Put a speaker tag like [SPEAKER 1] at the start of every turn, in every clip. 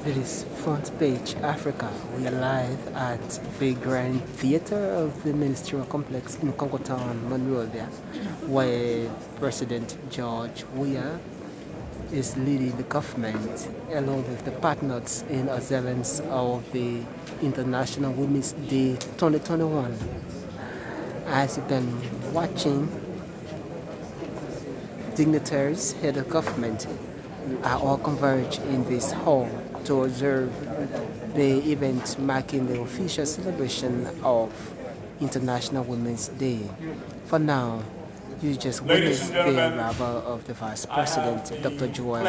[SPEAKER 1] It is Front Page Africa. We are live at the Grand Theater of the Ministerial Complex in Congo Town, Monrovia, where President George Weah is leading the government along with the partners in observance of the International Women's Day 2021. As you've been watching, dignitaries, head of government are all converged in this hall to observe the event marking the official celebration of International Women's Day. For now, you just witnessed the arrival of the Vice President, Dr. Joel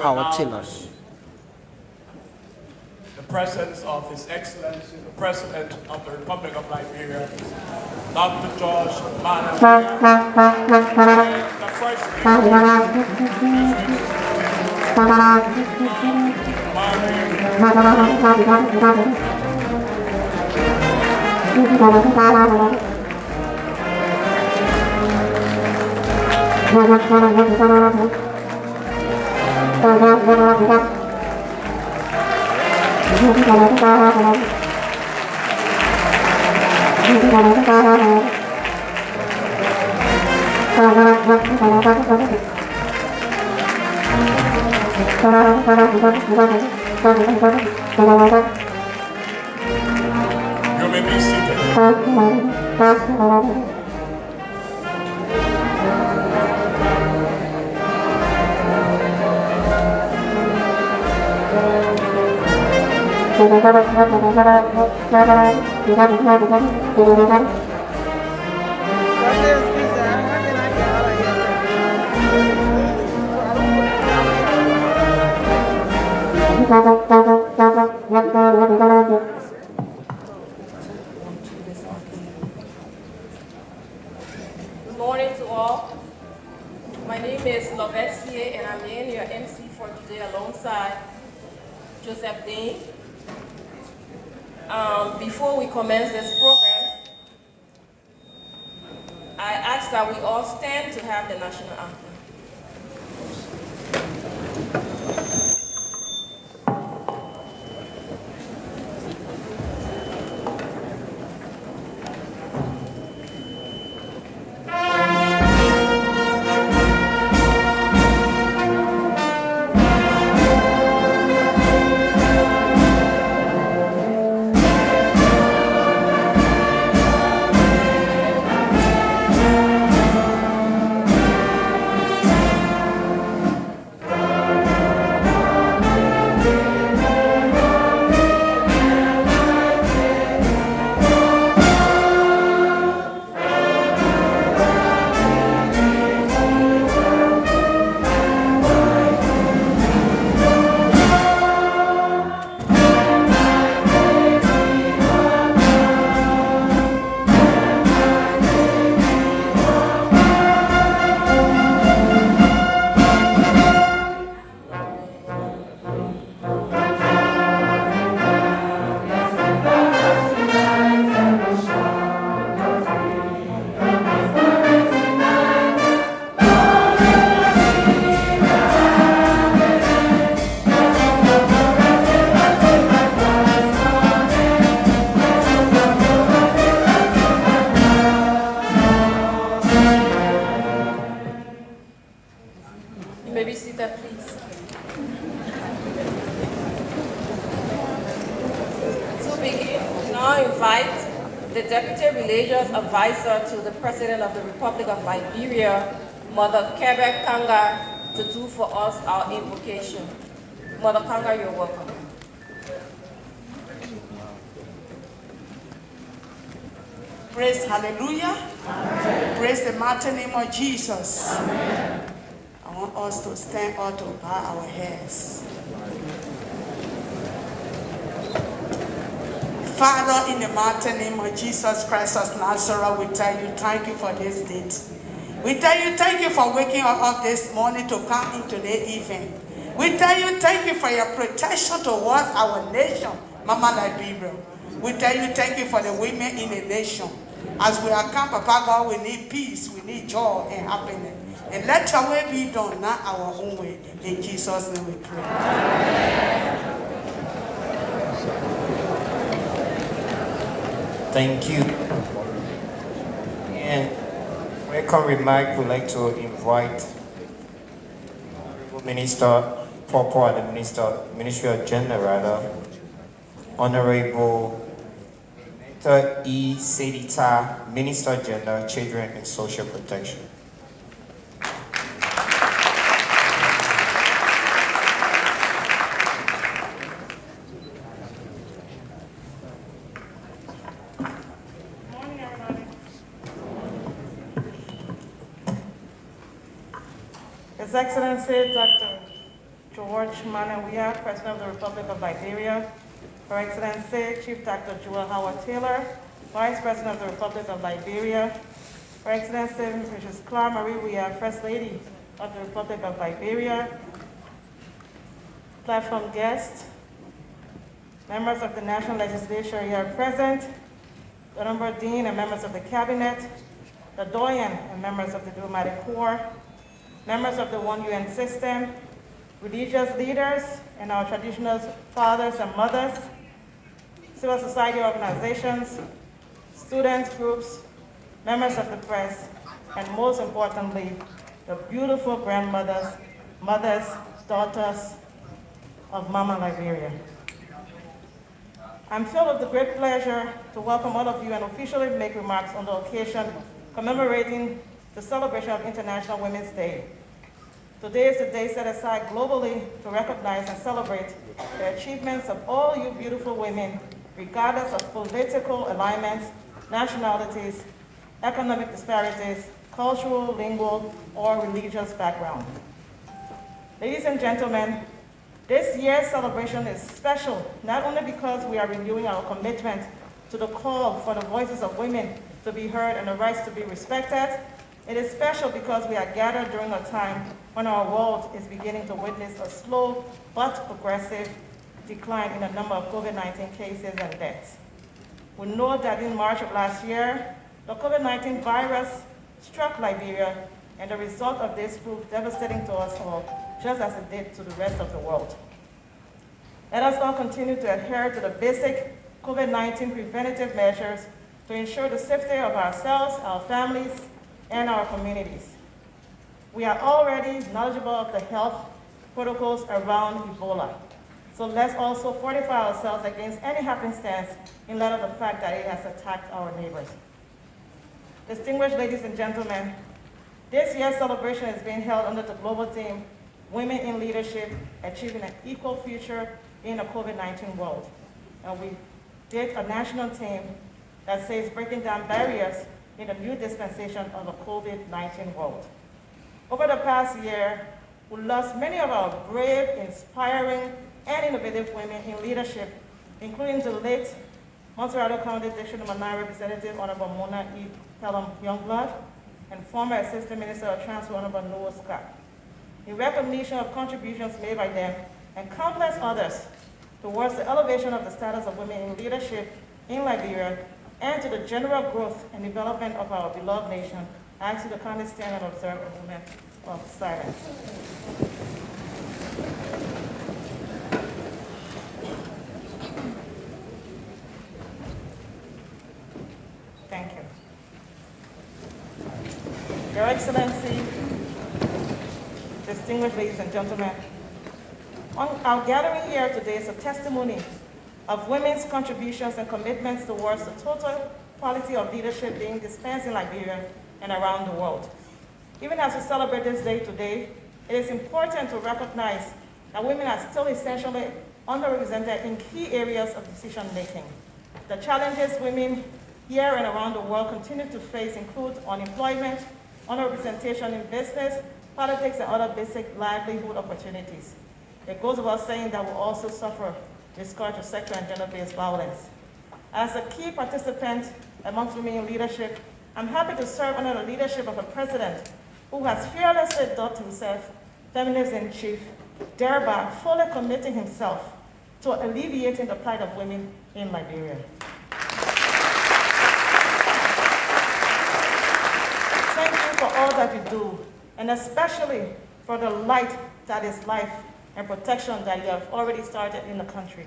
[SPEAKER 1] Howard Taylor.
[SPEAKER 2] The presence of His Excellency, the President of the Republic of Liberia, Dr. George the First You may be seated.
[SPEAKER 3] Good morning to all. My name is Weah, and I'm in your MC for today alongside Joseph Dean. Before we commence this program, I ask that we all stand to have the national anthem. Advisor to the President of the Republic of Liberia, Mother Kebe Kanga, to do for us our invocation. Mother Kanga, you're welcome.
[SPEAKER 4] Praise hallelujah. Amen. Praise the mighty name of Jesus. Amen. I want us to stand up to bow our heads. Father, in the mighty name of Jesus Christ of Nazareth, we tell you thank you for this date. We tell you thank you for waking us up this morning to come into the evening. We tell you thank you for your protection towards our nation, Mama Liberia. We tell you thank you for the women in the nation. As we are come, Papa God, we need peace, we need joy and happiness. And let your way be done, not our own way. In Jesus' name we pray. Amen.
[SPEAKER 5] Thank you. And welcome remark, we'd like to invite Minister Popo and the Ministerial General, Honorable E. Sedita, Minister General, Children and Social Protection.
[SPEAKER 6] His Excellency Dr. George Weah, President of the Republic of Liberia, Her Excellency Chief Dr. Joel Howard Taylor, Vice President of the Republic of Liberia, Her Excellency Mrs. Claire Marie Weah, First Lady of the Republic of Liberia, platform guests, members of the National Legislature here present, the Honorable Dean and members of the Cabinet, the Doyen and members of the Diplomatic Corps, members of the One UN system, religious leaders and our traditional fathers and mothers, civil society organizations, student groups, members of the press, and most importantly, the beautiful grandmothers, mothers, daughters of Mama Liberia. I'm filled with the great pleasure to welcome all of you and officially make remarks on the occasion commemorating the celebration of International Women's Day. Today is the day set aside globally to recognize and celebrate the achievements of all you beautiful women, regardless of political alignments, nationalities, economic disparities, cultural, lingual, or religious background. Ladies and gentlemen, this year's celebration is special, not only because we are renewing our commitment to the call for the voices of women to be heard and the rights to be respected. It is special because we are gathered during a time when our world is beginning to witness a slow but progressive decline in the number of COVID-19 cases and deaths. We know that in March of last year, the COVID-19 virus struck Liberia, and the result of this proved devastating to us all, just as it did to the rest of the world. Let us all continue to adhere to the basic COVID-19 preventative measures to ensure the safety of ourselves, our families, and our communities. We are already knowledgeable of the health protocols around Ebola, so let's also fortify ourselves against any happenstance in light of the fact that it has attacked our neighbors. Distinguished ladies and gentlemen, this year's celebration is being held under the global theme, Women in Leadership, Achieving an Equal Future in a COVID-19 World. And we did a national theme that says breaking down barriers in a new dispensation of a COVID-19 world. Over the past year, we lost many of our brave, inspiring, and innovative women in leadership, including the late Monrovia County District No. 9 Representative Honorable Mona E. Pelham Youngblood, and former Assistant Minister of Transport Honorable Noah Scott. In recognition of contributions made by them and countless others towards the elevation of the status of women in leadership in Liberia and to the general growth and development of our beloved nation, I ask you to kindly stand and observe a moment of silence. Thank you. Your Excellency, distinguished ladies and gentlemen, our gathering here today is a testimony of women's contributions and commitments towards the total quality of leadership being dispensed in Liberia and around the world. Even as we celebrate this day today, it is important to recognize that women are still essentially underrepresented in key areas of decision-making. The challenges women here and around the world continue to face include unemployment, underrepresentation in business, politics, and other basic livelihood opportunities. It goes without saying that we also suffer the scourge of sexual and gender-based violence. As a key participant amongst women in leadership, I'm happy to serve under the leadership of a president who has fearlessly dubbed himself feminist in chief, thereby fully committing himself to alleviating the plight of women in Liberia. Thank you for all that you do, and especially for the light that is life and protection that you have already started in the country.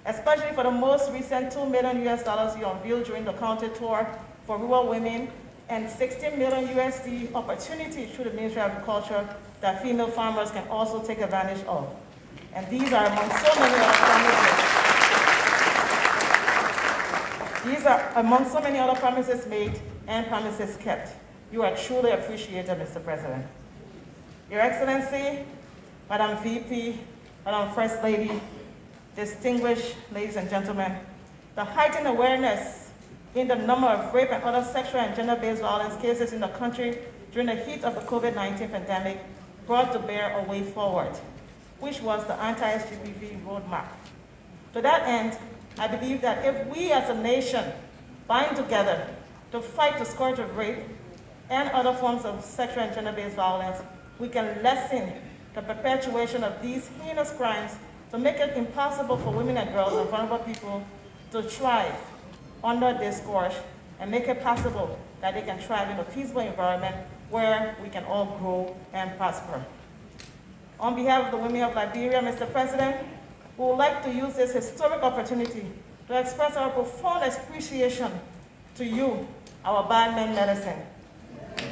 [SPEAKER 6] especially for the most recent $2 million you unveiled during the county tour for rural women and 16 million USD opportunity through the Ministry of Agriculture that female farmers can also take advantage of. And these are among so many other promises. These are among so many other promises made and promises kept. You are truly appreciated, Mr. President. Your Excellency, Madam VP, Madam First Lady, distinguished ladies and gentlemen, the heightened awareness in the number of rape and other sexual and gender-based violence cases in the country during the heat of the COVID-19 pandemic brought to bear a way forward, which was the anti-SGBV roadmap. To that end, I believe that if we as a nation bind together to fight the scourge of rape and other forms of sexual and gender-based violence, we can lessen the perpetuation of these heinous crimes to make it impossible for women and girls and vulnerable people to thrive under this scourge and make it possible that they can thrive in a peaceful environment where we can all grow and prosper. On behalf of the women of Liberia, Mr. President, we would like to use this historic opportunity to express our profound appreciation to you, our biomed medicine. I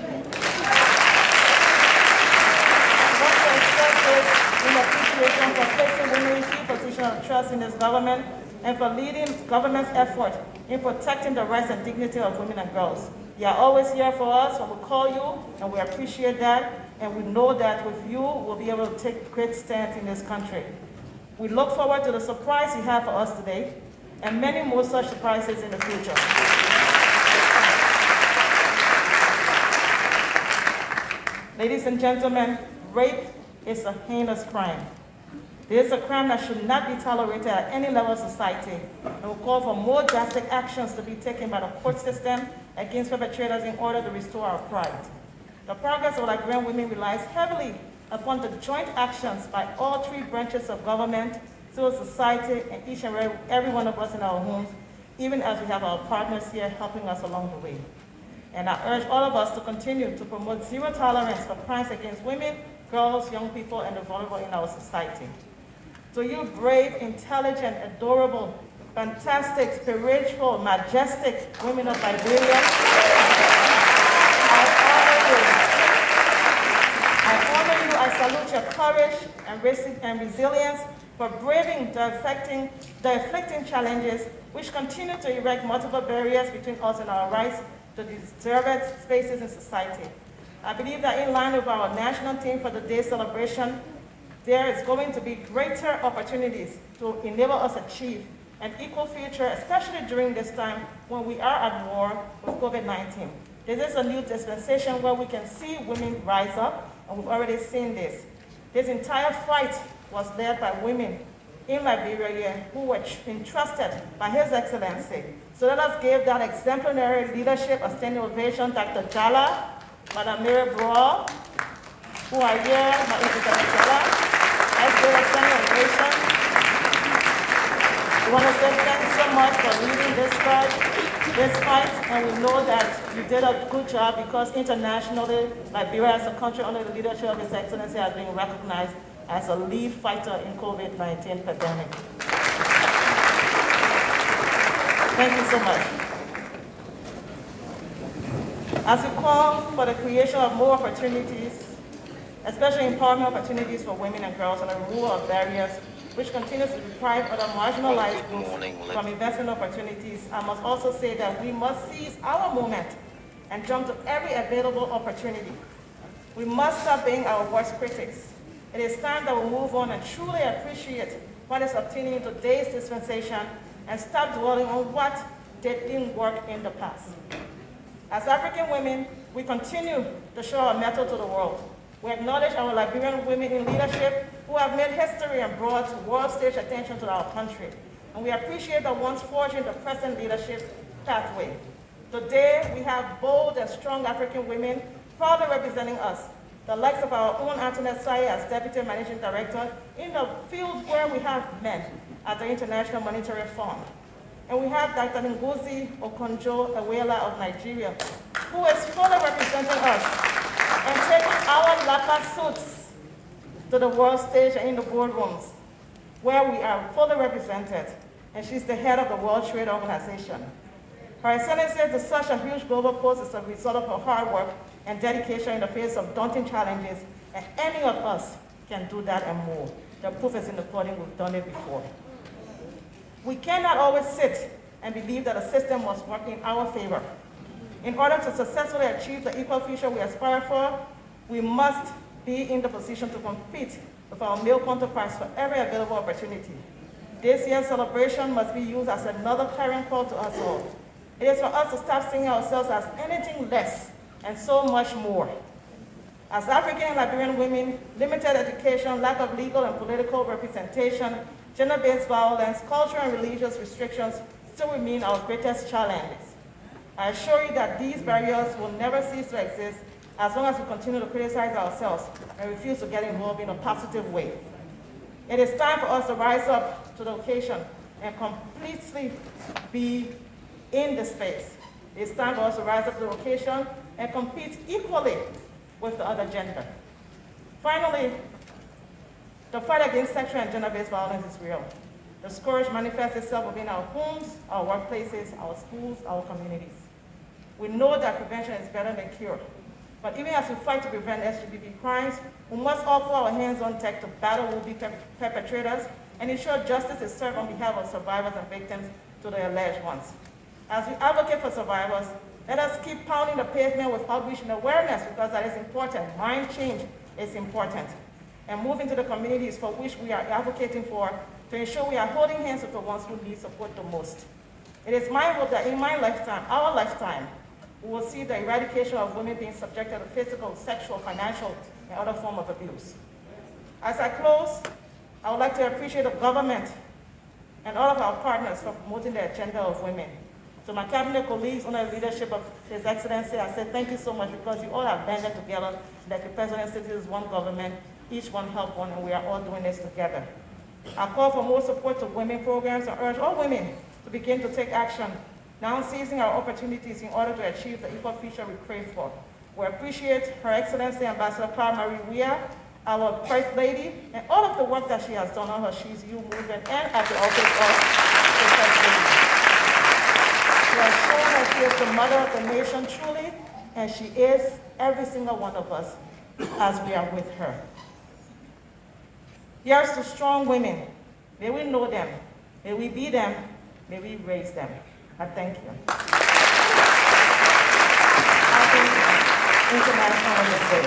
[SPEAKER 6] want to express this in appreciation for placing women in key positions of trust in this government and for leading government's effort in protecting the rights and dignity of women and girls. You are always here for us when we call you, and we appreciate that, and we know that with you, we'll be able to take great stand in this country. We look forward to the surprise you have for us today, and many more such surprises in the future. Ladies and gentlemen, rape is a heinous crime. It is a crime that should not be tolerated at any level of society, and we call for more drastic actions to be taken by the court system against perpetrators in order to restore our pride. The progress of Liberian women relies heavily upon the joint actions by all three branches of government, civil society, and each and every one of us in our homes, even as we have our partners here helping us along the way. And I urge all of us to continue to promote zero tolerance for crimes against women, girls, young people, and the vulnerable in our society. To you brave, intelligent, adorable, fantastic, spiritual, majestic women of Liberia, I honor you, I salute your courage and resilience for braving the afflicting challenges which continue to erect multiple barriers between us and our rights to deserved spaces in society. I believe that in line with our national theme for the day celebration, there is going to be greater opportunities to enable us achieve an equal future, especially during this time when we are at war with COVID-19. This is a new dispensation where we can see women rise up, and we've already seen this. This entire fight was led by women in Liberia who were entrusted by His Excellency. So let us give that exemplary leadership a standing ovation, Dr. Jala, Madam Mary Brawl, who are here, Madam Jala. Let's give a standing ovation. We want to say thanks so much for leading this fight, and we know that you did a good job because internationally, Liberia as a country under the leadership of His Excellency has been recognized as a lead fighter in COVID-19 pandemic. Thank you so much. As we call for the creation of more opportunities, especially empowerment opportunities for women and girls and the removal of barriers, which continues to deprive other marginalized groups from investment opportunities, I must also say that we must seize our moment and jump to every available opportunity. We must stop being our worst critics. It is time that we move on and truly appreciate what is obtaining in today's dispensation and stop dwelling on what didn't work in the past. As African women, we continue to show our mettle to the world. We acknowledge our Liberian women in leadership who have made history and brought world stage attention to our country. And we appreciate the ones forging the present leadership pathway. Today, we have bold and strong African women proudly representing us, the likes of our own Antoinette Saye as Deputy Managing Director in the field where we have men at the International Monetary Fund. And we have Dr. Ngozi Okonjo-Iweala of Nigeria, who is fully representing us and taking our lacquer suits to the world stage and in the boardrooms, where we are fully represented. and she's the head of the World Trade Organization. Her Excellency to such a huge global post is a result of her hard work and dedication in the face of daunting challenges, and any of us can do that and more. The proof is in the pudding, we've done it before. We cannot always sit and believe that the system must work in our favor. In order to successfully achieve the equal future we aspire for, we must be in the position to compete with our male counterparts for every available opportunity. This year's celebration must be used as another clarion call to us all. It is for us to stop seeing ourselves as anything less and so much more. As African and Liberian women, limited education, lack of legal and political representation, gender-based violence, cultural and religious restrictions still remain our greatest challenges. I assure you that these barriers will never cease to exist as long as we continue to criticize ourselves and refuse to get involved in a positive way. It is time for us to rise up to the occasion and completely be in the space. It's time for us to rise up to the occasion and compete equally with the other gender. Finally, the fight against sexual and gender-based violence is real. The scourge manifests itself within our homes, our workplaces, our schools, our communities. We know that prevention is better than cure. But even as we fight to prevent LGBT crimes, we must all put our hands on deck to battle would-be perpetrators and ensure justice is served on behalf of survivors and victims to the alleged ones. As we advocate for survivors, let us keep pounding the pavement with outreach and awareness, because that is important. Mind change is important. And move into the communities for which we are advocating for to ensure we are holding hands with the ones who need support the most. It is my hope that in my lifetime, our lifetime, we will see the eradication of women being subjected to physical, sexual, financial, and other forms of abuse. As I close, I would like to appreciate the government and all of our partners for promoting the agenda of women. To my cabinet colleagues under the leadership of His Excellency, I say thank you so much, because you all have banded together like the President said, this is one government, each one help one, and we are all doing this together. I call for more support to women programs and urge all women to begin to take action, now seizing our opportunities in order to achieve the equal future we crave for. We appreciate Her Excellency Ambassador Clara Marie Weah, our First Lady, and all of the work that she has done on her She's You movement and at the office of the First Lady. She has shown that she is the mother of the nation truly, and she is every single one of us as we are with her. Here's to strong women. May we know them. May we be them. May we raise them. I thank you. Happy International Women's Day.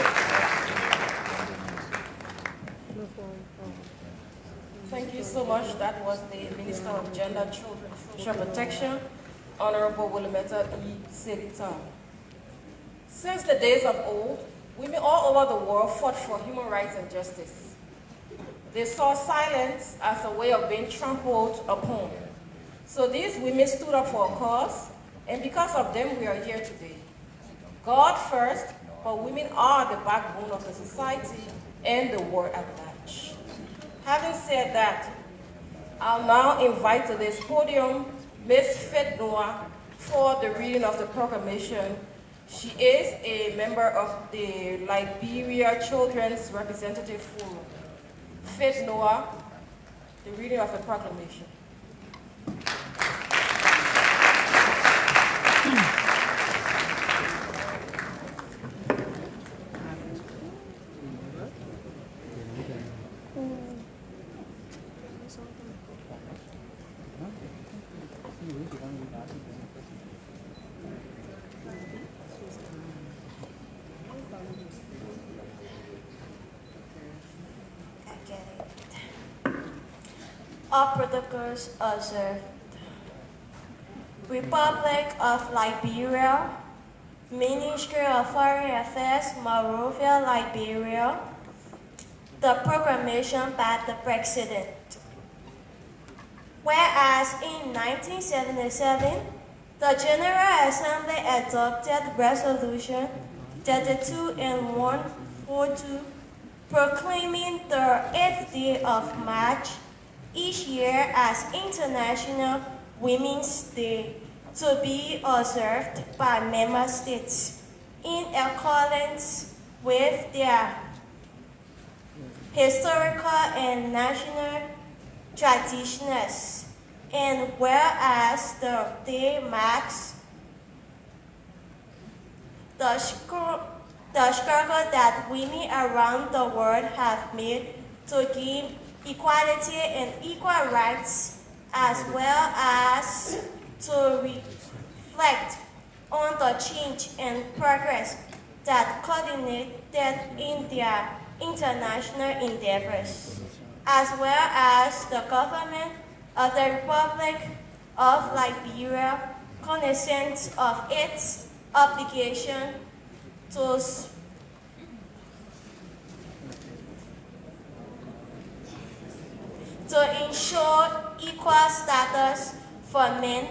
[SPEAKER 3] Thank you so much. That was the Minister of Gender, Children, and Social Protection, Honorable Willamette E. Sedita. Since the days of old, women all over the world fought for human rights and justice. They saw silence as a way of being trampled upon. So these women stood up for a cause, and because of them, we are here today. God first, but women are the backbone of the society and the world at large. Having said that, I'll now invite to this podium Ms. Faith Noah for the reading of the proclamation. She is a member of the Liberia Children's Representative Forum. Faith Noah, the reading of the proclamation.
[SPEAKER 7] All protocols observed. Republic of Liberia, Ministry of Foreign Affairs, Monrovia, Liberia. The proclamation by the President. Whereas in 1977, the General Assembly adopted Resolution 32-142 proclaiming the 8th day of March each year as International Women's Day to be observed by member states in accordance with their historical and national traditions. and whereas the day marks the struggle that women around the world have made to gain equality and equal rights, as well as to reflect on the change and progress that culminated in their international endeavors, as well as the government of the Republic of Liberia, cognizant of its obligation to ensure equal status for men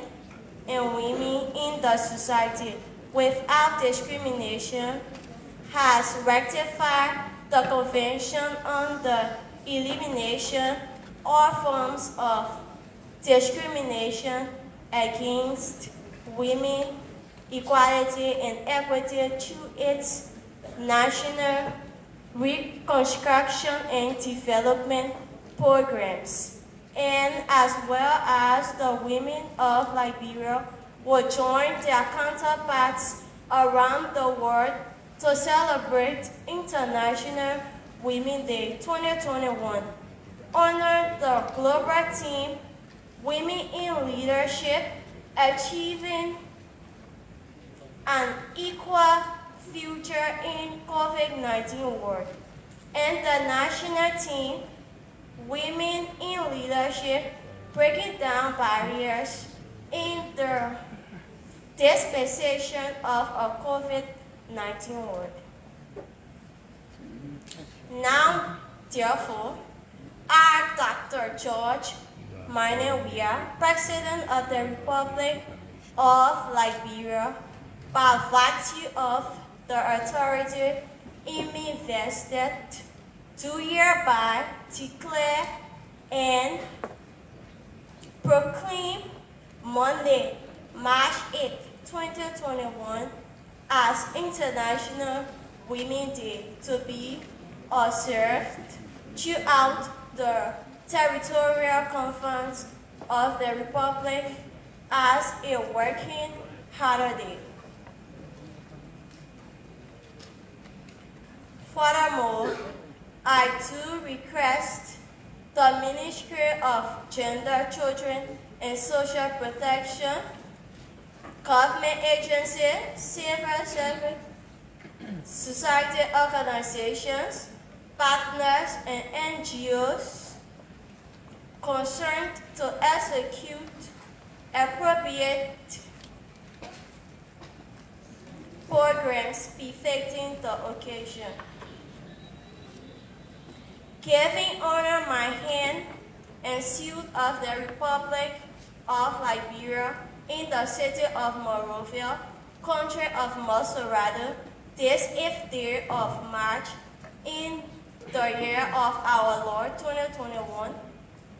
[SPEAKER 7] and women in the society without discrimination, has ratified the Convention on the Elimination of all forms of discrimination against women, equality and equity through its national reconstruction and development programs, and as well as the women of Liberia will join their counterparts around the world to celebrate International Women's Day 2021. Honor the global theme, Women in Leadership, Achieving an Equal Future in COVID-19 World, and the national theme, Women in Leadership, Breaking Down Barriers in the Dispensation of a COVID-19 World. Now, therefore, I, Dr. George Weah, President of the Republic of Liberia, by virtue of the authority in me vested, do hereby declare and proclaim Monday, March 8, 2021 as International Women's Day to be observed throughout the territorial confines of the Republic as a working holiday. Furthermore, I do request the Ministry of Gender, Children, and Social Protection, government agencies, civil service, society organizations, partners, and NGOs concerned to execute appropriate programs befitting the occasion. Giving honor my hand and seal of the Republic of Liberia in the city of Monrovia, country of Monrovia, this 8th day of March in the year of our Lord 2021,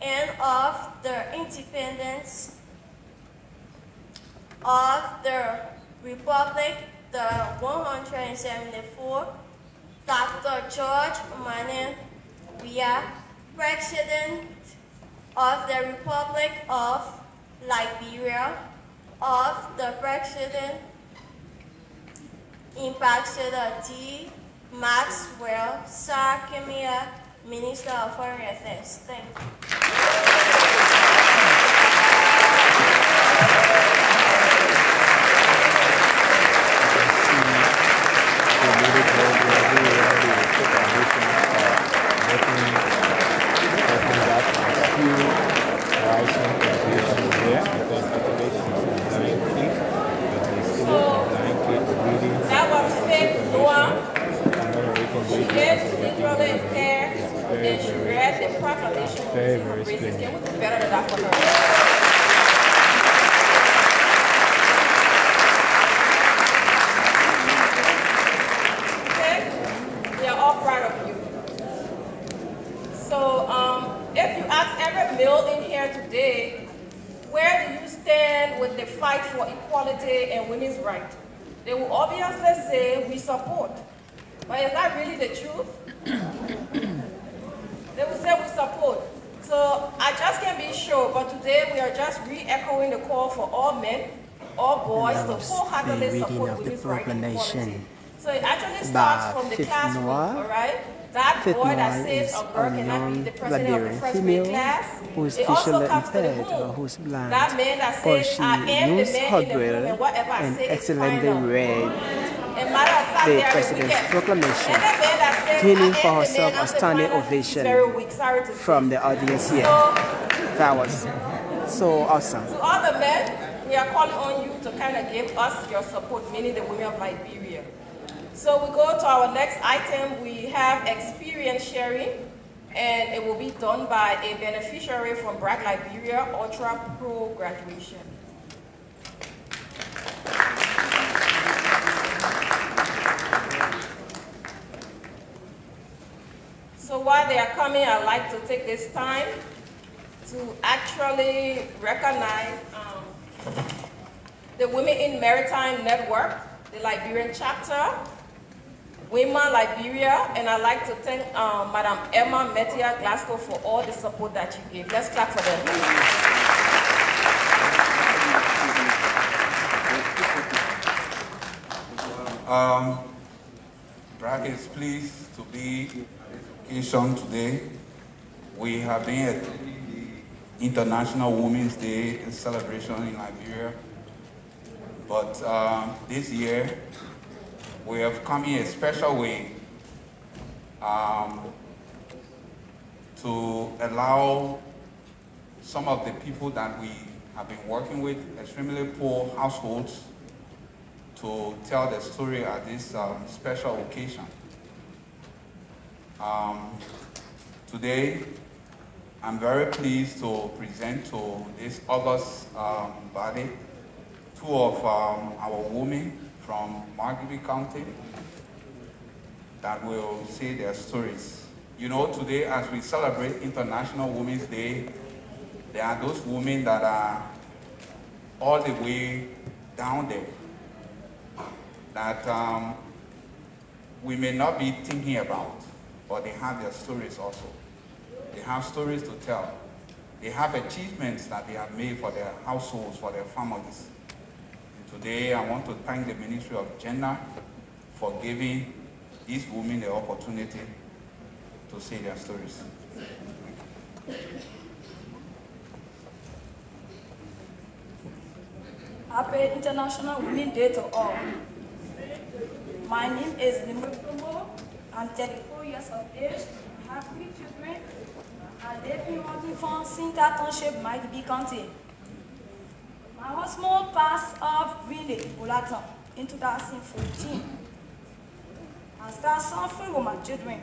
[SPEAKER 7] and of the independence of the Republic, the 174, Dr. George Weah, President of the Republic of Liberia, of the President Ambassador D. Maxwell Sarkemia, Minister of Foreign Affairs. Thank you.
[SPEAKER 3] That was Faith Weah. She is literally impaired, and she read the proclamation of civil prison. Can we do better than that for her? Okay? We are all proud of you. So, if you ask every male in here today, where do you stand with the fight for equality and women's rights? They will obviously say we support. But is that really the truth? They will say we support. So I just can't be sure, but today we are just re-echoing the call for all men, all boys to wholeheartedly support women's rights and equality. So it actually starts from the classroom, all right? That boy that says a girl cannot be the president of the first grade class.
[SPEAKER 1] Who's
[SPEAKER 3] It also
[SPEAKER 1] visually
[SPEAKER 3] comes to the
[SPEAKER 1] impaired or
[SPEAKER 3] home.
[SPEAKER 1] who's blind,
[SPEAKER 3] That man that
[SPEAKER 1] or
[SPEAKER 3] says,
[SPEAKER 1] she
[SPEAKER 3] I am the
[SPEAKER 1] knows
[SPEAKER 3] man
[SPEAKER 1] how
[SPEAKER 3] in the room and whatever I
[SPEAKER 1] and
[SPEAKER 3] say is
[SPEAKER 1] excellently
[SPEAKER 3] final.
[SPEAKER 1] read
[SPEAKER 3] And matter of fact,
[SPEAKER 1] the
[SPEAKER 3] they are the
[SPEAKER 1] President's
[SPEAKER 3] weakest.
[SPEAKER 1] proclamation,
[SPEAKER 3] And the man that says,
[SPEAKER 1] gaining
[SPEAKER 3] I
[SPEAKER 1] for
[SPEAKER 3] am the
[SPEAKER 1] herself
[SPEAKER 3] man,
[SPEAKER 1] a
[SPEAKER 3] I'm the
[SPEAKER 1] standing
[SPEAKER 3] final, he's
[SPEAKER 1] ovation
[SPEAKER 3] very weak. Sorry to
[SPEAKER 1] from
[SPEAKER 3] say.
[SPEAKER 1] the audience here.
[SPEAKER 3] So,
[SPEAKER 1] That was so awesome.
[SPEAKER 3] to all the men, we are calling on you to kind of give us your support, meaning the women of Liberia. So we go to our next item. We have experience sharing, and it will be done by a beneficiary from Black Liberia Ultra Pro graduation. So while they are coming, I'd like to take this time to actually recognize the Women in Maritime Network, the Liberian chapter, Weah, Liberia, and I'd like to thank Madam Emma Metia Glasgow for all the support that you gave. Let's clap for them.
[SPEAKER 8] BRAC is pleased to be at this occasion today. We have been at the International Women's Day celebration in Liberia, but this year we have come in a special way to allow some of the people that we have been working with, extremely poor households, to tell the story at this special occasion. Today, I'm very pleased to present to this august body two of our women from Monrovia County that will say their stories. You know, today as we celebrate International Women's Day, there are those women that are all the way down there that we may not be thinking about, but they have their stories also. They have stories to tell. They have achievements that they have made for their households, for their families. And today, I want to thank the Ministry of Gender for giving these women the opportunity to say their stories.
[SPEAKER 9] Happy International Women's Day to all. My name is Liberia. I'm 34 years of age. I have 3 children. I live in Monrovia, Sinta Township, Monrovia County. My husband passed off village, Olaton, in 2014. I started suffering with my children.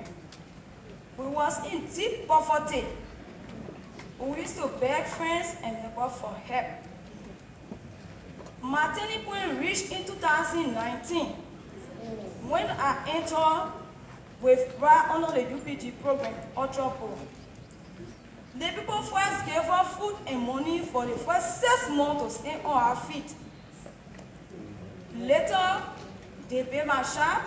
[SPEAKER 9] We was in deep poverty. We used to beg friends and neighbors for help. My turning point reached in 2019 when I entered with Weah under the UPG program, Ultra Pro. The people first gave us food and money for the first 6 months to stay on our feet. Later, they paid my shop,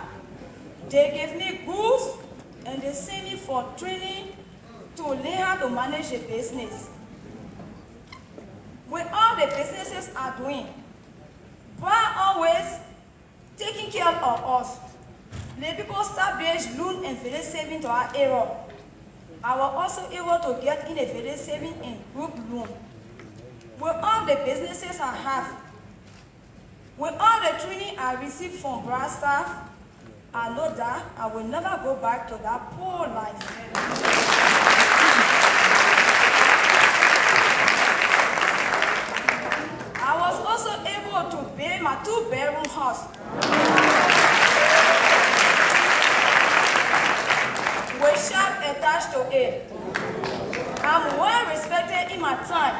[SPEAKER 9] they gave me goods, and they sent me for training to learn how to manage a business. With all the businesses are doing, Weah always taking care of us. The people established loan and village saving to our area. I was also able to get in a village saving and group loan. With all the businesses I have, with all the training I received from Weah staff, I know that I will never go back to that poor life. I was also able to pay my 2-bedroom house with shop attached to it. I'm well respected in my time.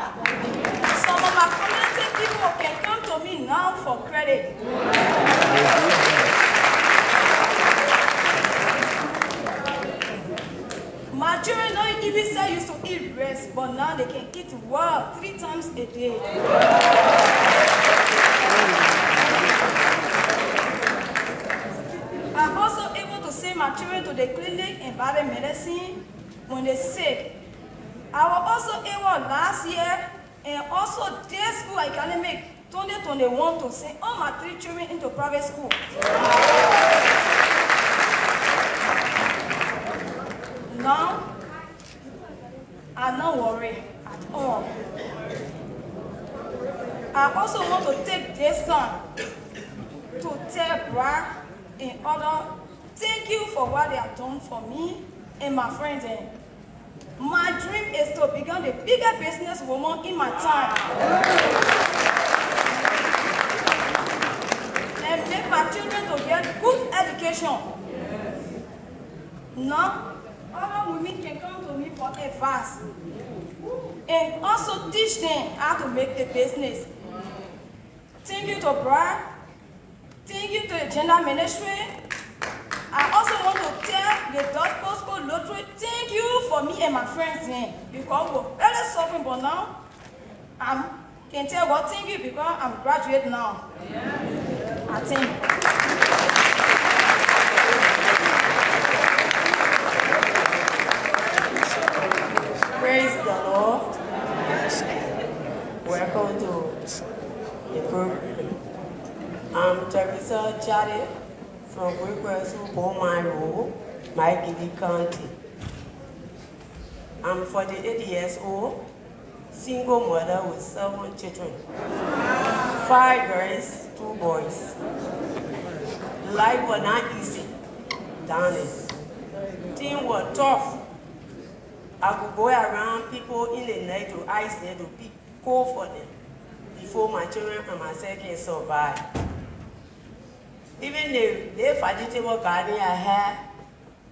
[SPEAKER 9] Some of my community people can come to me now for credit. My children don't even say used to eat rice, but now they can eat well 3 times a day. I'm also able to send my children to the clinic and buy the medicine when they're sick. I was also able last year and also this school I can make 2021 to send all my 3 children into private school. Now, I'm not worried at all. I also want to take this time to tell Brad and others, thank you for what they have done for me and my friends. My dream is to become the biggest businesswoman in my time. And make my children to get good education. Now, other women can come to me for advice. And also teach them how to make the business. Thank you to Brad. Thank you to the gender ministry. I also want to tell the Dutch Postcode Lottery, thank you for me and my friends then. Because we're really suffering, but now I can tell God thank you because I'm graduate now. I think.
[SPEAKER 10] Praise the Lord. Welcome to the program. I'm Teresa Chade from Weah, Beaumont Road, Maikidi County. I'm 48 years old, single mother with 7 children, 5 girls, 2 boys. Life was not easy down there. Things were tough. I could go around people in the night to ice them to pick coal for them before my children and myself can survive. Even the vegetable garden I had,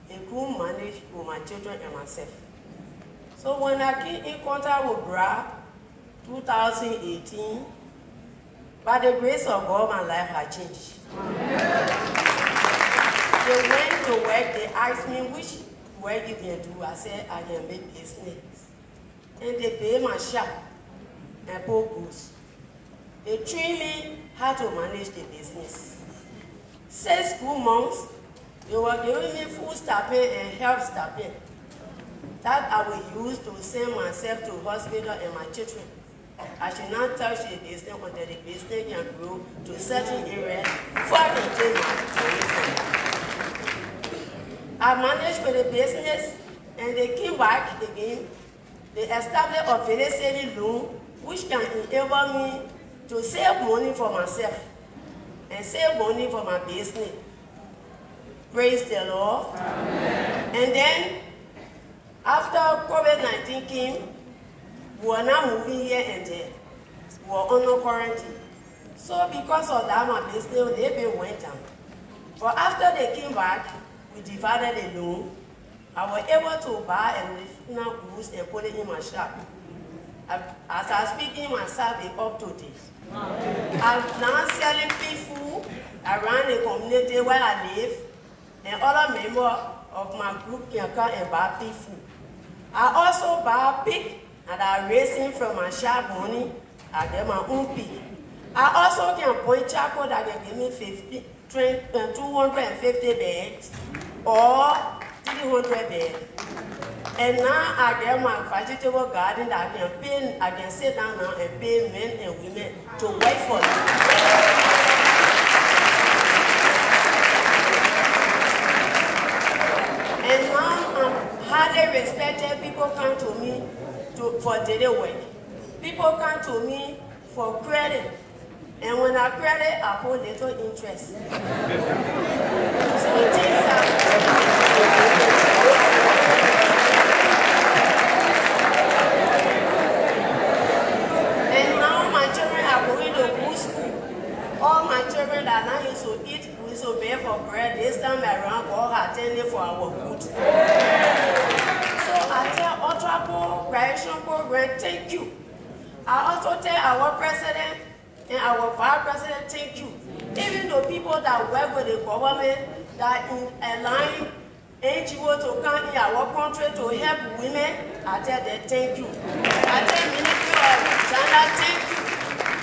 [SPEAKER 10] I couldn't manage with my children and myself. So when I came in contact with Brad, 2018, by the grace of God, my life had changed. They went to work, they asked me which work you can do. I said, I can make business. And they pay my shop and put goods. They trained me how to manage the business. 6 school months, they were giving me food stipend and health stipend. That I will use to send myself to hospital and my children. I should not touch the business until the business can grow to certain areas before I can take my I managed with the business and they came back again. They established a very saving loan which can enable me to save money for myself and save money for my business. Praise the Lord. Amen. And then, after COVID-19 came, we were now moving here and there. We were under quarantine. So because of that, my business, they been went down. But after they came back, we divided the loan. I was able to buy additional goods and put it in my shop. As I speak in myself, it's up to this. I'm now selling pig food around the community where I live, and other members of my group can come and buy pig food. I also buy pig, and I raise him from my shop money. I get my own pig. I also can point charcoal that can give me 250 bags or 300 bags. And now I get my vegetable garden that I can sit down now and pay men and women to work for me. And now I'm highly respected. People come to me for daily work. People come to me for credit. And when I credit, I put little interest. So all my children that now used to eat, we used to pay for bread. This time around, God has attended for our good. So I tell Ultraco Graduation Program, thank you. I also tell our president and our vice president, thank you. Even the people that work with the government that allowing NGO to come in our country to help women, I tell them thank you. I tell Ministry of Gender, thank you.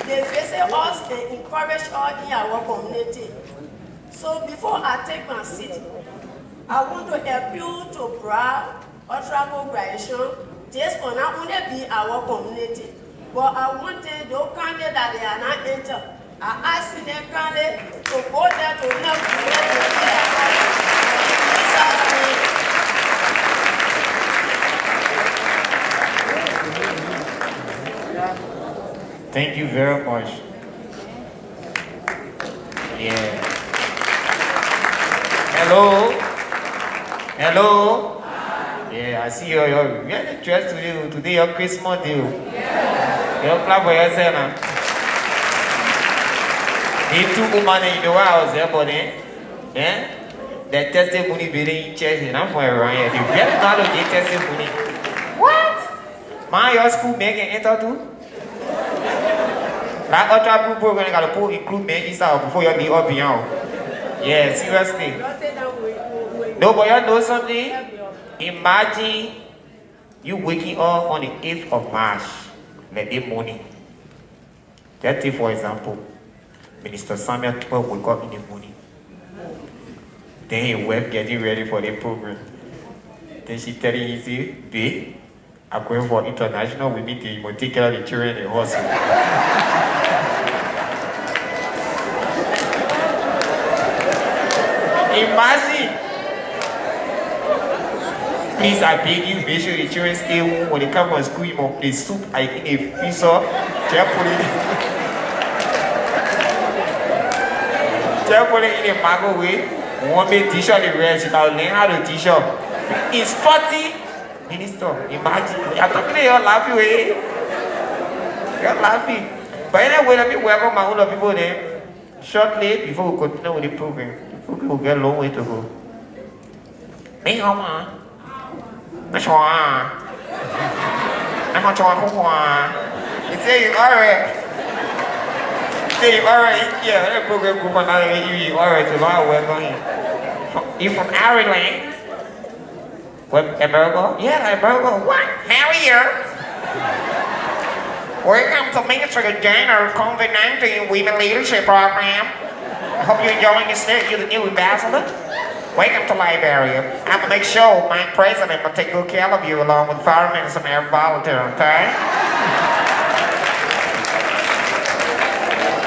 [SPEAKER 10] They visit us and encourage us in our community. So before I take my seat, I want to appeal to Brad, Ultraco Graduation, this will not only be our community, but I want those candidates that they are not enter. I ask them candidate to go there to help
[SPEAKER 11] Thank you very much. Yeah. Hello? Hello? Yeah, I see you're really dressed today. Today your Christmas day. Yeah. You clap for yourself now. The two women in the house, yeah? The testimony building in church, and I'm for around here. The very not of the testimony. What? Man, your school making enter too? That other people going to put include men inside before you be up beyond. Yeah, seriously. No, but you know something? Imagine you waking up on the 8th of March, like the morning. Let's take for example, Minister Samuel wake up in the morning. Then he went getting ready for the program. Then she telling him, say, babe, I'm going for international women day. You must take care of the children in the hospital. Imagine. Please, I beg you, make sure the children stay home. When they come from school, you must play soup. I in a freezer. Just put it in a microwave. One make t-shirt the rest. You can learn how to t-shirt. It's 40 minister. Imagine. I'm talking to you, laughing. You're laughing. But anyway, let me welcome my own people there. Shortly, before we continue with the program. We'll get a long way to go. Hey, how are you? You say you alright. Say you alright. Yeah, that program group on you alright. So long, welcome here. You from Ireland? What, America? Yeah, America. What? How are you? Welcome to Ministry General COVID-19 Women Leadership Program. I hope you're enjoying your stay. You're the new ambassador. Welcome to Liberia. I'm gonna make sure my president will take good care of you along with firemen and some air volunteers, okay?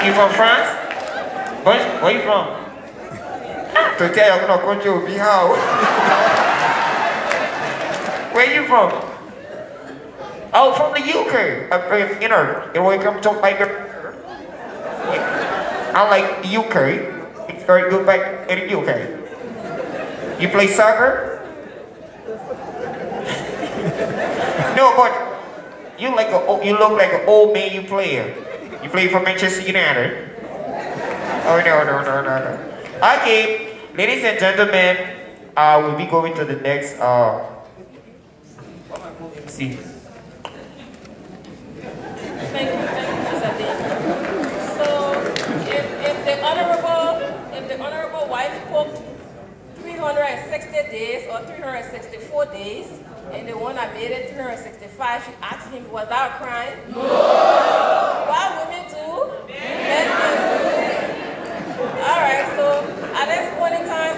[SPEAKER 11] You from France? Where you from? To tell you, I'm gonna go to be how. Where you from? Oh, from the UK. You know, welcome to Liberia. I like the UK. It's very good back in the UK. You play soccer? No, but you look like an old man. You play for Manchester United. Oh no. Okay, ladies and gentlemen, we'll be going to the next. See.
[SPEAKER 3] Thank you, Mr. Dean. So, if the honorable wife cooked 360 days or 364 days, and the one that made it 365, she asked him, was that a crime? No! Why women do? Men do. Alright, so at this point in time,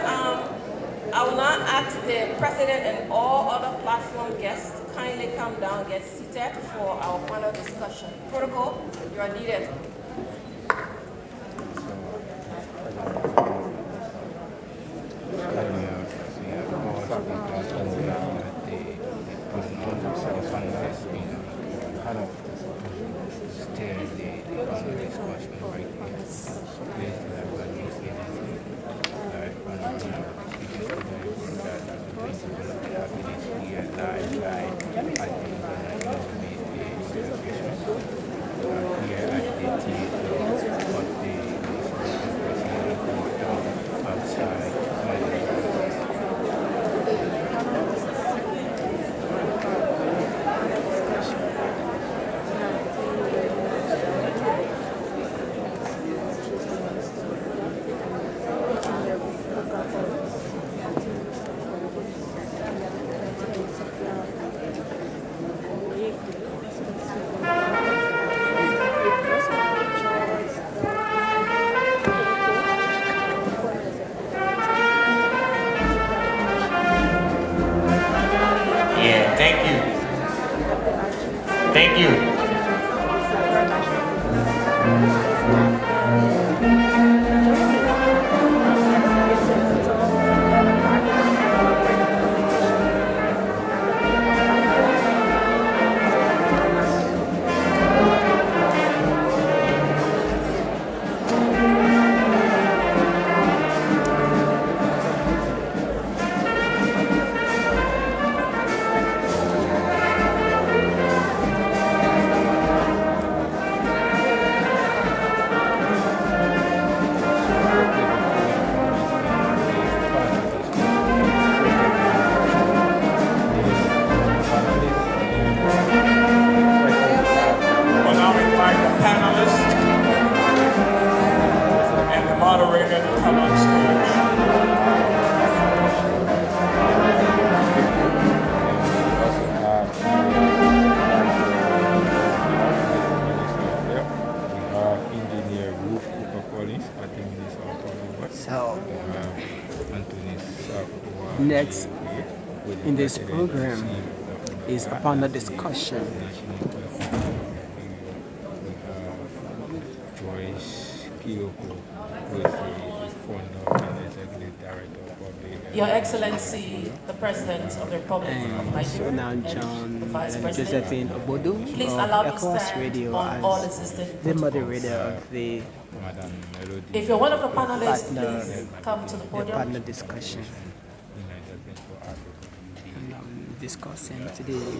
[SPEAKER 3] I will now ask the president and all other platform guests to kindly come down, get seated for our panel discussion. Protocol, you are needed.
[SPEAKER 1] Next in this program is a panel discussion.
[SPEAKER 3] Your Excellency, the President of the Republic of Nigeria,
[SPEAKER 1] So now John
[SPEAKER 3] the Vice
[SPEAKER 1] and
[SPEAKER 3] President,
[SPEAKER 1] Josephine Obodu
[SPEAKER 3] please
[SPEAKER 1] of
[SPEAKER 3] allow me to
[SPEAKER 1] ECOWAS
[SPEAKER 3] stand
[SPEAKER 1] Radio
[SPEAKER 3] on all
[SPEAKER 1] as
[SPEAKER 3] existing
[SPEAKER 1] the
[SPEAKER 3] protocols.
[SPEAKER 1] moderator of the
[SPEAKER 3] If you're one of the panelists,
[SPEAKER 1] partner,
[SPEAKER 3] please come to the
[SPEAKER 1] the
[SPEAKER 3] podium.
[SPEAKER 1] partner discussion. And I'm discussing today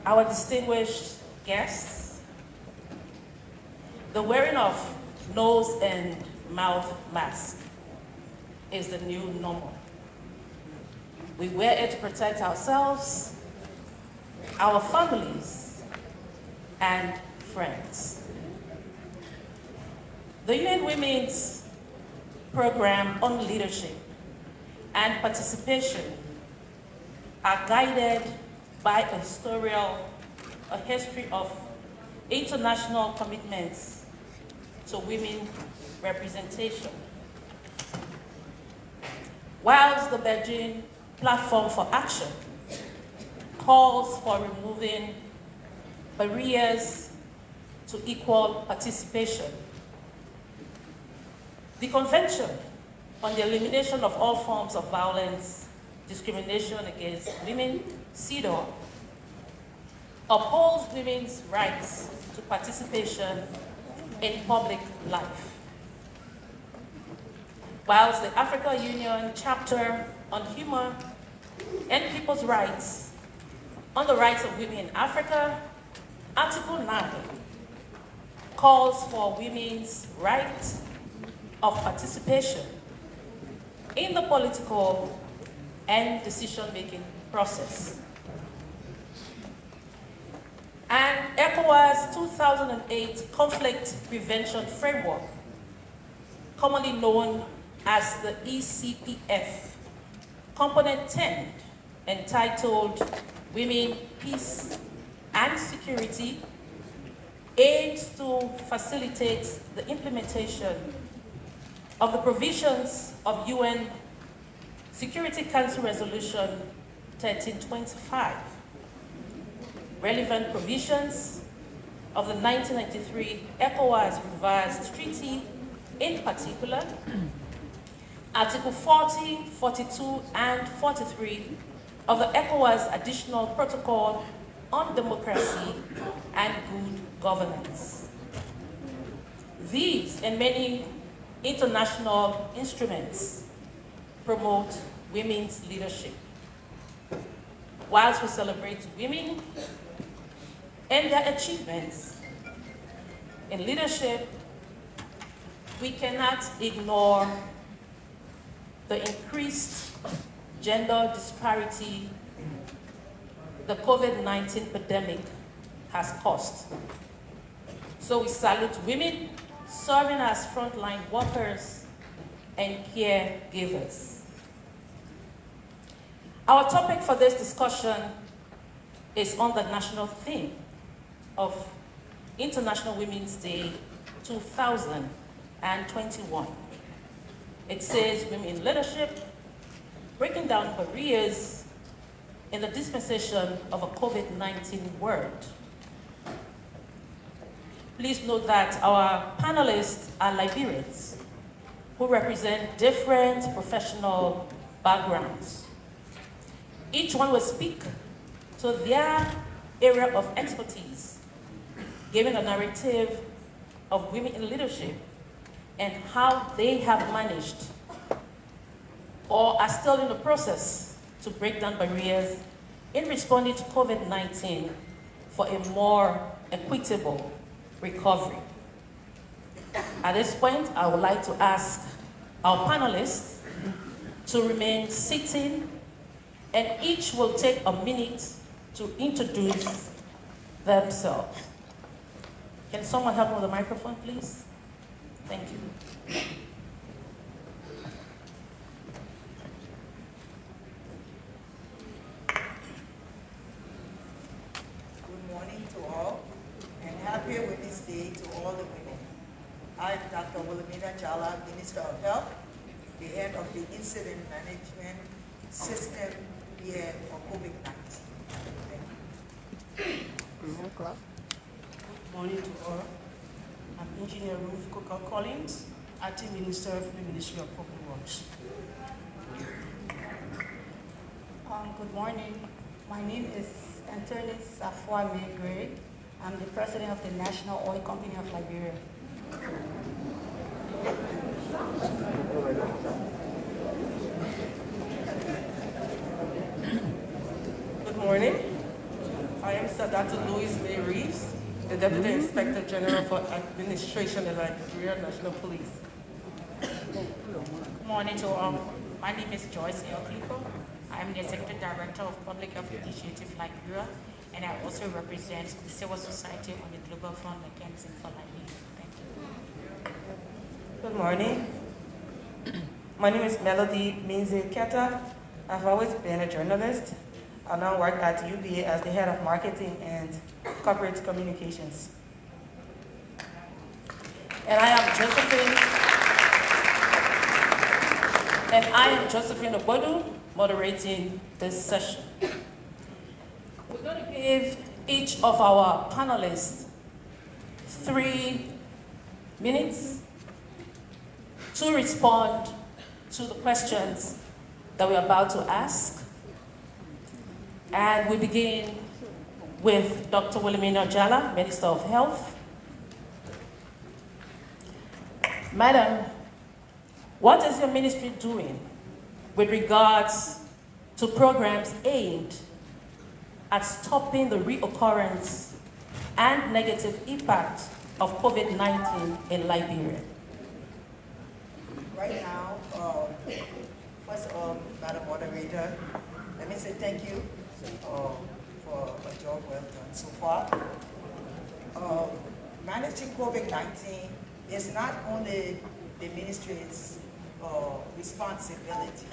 [SPEAKER 3] Our distinguished guests, the wearing of nose and mouth mask is the new normal. We wear it to protect ourselves, our families, and friends. The UN Women's Program on Leadership and Participation are guided by a history of international commitments to women representation. Whilst the Beijing Platform for Action calls for removing barriers to equal participation, the Convention on the Elimination of All Forms of Violence, Discrimination Against Women, CEDAW, upholds women's rights to participation in public life. Whilst the African Union Chapter on Human and People's Rights on the Rights of Women in Africa, Article 9, calls for women's right of participation in the political and decision-making process. And ECOWAS 2008 Conflict Prevention Framework, commonly known as the ECPF, Component 10, entitled Women, Peace and Security, aims to facilitate the implementation of the provisions of UN Security Council Resolution 1325, relevant provisions of the 1993 ECOWAS Revised Treaty, in particular, Article 40, 42, and 43 of the ECOWAS Additional Protocol on Democracy and Good Governance. These and many international instruments promote women's leadership. Whilst we celebrate women and their achievements in leadership, we cannot ignore the increased gender disparity the COVID-19 pandemic has caused. So we salute women serving as frontline workers and caregivers. Our topic for this discussion is on the national theme of International Women's Day 2021. It says women in leadership, breaking down barriers in the dispensation of a COVID-19 world. Please note that our panelists are Liberians who represent different professional backgrounds. Each one will speak to their area of expertise, giving a narrative of women in leadership and how they have managed or are still in the process to break down barriers in responding to COVID-19 for a more equitable recovery. At this point, I would like to ask our panelists to remain sitting, and each will take a minute to introduce themselves. Can someone help me with the microphone, please? Thank you.
[SPEAKER 12] Good morning to all, and happy Women's Day to all the women. I'm Dr. Wilhelmina Jala, Minister of Health, the head of the incident management system here for COVID-19.
[SPEAKER 13] Good morning to all. I'm Engineer Ruth Coker Collins, Acting Minister of the Ministry of Public Works.
[SPEAKER 14] Good morning. My name is Anthony Safwa Megre. I'm the president of the National Oil Company of Liberia.
[SPEAKER 13] Good morning. I am Sadatu Louis May Reeves, the Deputy Inspector General for Administration of Liberia National Police.
[SPEAKER 15] Good morning to all. My name is Joyce Elkiko. I am the Executive Director of Public Health Initiative Liberia, and I also represent the civil society on the Global Fund Mechanism for Liberia. Thank you.
[SPEAKER 13] Good morning. My name is Melody Minze Keta. I've always been a journalist. I now work at UBA as the head of marketing and corporate communications.
[SPEAKER 3] And I am Josephine Obodu, moderating this session. We're going to give each of our panelists 3 minutes to respond to the questions that we're about to ask. And we begin with Dr. Wilhelmina Jala, Minister of Health. Madam, what is your ministry doing with regards to programs aimed at stopping the reoccurrence and negative impact of COVID-19 in Liberia?
[SPEAKER 12] Right now, first of all, Madam Moderator, let me say thank you for a job well done so far. Managing COVID-19 is not only the ministry's responsibility.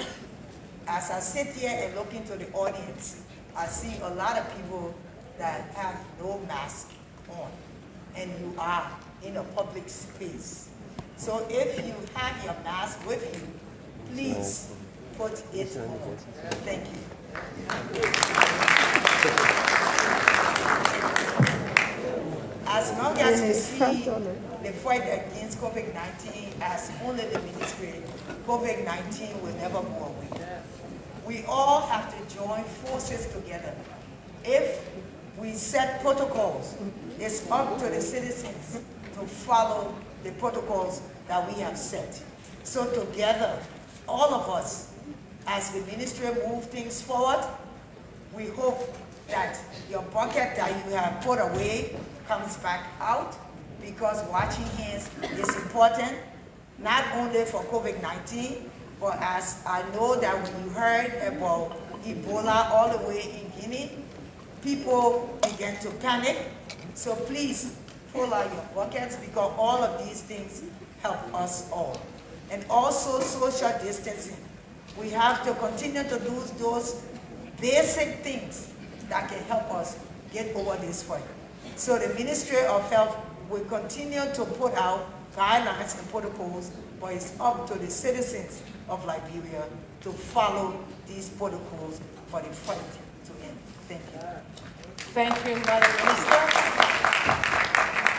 [SPEAKER 12] As I sit here and look into the audience, I see a lot of people that have no mask on, and you are in a public space. So if you have your mask with you, please put it on. Thank you. As long as we see the fight against COVID-19 as only the ministry, COVID-19 will never go away. We all have to join forces together. If we set protocols, it's up to the citizens to follow the protocols that we have set. So together, all of us, as the ministry move things forward, we hope that your bucket that you have put away comes back out, because washing hands is important, not only for COVID-19, but as I know that when you heard about Ebola all the way in Guinea, people began to panic. So please pull out your buckets, because all of these things help us all. And also social distancing. We have to continue to do those basic things that can help us get over this fight. So the Ministry of Health will continue to put out guidelines and protocols, but it's up to the citizens of Liberia to follow these protocols for the fight to end. Thank you.
[SPEAKER 3] Thank you, Madam Minister.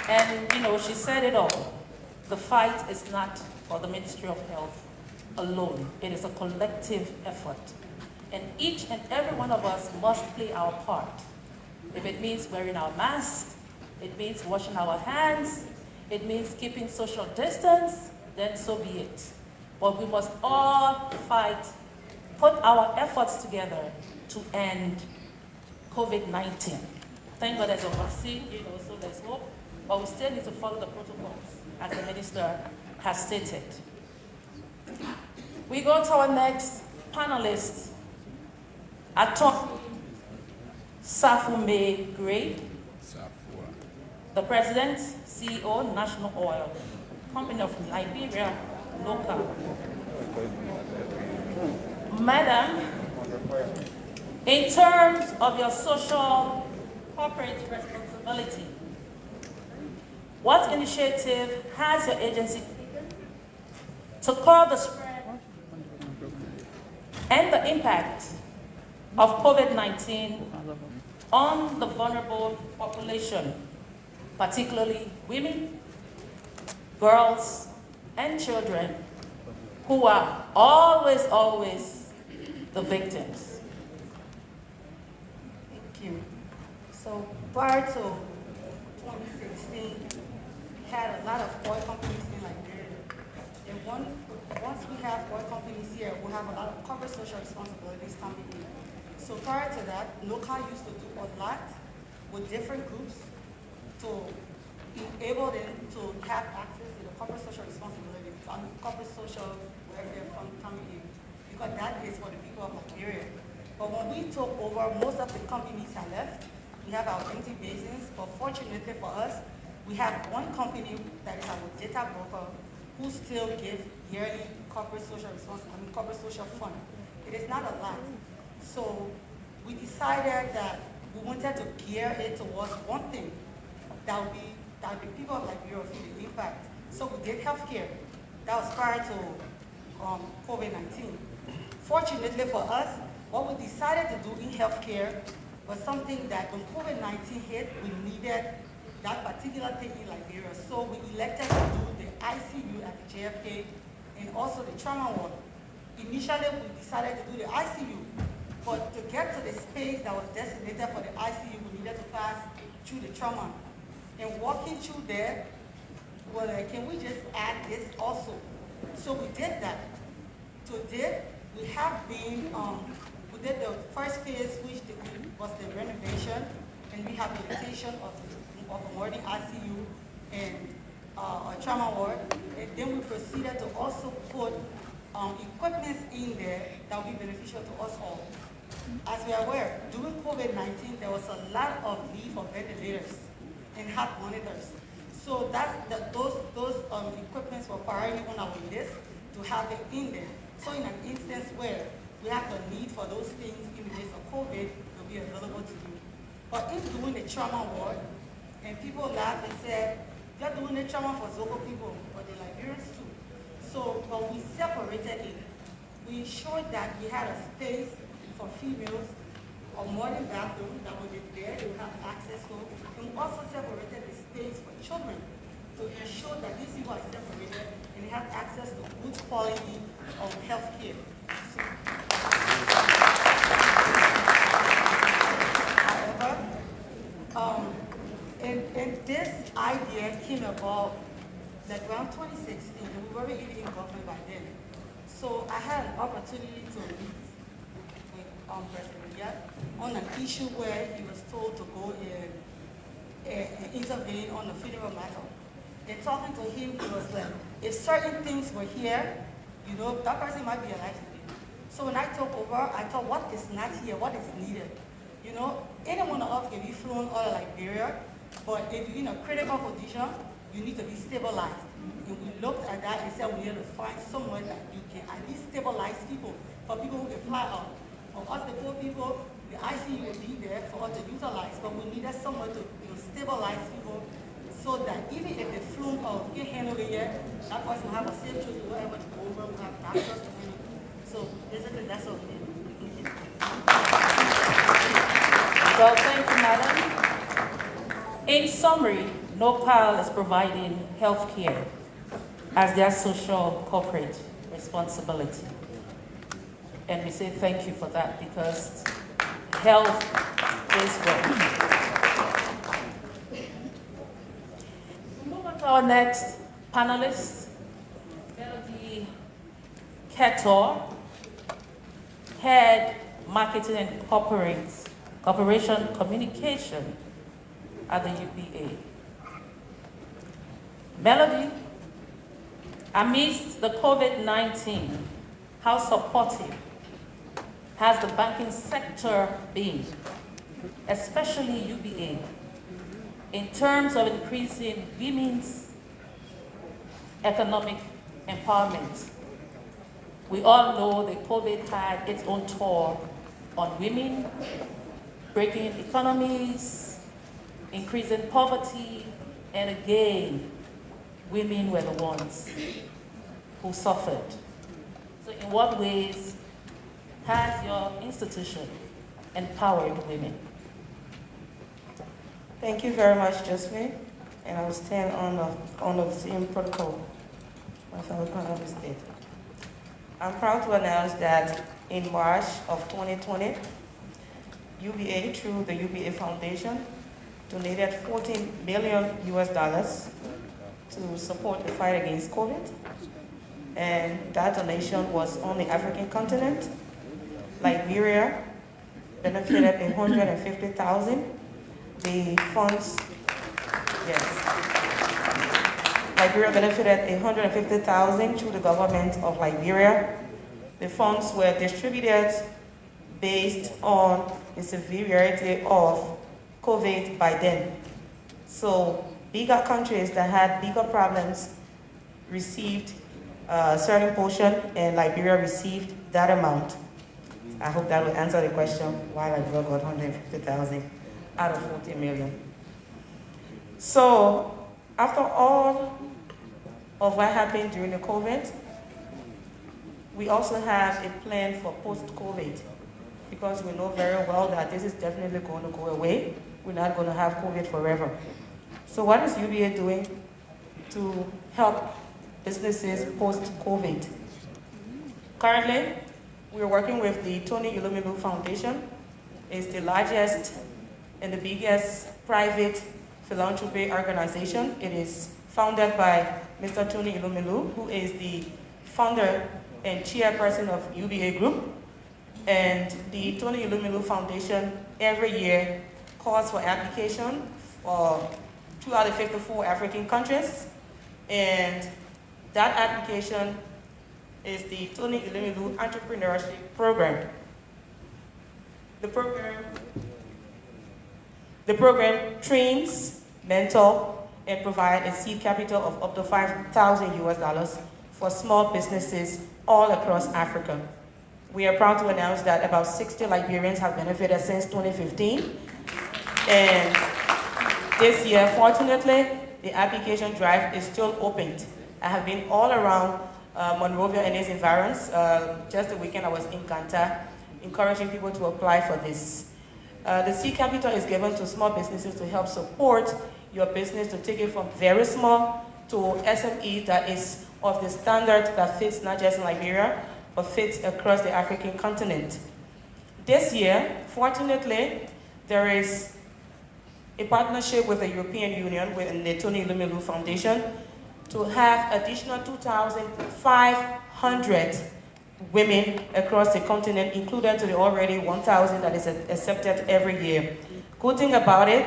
[SPEAKER 3] And she said it all. The fight is not for the Ministry of Health alone. It is a collective effort. And each and every one of us must play our part. If it means wearing our masks, it means washing our hands, it means keeping social distance, then so be it. But we must all fight, put our efforts together to end COVID-19. Thank God there's a vaccine, so there's hope, but we still need to follow the protocols, as the minister has stated. We go to our next panelist, Attorney Safume Gray, the President, CEO, National Oil Company of Liberia, local. Madam, in terms of your social corporate responsibility, what initiative has your agency taken to curb the spread
[SPEAKER 15] and the impact of COVID-19 on the vulnerable population, particularly women, girls, and children, who are always the victims.
[SPEAKER 14] Thank you. So prior to 2016, we had a lot of oil companies in Liberia. And once we have oil companies here, we have a lot of corporate social responsibilities coming in. So prior to that, NOCA used to do a lot with different groups to enable them to have access to the corporate social responsibility, on corporate social welfare fund coming in, because that is for the people of Liberia. But when we took over, most of the companies have left. We have our empty basins, but fortunately for us, we have one company that is our data broker who still gives yearly corporate social corporate social fund. It is not a lot. So we decided that we wanted to gear it towards one thing that would be that the people of Liberia feel the impact. So we did healthcare. That was prior to COVID-19. Fortunately for us, what we decided to do in healthcare was something that when COVID-19 hit, we needed that particular thing in Liberia. So we elected to do the ICU at the JFK and also the trauma ward. Initially, we decided to do the ICU, but to get to the space that was designated for the ICU, we needed to pass through the trauma. And walking through there, well, can we just add this also? So we did that. Today, we have been, we did the first phase, which was the renovation and rehabilitation of a modern ICU and a trauma ward. And then we proceeded to also put equipment in there that will be beneficial to us all. As we are aware, during COVID-19, there was a lot of need for ventilators and heart monitors. So those equipments were priority on our list to have it in there. So in an instance where we have the need for those things in the midst of COVID, will be available to you. But in doing the trauma ward, and people laughed and said, you're doing the trauma for Zogo people, but the Liberians too. So when we separated it, we ensured that we had a space for females, a modern bathroom that would be there, they would have access to, and we also separated the space for children to ensure that these people are separated and they have access to good quality of health care. However, and this idea came about that around 2016, and we weren't even in government by then. So I had an opportunity to meet with President Weah on an issue where he was told to go and intervene on the funeral matter. And talking to him, he was like, if certain things were here, you know, that person might be alive today. So when I took over, I thought, what is not here? What is needed? You know, anyone of us can be flown out of Liberia, but if you're in a critical condition, you need to be stabilized. And we looked at that and said we need to find somewhere that you can at least stabilize people, for people who can fly out. For us, the poor people, the ICU will be there for us to utilize, but we needed somewhere to stabilize people so that even if they flew out, we can handle it yet, that person will have a safe trip to wherever to go over, we have doctors to handle. So basically, that's all we did.
[SPEAKER 15] Well, thank you, Madam. In summary, NOPAL is providing health care as their social corporate responsibility. And we say thank you for that because health is wealth. We move on to our next panelist, Melody Ketor, Head Marketing and Corporation Communication at the UPA. Melody, amidst the COVID-19, how supportive has the banking sector been, especially UBA, in terms of increasing women's economic empowerment? We all know that COVID had its own toll on women, breaking economies, increasing poverty, and again, women were the ones who suffered. So in what ways
[SPEAKER 6] has your institution empowered women? Thank you very much, Josephine. And I will stand on the same protocol my fellow panelists did. I'm proud to announce that in March of 2020, UBA, through the UBA Foundation, donated $14 million to support the fight against COVID. And that donation was on the African continent. Liberia benefited $150,000. The funds, Liberia benefited $150,000 through the government of Liberia. The funds were distributed based on the severity of COVID by then. So bigger countries that had bigger problems received a certain portion, and Liberia received that amount. I hope that will answer the question why Liberia got $150,000 out of $40 million. So after all of what happened during the COVID, we also have a plan for post-COVID, because we know very well that this is definitely going to go away. We're not going to have COVID forever. So what is UBA doing to help businesses post-COVID? Currently, we're working with the Tony Ilumelu Foundation. It's the largest and the biggest private philanthropy organization. It is founded by Mr. Tony Ilumelu, who is the founder and chairperson of UBA Group. And the Tony Ilumelu Foundation every year calls for application for 2 out of 54 African countries. And that application is the Tony Ilumelu Entrepreneurship Program. The program trains, mentor, and provide a seed capital of up to $5,000 for small businesses all across Africa. We are proud to announce that about 60 Liberians have benefited since 2015. And this year, fortunately, the application drive is still opened. I have been all around Monrovia and its environs. Just the weekend I was in Kanta, encouraging people to apply for this. The seed capital is given to small businesses to help support your business to take it from very small to SME that is of the standard that fits not just in Liberia, but fits across the African continent. This year, fortunately, there is a partnership with the European Union with the Tony Ilumelu Foundation to have additional 2,500 women across the continent, included to the already 1,000 that is accepted every year. Good thing about it,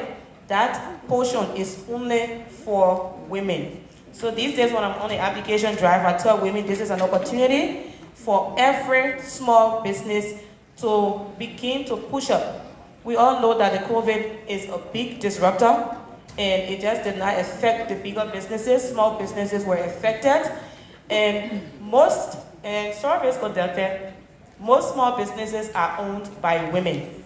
[SPEAKER 6] that portion is only for women. So these days when I'm on the application drive, I tell women this is an opportunity for every small business to begin to push up. We all know that the COVID is a big disruptor, and it just did not affect the bigger businesses. Small businesses were affected, and most small businesses are owned by women.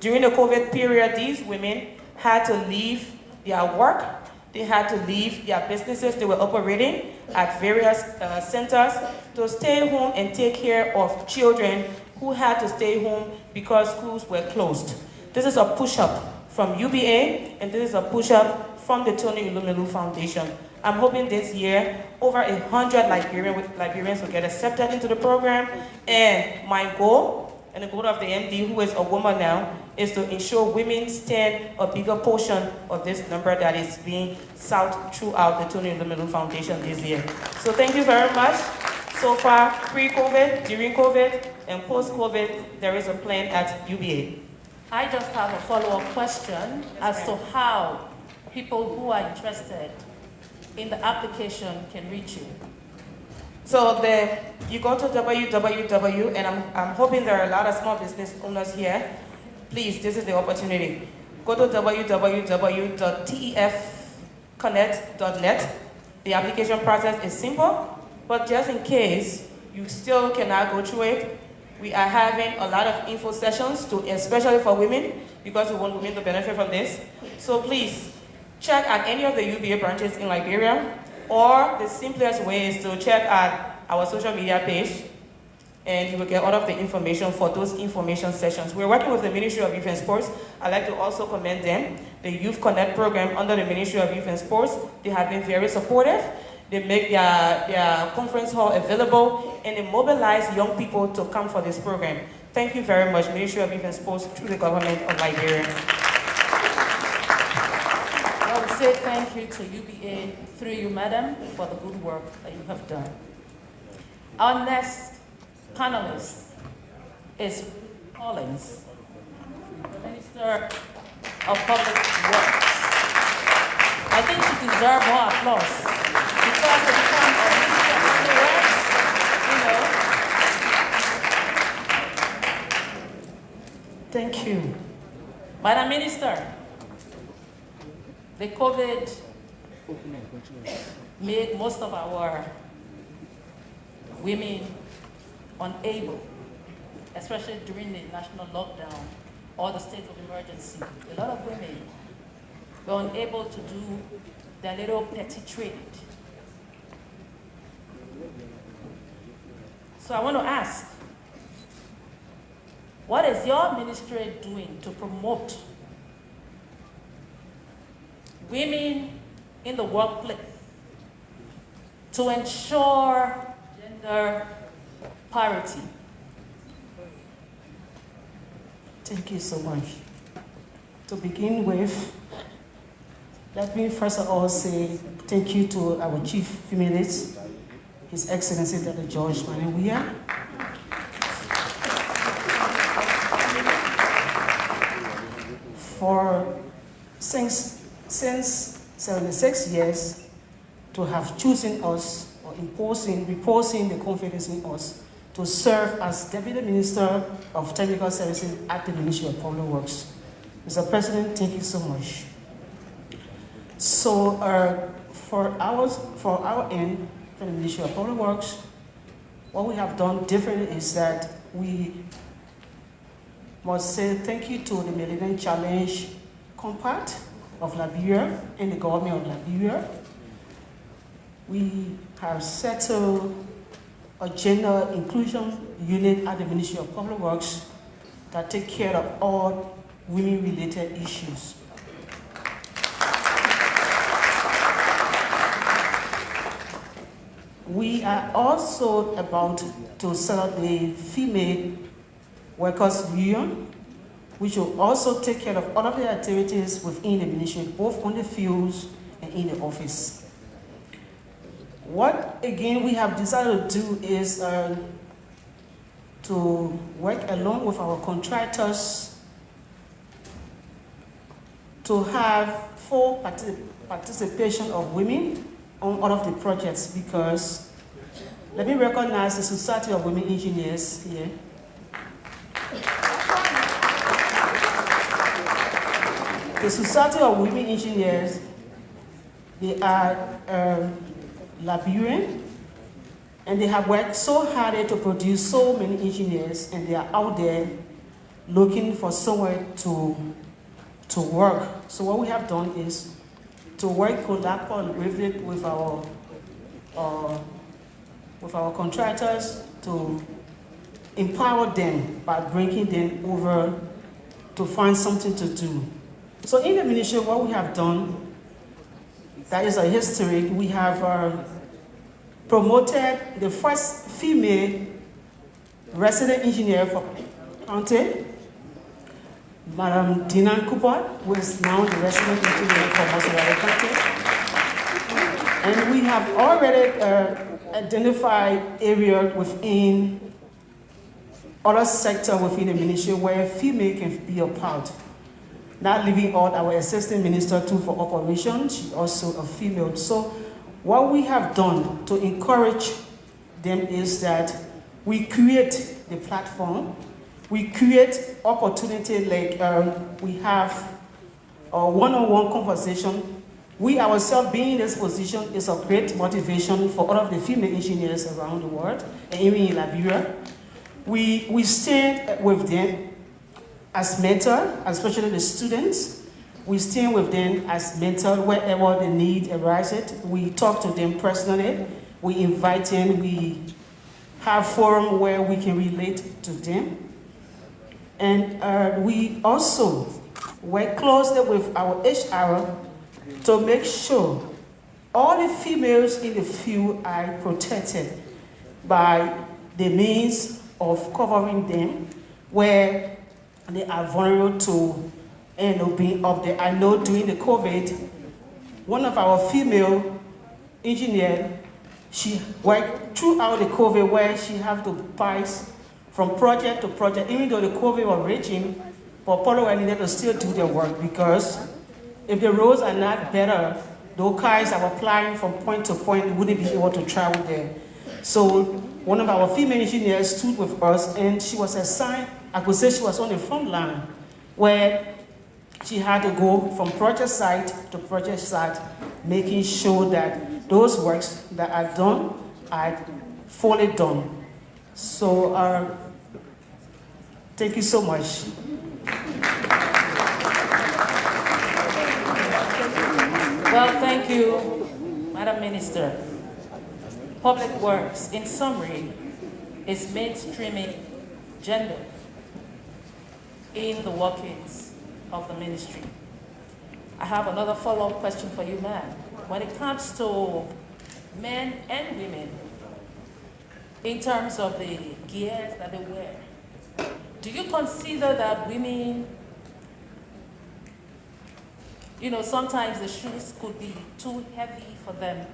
[SPEAKER 6] During the COVID period, these women had to leave their work. They had to leave their businesses they were operating at various centers to stay home and take care of children who had to stay home because schools were closed. This is a push-up from UBA, and this is a push-up from the Tony Ilumelu Foundation. I'm hoping this year over 100 Liberians will get accepted into the program, and my goal, and the goal of the MD, who is a woman now, is to ensure women stand a bigger portion of this number that is being sought throughout the Tony Ilumelu Foundation this year. So thank you very much. So far, pre-COVID, during COVID, and post-COVID, there is a plan at UBA.
[SPEAKER 16] I just have a follow-up question as to how people who are interested in the application can reach you.
[SPEAKER 6] So you go to www, and I'm hoping there are a lot of small business owners here. Please, this is the opportunity. Go to www.tefconnect.net. The application process is simple, but just in case you still cannot go through it, we are having a lot of info sessions, especially for women, because we want women to benefit from this. So please, check at any of the UBA branches in Liberia, or the simplest way is to check at our social media page.
[SPEAKER 13] and you will get all of the information for those information sessions. We're working with the Ministry of Youth and Sports. I'd like to also commend them. The Youth Connect program under the Ministry of Youth and Sports, they have been very supportive. They make their conference hall available, and they mobilize young people to come for this program. Thank you very much, Ministry of Youth and Sports, through the government of Liberia.
[SPEAKER 16] I would say thank you to UBA, through you, madam, for the good work that you have done. Our next panelist is Collins, the Minister of Public Works. I think she deserves more applause because to become a Minister of Public Works,
[SPEAKER 6] Thank you.
[SPEAKER 16] Madam Minister, the COVID made most of our women unable, especially during the national lockdown or the state of emergency. A lot of women were unable to do their little petty trade. So I want to ask, what is your ministry doing to promote women in the workplace, to ensure gender parity?
[SPEAKER 6] Thank you so much. To begin with, let me first of all say thank you to our Chief Female Lead, His Excellency Dr. George Weah. For since 76 years to have chosen us or reposing the confidence in us to serve as Deputy Minister of Technical Services at the Ministry of Public Works. Mr. President, thank you so much. So for our end, for the Ministry of Public Works, what we have done differently is that we must say thank you to the Millennium Challenge Compact of Liberia and the government of Liberia. We have settled a gender inclusion unit at the Ministry of Public Works that take care of all women-related issues. We are also about to set up a female workers union, which will also take care of all of the activities within the ministry, both on the fields and in the office. What, again, we have decided to do is to work along with our contractors to have full participation of women on all of the projects, because let me recognize the Society of Women Engineers here. The Society of Women Engineers, they are Liberian, and they have worked so hard to produce so many engineers, and they are out there looking for somewhere to work. So what we have done is to work collaboratively with our contractors to empower them by bringing them over to find something to do. So in the ministry, what we have done, that is a history, we have promoted the first female resident engineer for county, Madam Dinan Cooper, who is now the resident engineer for Monrovia County. And we have already identified areas within other sectors within the ministry where female can be a part. Not leaving out our assistant minister too for operations, she's also a female. So what we have done to encourage them is that we create the platform, we create opportunity like we have a one-on-one conversation. We ourselves being in this position is a great motivation for all of the female engineers around the world, and even in Liberia. We stand with them as mentor, especially the students. We stand with them as mentor wherever the need arises. We talk to them personally. We invite them. We
[SPEAKER 17] have forum where we can relate to them. And we also work closely with our HR to make sure all the females in the field are protected by the means of covering them where they are vulnerable to being up there. I know during the COVID, one of our female engineers, she worked throughout the COVID where she had to pass from project to project, even though the COVID was raging, but Polo needed to still do their work because if the roads are not better, those cars that were flying from point to point wouldn't be able to travel there. So one of our female engineers stood with us and she was assigned, I could say she was on the front line, where she had to go from project site to project site, making sure that those works that are done are fully done. So thank you so much.
[SPEAKER 16] Well, thank you, Madam Minister. Public Works, in summary, is mainstreaming gender in the workings of the ministry. I have another follow-up question for you, ma'am. When it comes to men and women, in terms of the gears that they wear, do you consider that women, sometimes the shoes could be too heavy for them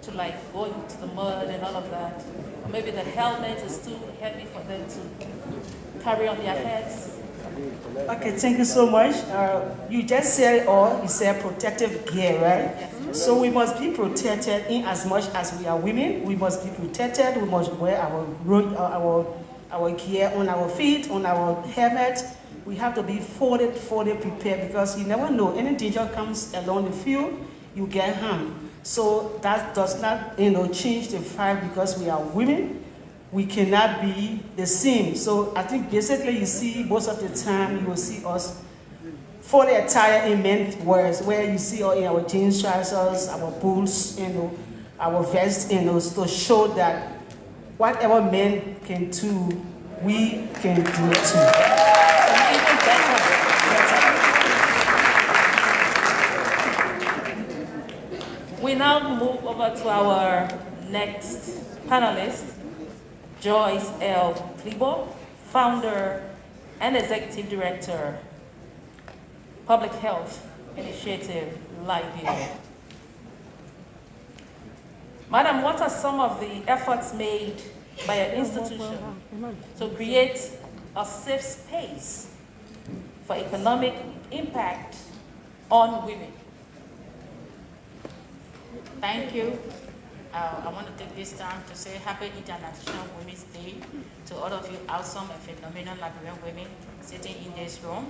[SPEAKER 16] to go into the mud and all of that? Or maybe the helmet is too heavy for them to carry on their heads?
[SPEAKER 17] Okay, thank you so much. You just said you said protective gear, right? Yes. So we must be protected in as much as we are women. We must be protected. We must wear our gear on our feet, on our helmet. We have to be fully prepared because you never know. Any danger comes along the field, you get harmed. So that does not, change the fact because we are women, we cannot be the same. So I think basically you see most of the time you will see us fully attired in men's wears, where you see in our jeans trousers, our boots, our vests, to show that whatever men can do, we can do too.
[SPEAKER 16] Even better. We now move over to our next panelist, Joyce L. Klibo, founder and executive director, Public Health Initiative, Liberia. Madam, what are some of the efforts made by an institution to create a safe space for economic impact on women?
[SPEAKER 15] Thank you. I want to take this time to say Happy International Women's Day to all of you awesome and phenomenal Liberian women sitting in this room.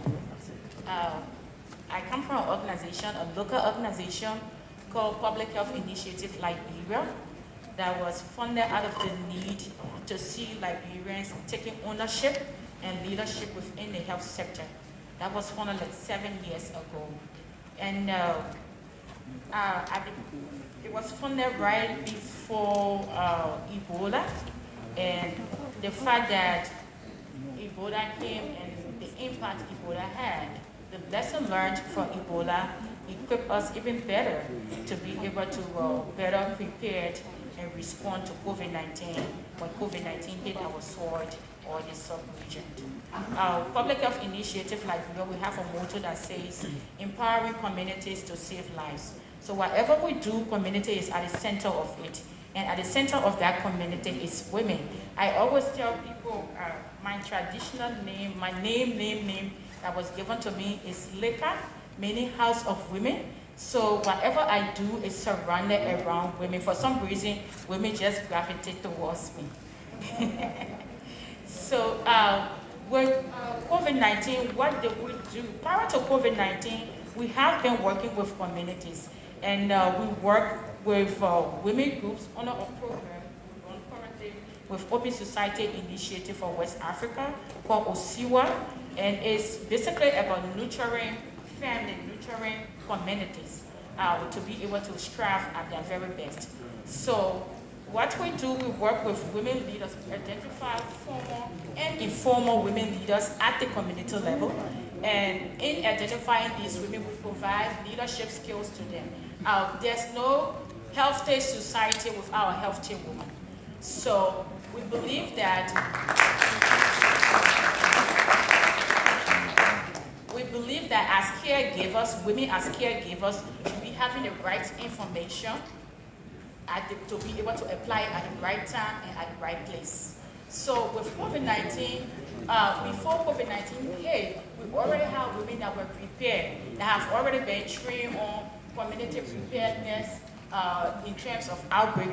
[SPEAKER 15] I come from an organization, a local organization called Public Health Initiative Liberia, that was funded out of the need to see Liberians taking ownership and leadership within the health sector. That was funded 7 years ago. And it was funded right before Ebola, and the fact that Ebola came and the impact Ebola had, the lesson learned from Ebola equipped us even better to be able to better prepared and respond to COVID-19 when COVID-19 hit our sword or the sub-region. Our Public Health Initiative Liberia, we have a motto that says, empowering communities to save lives. So whatever we do, community is at the center of it. And at the center of that community is women. I always tell people my traditional name, my name that was given to me is Leka, meaning House of Women. So whatever I do is surrounded around women. For some reason, women just gravitate towards me. So with COVID-19, what did we do? Prior to COVID-19, we have been working with communities. And we work with women groups on a program we run currently with Open Society Initiative for West Africa called OSIWA. And it's basically about nurturing family, nurturing communities to be able to strive at their very best. So What we do, we work with women leaders. We identify formal and informal women leaders at the community level. And in identifying these women, we provide leadership skills to them. There's no healthy society without a healthy woman. So we believe that as caregivers, women as caregivers should be having the right information to be able to apply it at the right time and at the right place. So with COVID-19, before COVID-19 hit, we already have women that were prepared, that have already been trained on community preparedness in terms of outbreak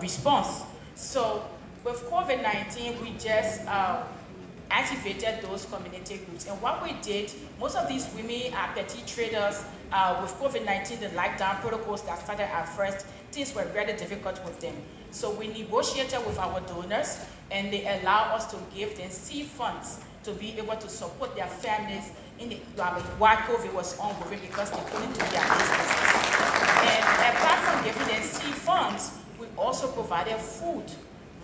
[SPEAKER 15] response. So with COVID-19, we just activated those community groups. And what we did, most of these women are petty traders. With COVID-19, the lockdown protocols that started at first, things were very difficult with them. So we negotiated with our donors, and they allow us to give them seed funds to be able to support their families while COVID was ongoing, because they couldn't do their businesses. And apart from giving them seed funds, we also provided food,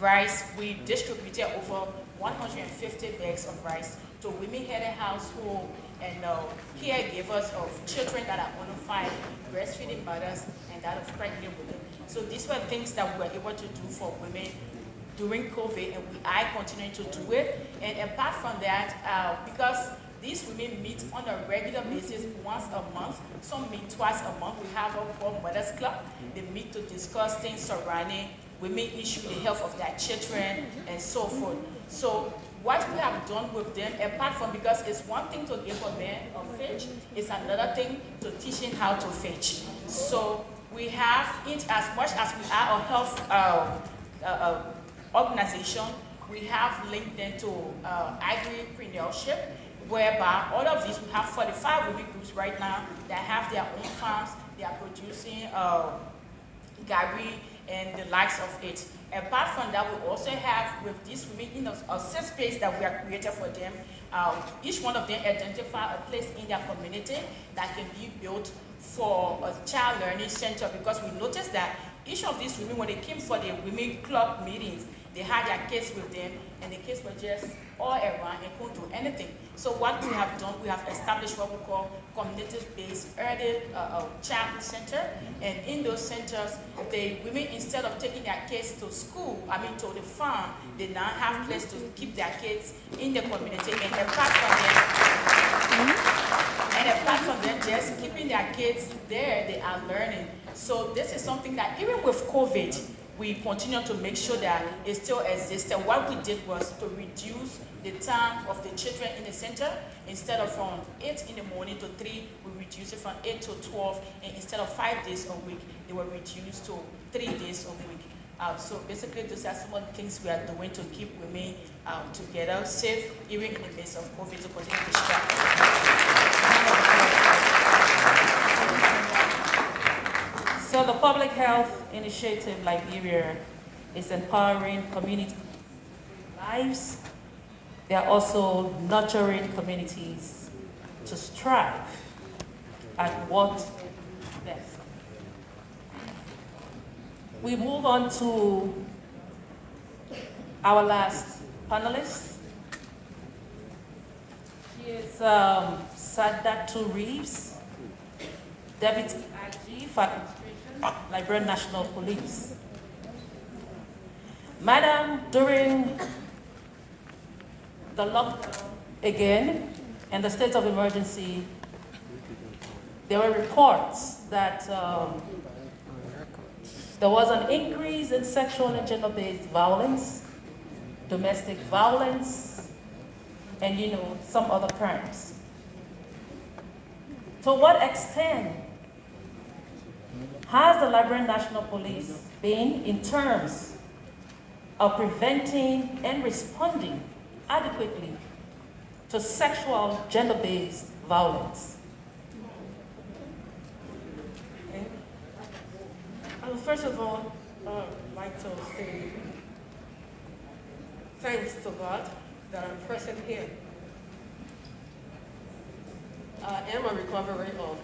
[SPEAKER 15] rice. We distributed over 150 bags of rice to women-headed households and caregivers of children that are under 5, breastfeeding mothers, and that of pregnant women. So these were things that we were able to do for women during COVID, and we are continuing to do it. And apart from that, because these women meet on a regular basis once a month, some meet twice a month. We have a Poor Mothers Club. They meet to discuss things surrounding women issue, the health of their children, and so forth. So what we have done with them, apart from, because it's one thing to give a man a fetch, it's another thing to teach him how to fetch. So we have, as much as we are a health organization, we have linked them to agripreneurship, whereby all of these, we have 45 women groups right now that have their own farms. They are producing gari and the likes of it. Apart from that, we also have with these women in a safe space that we have created for them. Each one of them identify a place in their community that can be built for a child learning center, because we noticed that each of these women, when they came for the women club meetings, they had their kids with them, and the kids were just all around and couldn't do anything. So what we have done, we have established what we call community-based early childhood center, and in those centers, the women, instead of taking their kids to school, to the farm, they now have place to keep their kids in the community, and apart from them just keeping their kids there, they are learning. So this is something that even with COVID, we continue to make sure that it still exists. And what we did was to reduce the time of the children in the center. Instead of from 8 in the morning to 3, we reduced it from 8 to 12. And instead of 5 days a week, they were reduced to 3 days a week. So basically, those are some of the things we are doing to keep women together, safe, even in the midst of COVID, to continue to strive.
[SPEAKER 16] So the Public Health Initiative Liberia is empowering community lives. They are also nurturing communities to strive at what best. We move on to our last panelist. She is Sadatu Reeves, Deputy IG for Liberia National Police. Madam, during the lockdown again and the state of emergency, there were reports that there was an increase in sexual and gender-based violence, domestic violence, and some other crimes. To what extent has the Liberian National Police been in terms of preventing and responding adequately to sexual, gender-based violence?
[SPEAKER 18] Okay. First of all, I'd like to say thanks to God that I'm present here. I am a recovery of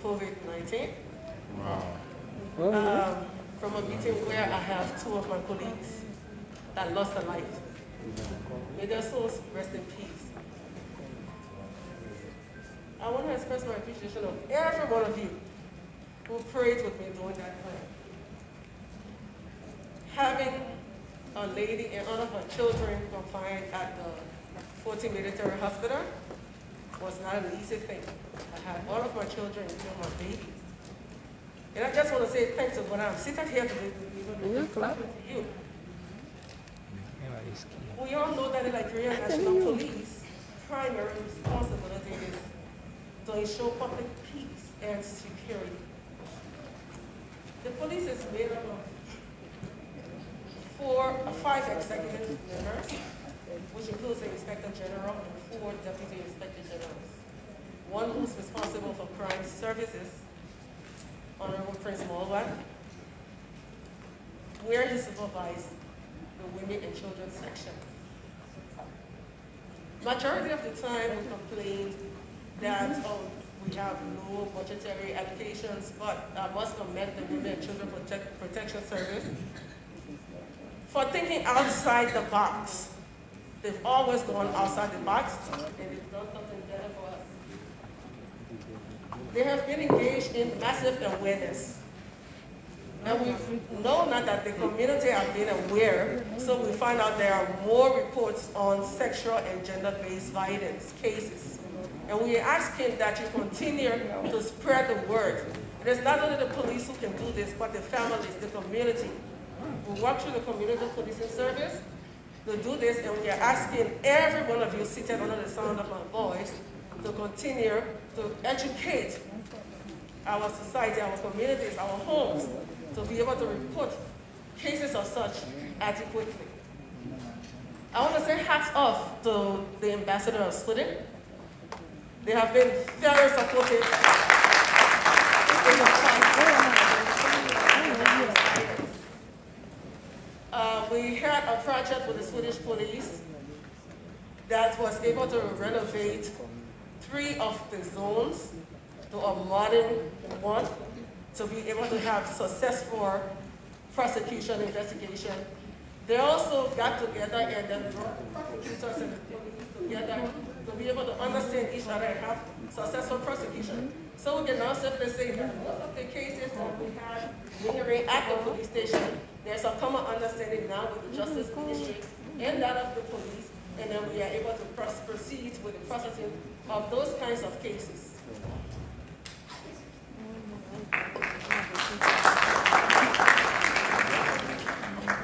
[SPEAKER 18] COVID-19.
[SPEAKER 1] Wow.
[SPEAKER 18] from a meeting where I have two of my colleagues that lost their life. May their souls rest in peace. I want to express my appreciation of every one of you who prayed with me during that time. Having a lady and all of my children confined at the 14 Military Hospital was not an easy thing. I had all of my children, including my baby. And I just want to say thanks to what I'm sitting here today to you. We all know that the Liberian National Police primary responsibility is to ensure public peace and security. The police is made up of 5 executive members, which includes the Inspector General and 4 Deputy Inspector Generals. One who's responsible for crime services, Honorable Prince Weah, where he supervised the women and children section. Majority of the time we complained that we have low budgetary allocations, but I must commend the Women and Children Protection Service for thinking outside the box. They've always gone outside the box, and they've done something better for us. They have been engaged in massive awareness. And we've known that the community have been aware, so we find out there are more reports on sexual and gender-based violence cases. And we are asking that you continue to spread the word. It is not only the police who can do this, but the families, the community. We work through the community policing service to do this, and we are asking every one of you seated under the sound of my voice to continue to educate our society, our communities, our homes, to be able to report cases of such adequately. I want to say hats off to the Ambassador of Sweden. They have been very supportive in the fight. We had a project with the Swedish police that was able to renovate 3 of the zones to a modern one, to be able to have successful prosecution investigation. They also got together and then brought the prosecutors and the police together to be able to understand each other and have successful prosecution. So we can now simply say that most of the cases that we have lingering at the police station, there's a common understanding now with the Justice Ministry and that of the police, and then we are able to proceed with the processing of those kinds of cases.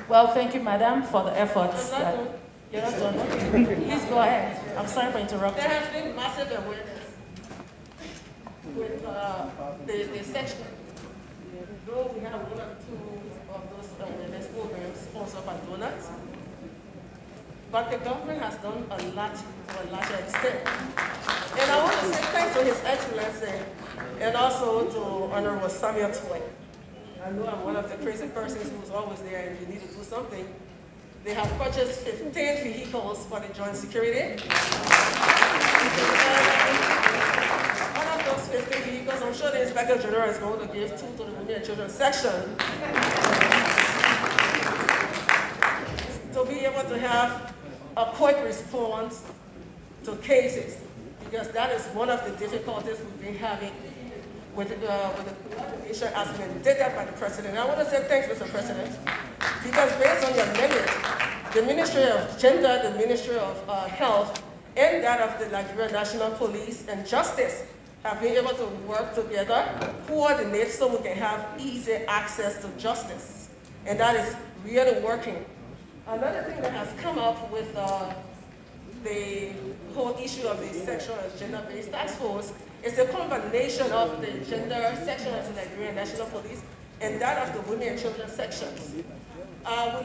[SPEAKER 16] Well, thank you, Madam, for the efforts. You're not done. Please go ahead. I'm sorry for interrupting.
[SPEAKER 18] There has been massive awareness with the section. Though we have 1 or 2 of those awareness programs sponsored by donors, but the government has done a lot to a larger extent. And I want to say thanks to His Excellency and also to Honorable Samuel Tway. I know I'm one of the crazy persons who's always there and you need to do something. They have purchased 15 vehicles for the joint security. One of those 15 vehicles, I'm sure the Inspector General is going to give 2 to the Women and Children section to be able to have a quick response to cases, because that is one of the difficulties we've been having with the coordination as mandated by the President. I want to say thanks, Mr. President, because based on your mandate, the Ministry of Gender, the Ministry of Health, and that of the Liberia National Police and Justice have been able to work together, coordinate, so we can have easy access to justice. And that is really working. Another thing that has come up with the whole issue of the sexual and gender-based task force is the combination of the gender section of the Liberian National Police and that of the Women and Children sections. We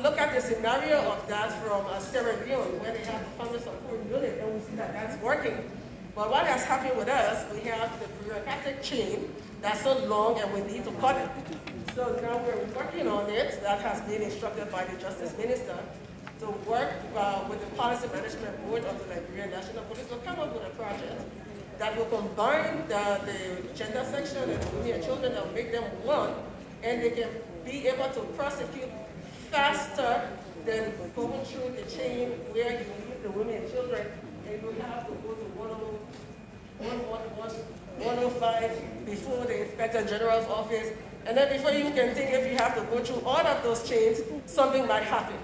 [SPEAKER 18] look at the scenario of that from Sierra Leone, where they have the family support unit, and we see that that's working. But what has happened with us, we have the bureaucratic chain that's so long and we need to cut it. So now we're working on it. That has been instructed by the Justice Minister to work with the Policy Management Board of the Liberian National Police to come up with a project that will combine the gender section and the women and children that will make them one, and they can be able to prosecute faster than going through the chain where you leave the women and children and you have to go to 105 before the Inspector General's office. And then before you can think if you have to go through all of those chains, something might happen.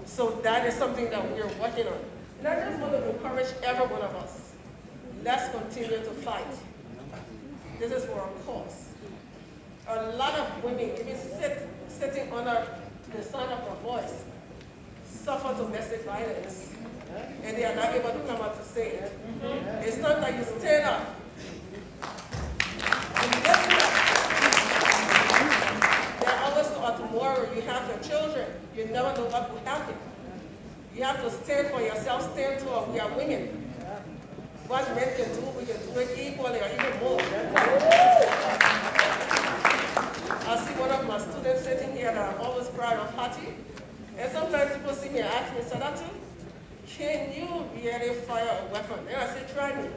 [SPEAKER 18] So that is something that we are working on. And I just want to encourage every one of us. Let's continue to fight. This is for a cause. A lot of women, even sitting under the sound of my voice, suffer domestic violence. And they are not able to come out to say it. It's not that you stand up. There are always tomorrow you have your children. You never know what will happen. You have to stand for yourself, stand tall. We are women. What men can do, we can do it equally or even more. I see one of my students sitting here that I'm always proud of, Hattie. And sometimes people see me and ask me, Sadatu, can you really fire a weapon? And I say, try me.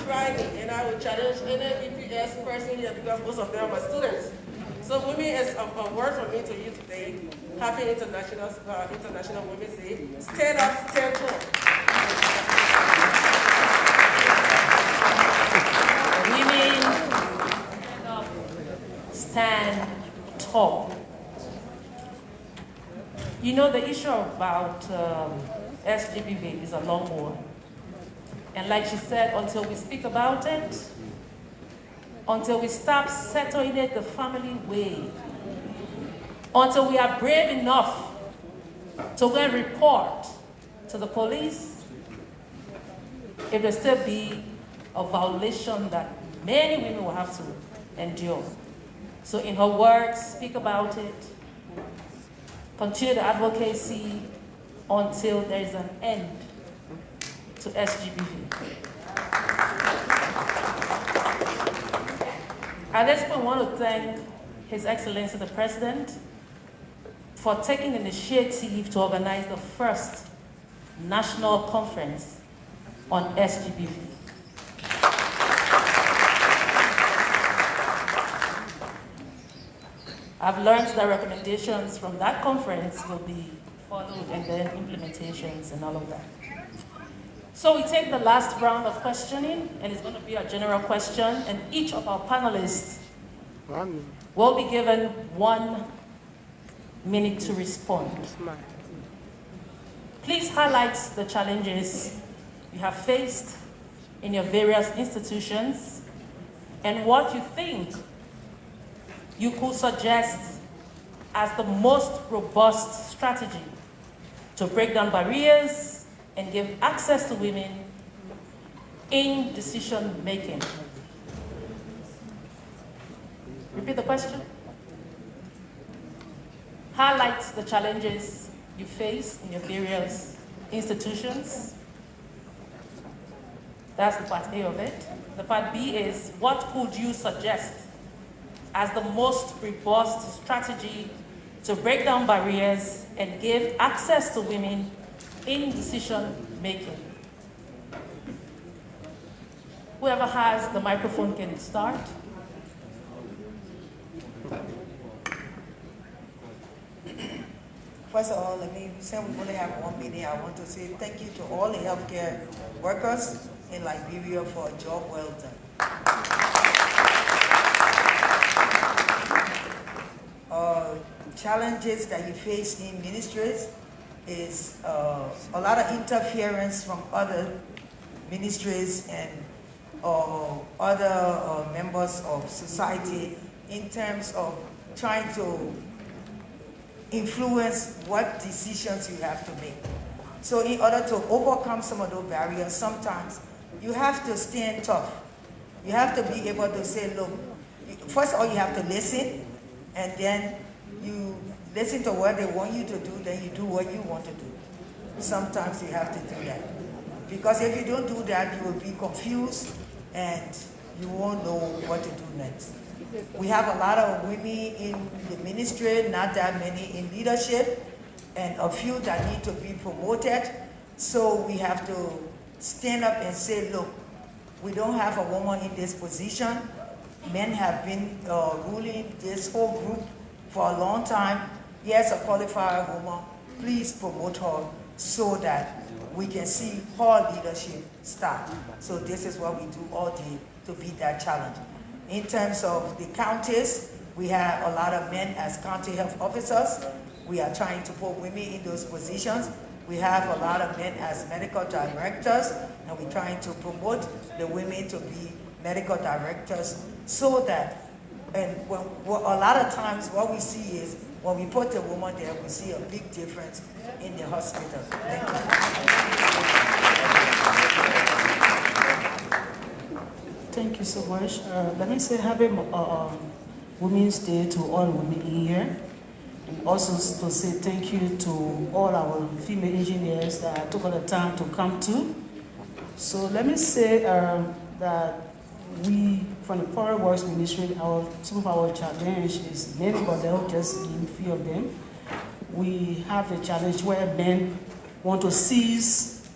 [SPEAKER 18] Try me. And I will challenge any EPS person here because most of them are my students. So women is a word for me to use today. Happy International Women's Day. Stand up, stand tall.
[SPEAKER 16] Women stand tall. You know, the issue about SGBV is a long one. And like she said, until we speak about it, until we stop settling it the family way, until we are brave enough to go and report to the police, it will still be a violation that many women will have to endure. So in her words, speak about it, continue the advocacy until there is an end to SGBV. At this point, I want to thank His Excellency the President for taking the initiative to organize the first national conference on SGBV. I've learned that recommendations from that conference will be followed and then implementations and all of that. So we take the last round of questioning, and it's going to be a general question, and each of our panelists will be given 1 minute to respond. Please highlight the challenges you have faced in your various institutions and what you think you could suggest as the most robust strategy to break down barriers and give access to women in decision making. Repeat the question. Highlight the challenges you face in your various institutions. That's the part A of it. The part B is, what could you suggest as the most robust strategy to break down barriers and give access to women in decision making? Whoever has the microphone can start.
[SPEAKER 12] First of all, since we only have 1 minute, I want to say thank you to all the healthcare workers in Liberia for a job well done. Challenges that you face in ministries is a lot of interference from other ministries and other members of society in terms of trying to influence what decisions you have to make. So in order to overcome some of those barriers, sometimes you have to stand tough. You have to be able to say, look, first of all, you have to listen, and then you listen to what they want you to do, then you do what you want to do. Sometimes you have to do that. Because if you don't do that, you will be confused and you won't know what to do next. We have a lot of women in the ministry, not that many in leadership, and a few that need to be promoted. So we have to stand up and say, look, we don't have a woman in this position. men have been ruling this whole group for a long time. Yes, a qualified woman. Please promote her so that we can see her leadership start. So this is what we do all day to beat that challenge. In terms of the counties, we have a lot of men as county health officers. We are trying to put women in those positions. We have a lot of men as medical directors, and we're trying to promote the women to be medical directors so that, and a lot of times what we see is when we put the woman there, we see a big difference in the hospital. Thank you.
[SPEAKER 17] Thank you so much. Let me say happy Women's Day to all women in here. And also to say thank you to all our female engineers that took all the time to come to. So let me say that we, from the Public Works Ministry, some of our challenge is many, but they'll just name a few of them. We have the challenge where men want to seize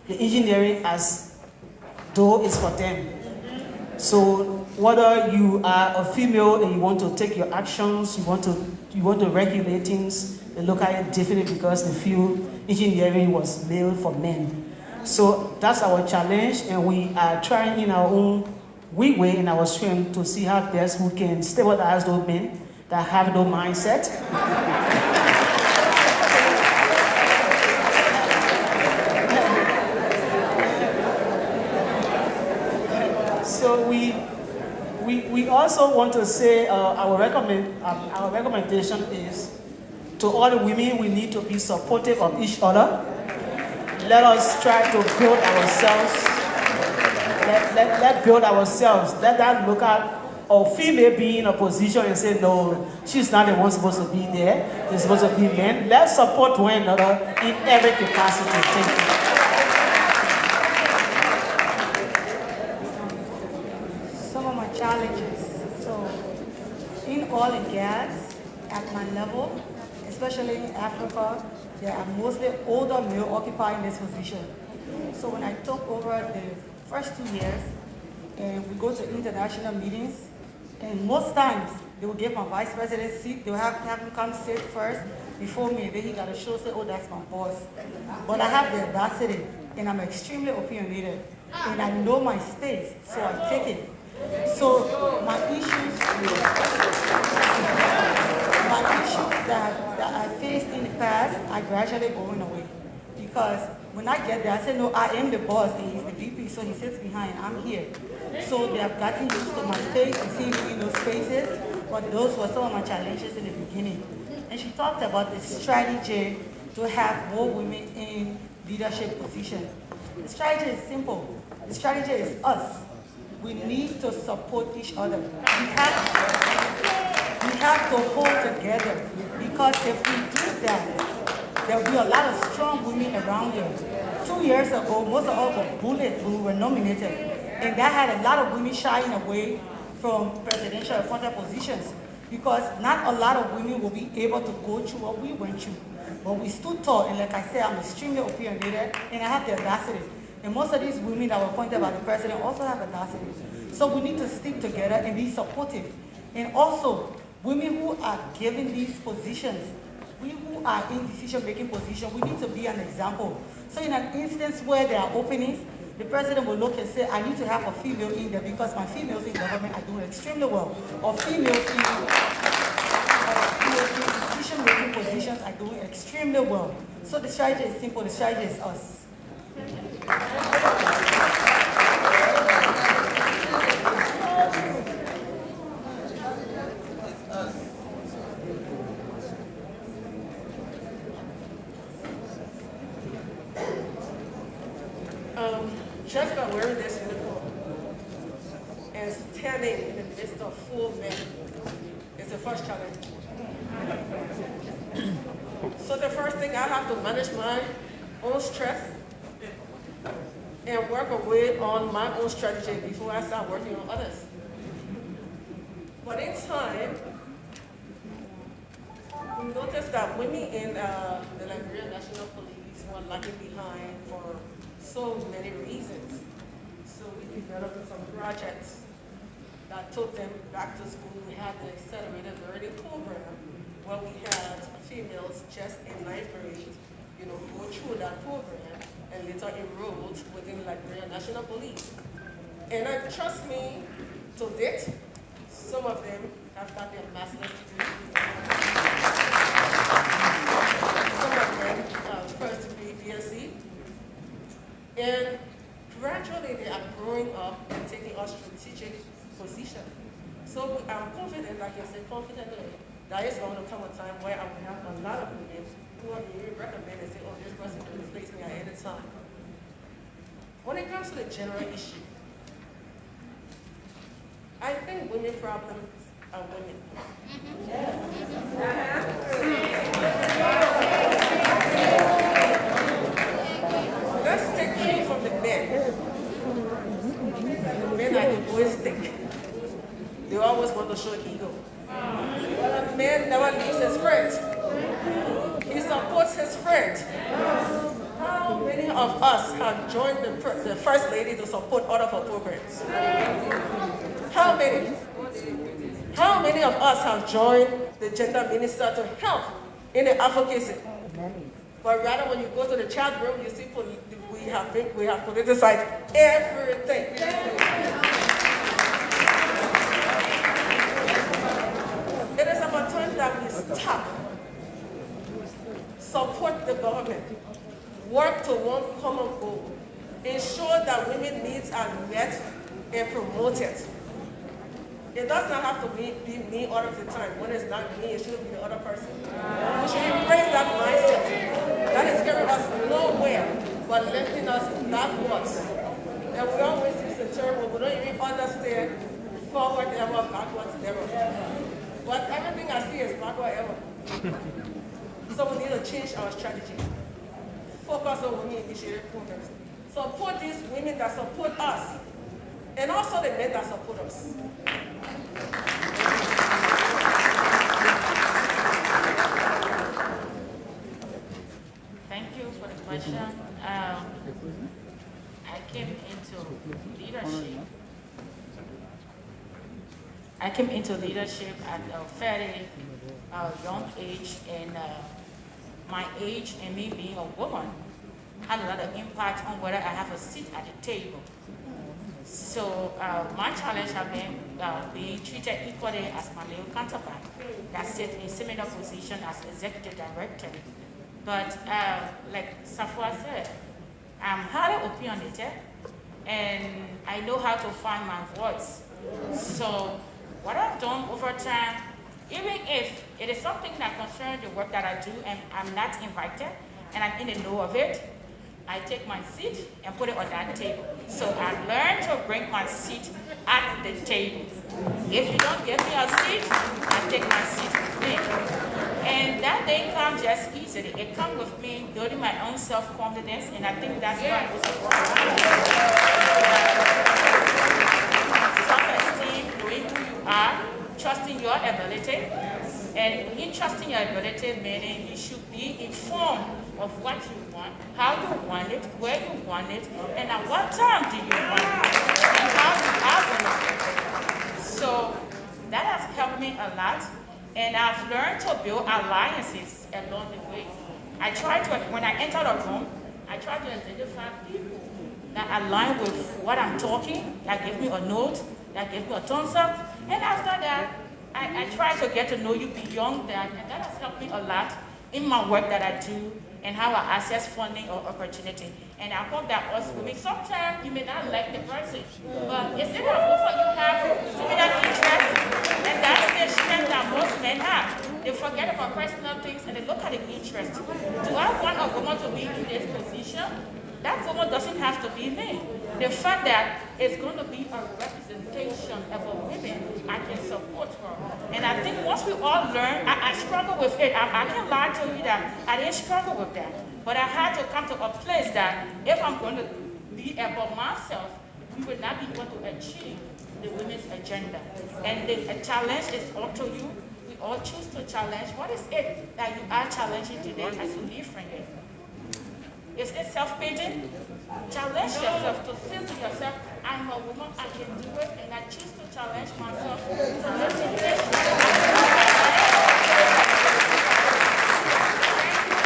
[SPEAKER 17] the engineering as though it's for them. So whether you are a female and you want to take your actions, you want to regulate things, they look at it differently because they feel engineering was made for men. So that's our challenge, and we are trying in our own way in our strength to see how best we can stabilize those men that have no mindset. So we also want to say our recommendation is to all the women, we need to be supportive of each other. Let us try to build ourselves. Let's build ourselves. Let that look at a female being in a position and say, no, she's not the one supposed to be there. It's supposed to be men. Let's support one another in every capacity. Thank you.
[SPEAKER 14] Some of my challenges. So, in oil and gas, at my level, especially in Africa, there are mostly older male occupying this position. So when I took over the first 2 years, and we go to international meetings, and most times they will give my vice president a seat. They will have him come sit first before me, and then he got to show, say, oh, that's my boss. But I have the audacity, and I'm extremely opinionated, and I know my space, so I take it. So my issues that I faced in the past are gradually going away. Because when I get there, I say, no, I am the boss, and he's the VP, so he sits behind, I'm here. So they have gotten used to my space and seeing me in those spaces, but those were some of my challenges in the beginning. And she talked about the strategy to have more women in leadership positions. The strategy is simple. The strategy is us. We need to support each other. We have to hold together, because if we do that, there will be a lot of strong women around here. 2 years ago, most of us were bullied when we were nominated, and that had a lot of women shying away from presidential appointed positions, because not a lot of women will be able to go through what we went through. But we stood tall, and like I said, I'm extremely opinionated, and I have the audacity. And most of these women that were appointed by the president also have audacity. So we need to stick together and be supportive. And also, women who are given these positions, we who are in decision-making positions, we need to be an example. So in an instance where there are openings, the president will look and say, I need to have a female in there because my females in government are doing extremely well. Or females in decision-making positions are doing extremely well. So the strategy is simple. The strategy is us.
[SPEAKER 18] Just by wearing this uniform and standing in the midst of full men is the first challenge. So the first thing, I have to manage my own stress and work away on my own strategy before I start working on others. But in time, we noticed that women in the Liberia National Police were lagging behind for so many reasons. So we developed some projects that took them back to school. We had the accelerated learning program where we had females just in 9th grade, go through that program and later enrolled within Liberia National Police. And trust me, to date, some of them have got their master's degree. Some of them first degree BSc. And gradually they are growing up and taking a strategic position. So I'm confident, like I said, confidently, that is going to come a time where I will have a lot of women who will be recommend and say, oh, this person can replace me at any time. When it comes to the general issue, I think women problems are women. Let's take cue from the men. Men are egoistic. They always want to show ego. But a man never leaves his friend. He supports his friend. How many of us have joined the First Lady to support all of her programs? How many? How many of us have joined the Gender Minister to help in the advocacy? But rather when you go to the chat room, you see we have politicized everything. It is about time that we stop, support the government, work to one common goal, ensure that women's needs are met and promoted. It does not have to be me all of the time. When it's not me, it should be the other person. We should embrace that mindset. That is carrying us nowhere but lifting us backwards. And we always use the term, but we don't even understand forward ever, backwards never. But everything I see is backward ever. So we need to change our strategy. Focus on women-initiated programs. Support these women that support us, and also the men that support us.
[SPEAKER 15] Thank you for the question. I came into leadership at a fairly young age, and my age and me being a woman had a lot of impact on whether I have a seat at the table. So my challenge has been being treated equally as my male counterpart that sit in similar position as executive director. But like Safwa said, I'm highly opinionated and I know how to find my voice. So what I've done over time, even if it is something that concerns the work that I do and I'm not invited and I'm in the know of it, I take my seat and put it on that table. So I learned to bring my seat at the table. If you don't give me a seat, I take my seat with me. And that didn't come just easily. It comes with me building my own self-confidence, and I think that's why it was a self-esteem, knowing who you are, trusting your ability. And in trusting your ability, meaning you should be informed of what you want, how you want it, where you want it, and at what time do you want it, and how you have it. So that has helped me a lot, and I've learned to build alliances along the way. I try to, when I enter the room, I try to identify people that align with what I'm talking, that give me a note, that give me a thumbs up, and after that, I try to get to know you beyond that, and that has helped me a lot in my work that I do and how I access funding or opportunity. And I hope that us women, sometimes you may not like the person, but it's that both of you have similar interests, and that's the strength that most men have. They forget about personal things and they look at the interest. Do I want a woman to be in this position? That woman doesn't have to be me. The fact that it's going to be a representation of a woman, I can support her. And I think once we all learn, I struggle with it. I can't lie to you that I didn't struggle with that. But I had to come to a place that if I'm going to be about myself, we will not be able to achieve the women's agenda. And the challenge is up to you. We all choose to challenge. What is it that you are challenging today as you live from it? Is it self-pity? Challenge yourself to feel to yourself, I'm a woman, I can do it, and I choose to challenge myself to live in this.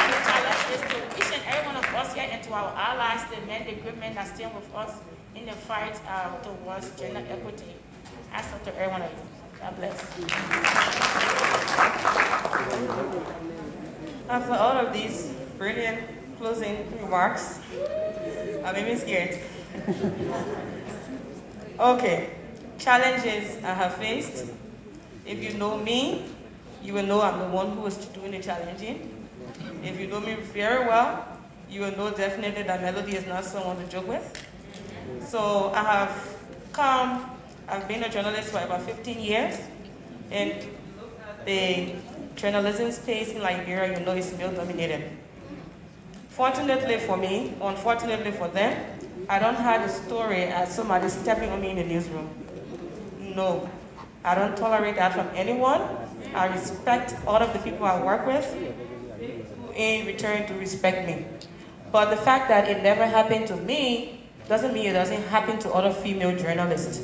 [SPEAKER 15] The challenge is to each and every one of us here and to our allies, the men, the good men that stand with us in the fight towards gender equity. I say to every one of you, God bless.
[SPEAKER 13] After all of these brilliant closing remarks, I'm even scared. Okay, challenges I have faced. If you know me, you will know I'm the one who is doing the challenging. If you know me very well, you will know definitely that Melody is not someone to joke with. So I've been a journalist for about 15 years, and the journalism space in Liberia, you know, is male-dominated. Fortunately for me, unfortunately for them, I don't have a story as somebody stepping on me in the newsroom. No, I don't tolerate that from anyone. I respect all of the people I work with who in return to respect me. But the fact that it never happened to me doesn't mean it doesn't happen to other female journalists.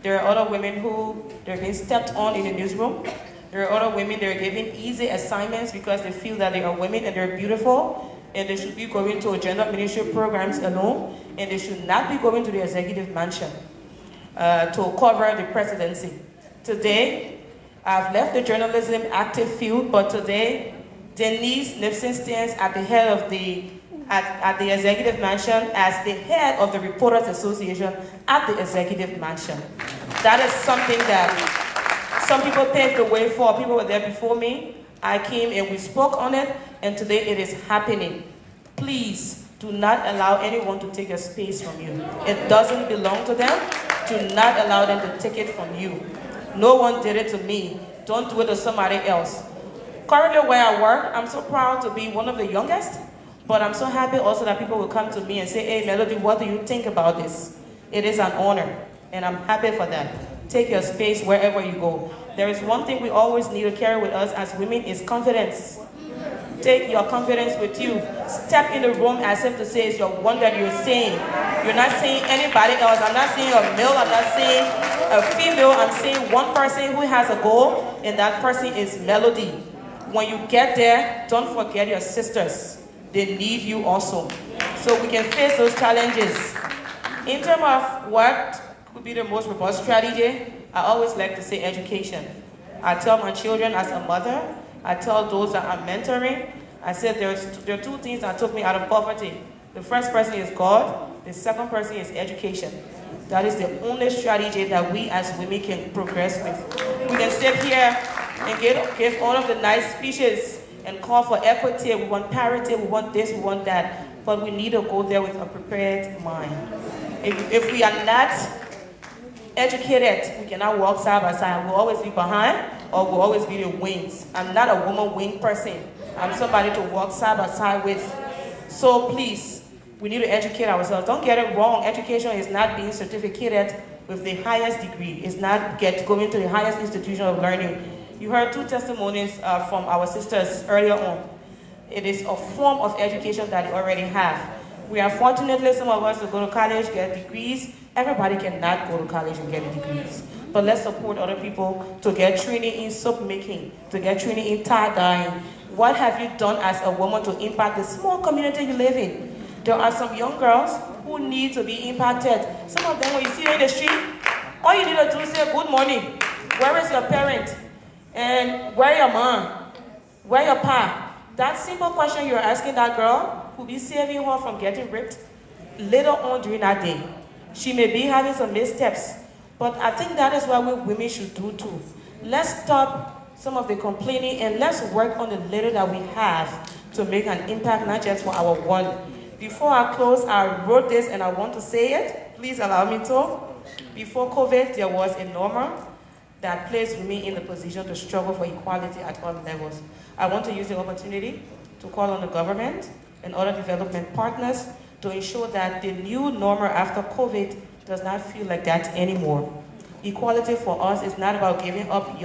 [SPEAKER 13] There are other women who they're being stepped on in the newsroom. There are other women that are given easy assignments because they feel that they are women and they're beautiful, and they should be going to gender ministry programs alone, and they should not be going to the executive mansion to cover the presidency. Today, I've left the journalism active field, but today, Denise Nipson stands at the head of at the executive mansion as the head of the Reporters Association at the executive mansion. That is something that some people paved the way for. People were there before me. I came and we spoke on it, and today it is happening. Please do not allow anyone to take your space from you. It doesn't belong to them. Do not allow them to take it from you. No one did it to me. Don't do it to somebody else. Currently where I work, I'm so proud to be one of the youngest, but I'm so happy also that people will come to me and say, hey, Melody, what do you think about this? It is an honor, and I'm happy for that. Take your space wherever you go. There is one thing we always need to carry with us as women is confidence. Take your confidence with you. Step in the room as if to say it's your one that you're saying. You're not saying anybody else. I'm not saying a male, I'm not saying a female. I'm saying one person who has a goal, and that person is Melody. When you get there, don't forget your sisters. They need you also. So we can face those challenges. In terms of what could be the most robust strategy, I always like to say education. I tell my children as a mother, I tell those that I'm mentoring, I said there are two things that took me out of poverty. The first person is God, the second person is education. That is the only strategy that we as women can progress with. We can sit here and give all of the nice speeches and call for equity, we want parity, we want this, we want that, but we need to go there with a prepared mind. If we are not educated, we cannot walk side by side. We'll always be behind, or we'll always be the wings. I'm not a woman wing person. I'm somebody to walk side by side with. So please, we need to educate ourselves. Don't get it wrong. Education is not being certificated with the highest degree. It's not going to the highest institution of learning. You heard two testimonies from our sisters earlier on. It is a form of education that they already have. We are fortunately, some of us to go to college, get degrees. Everybody cannot go to college and get degrees. But let's support other people to get training in soap making, to get training in tie-dyeing. What have you done as a woman to impact the small community you live in? There are some young girls who need to be impacted. Some of them, when you see them in the street, all you need to do is say, good morning. Where is your parent? And where your mom? Where your pa? That simple question you're asking that girl will be saving her from getting raped later on during that day. She may be having some missteps, but I think that is what we women should do too. Let's stop some of the complaining and let's work on the little that we have to make an impact, not just for our one. Before I close, I wrote this and I want to say it. Please allow me to. Before COVID, there was a normal that placed me in the position to struggle for equality at all levels. I want to use the opportunity to call on the government and other development partners to ensure that the new normal after COVID does not feel like that anymore. Equality for us is not about giving up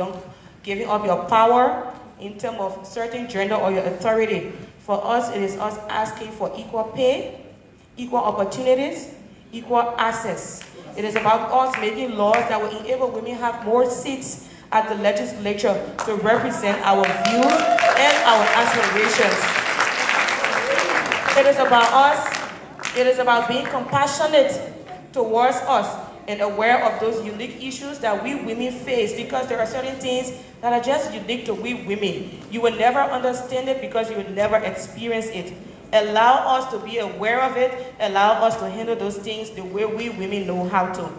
[SPEAKER 13] your power in terms of certain gender or your authority. For us, it is us asking for equal pay, equal opportunities, equal access. It is about us making laws that will enable women have more seats at the legislature to represent our views and our aspirations. It is about us. It is about being compassionate towards us and aware of those unique issues that we women face, because there are certain things that are just unique to we women. You will never understand it because you will never experience it. Allow us to be aware of it. Allow us to handle those things the way we women know how to.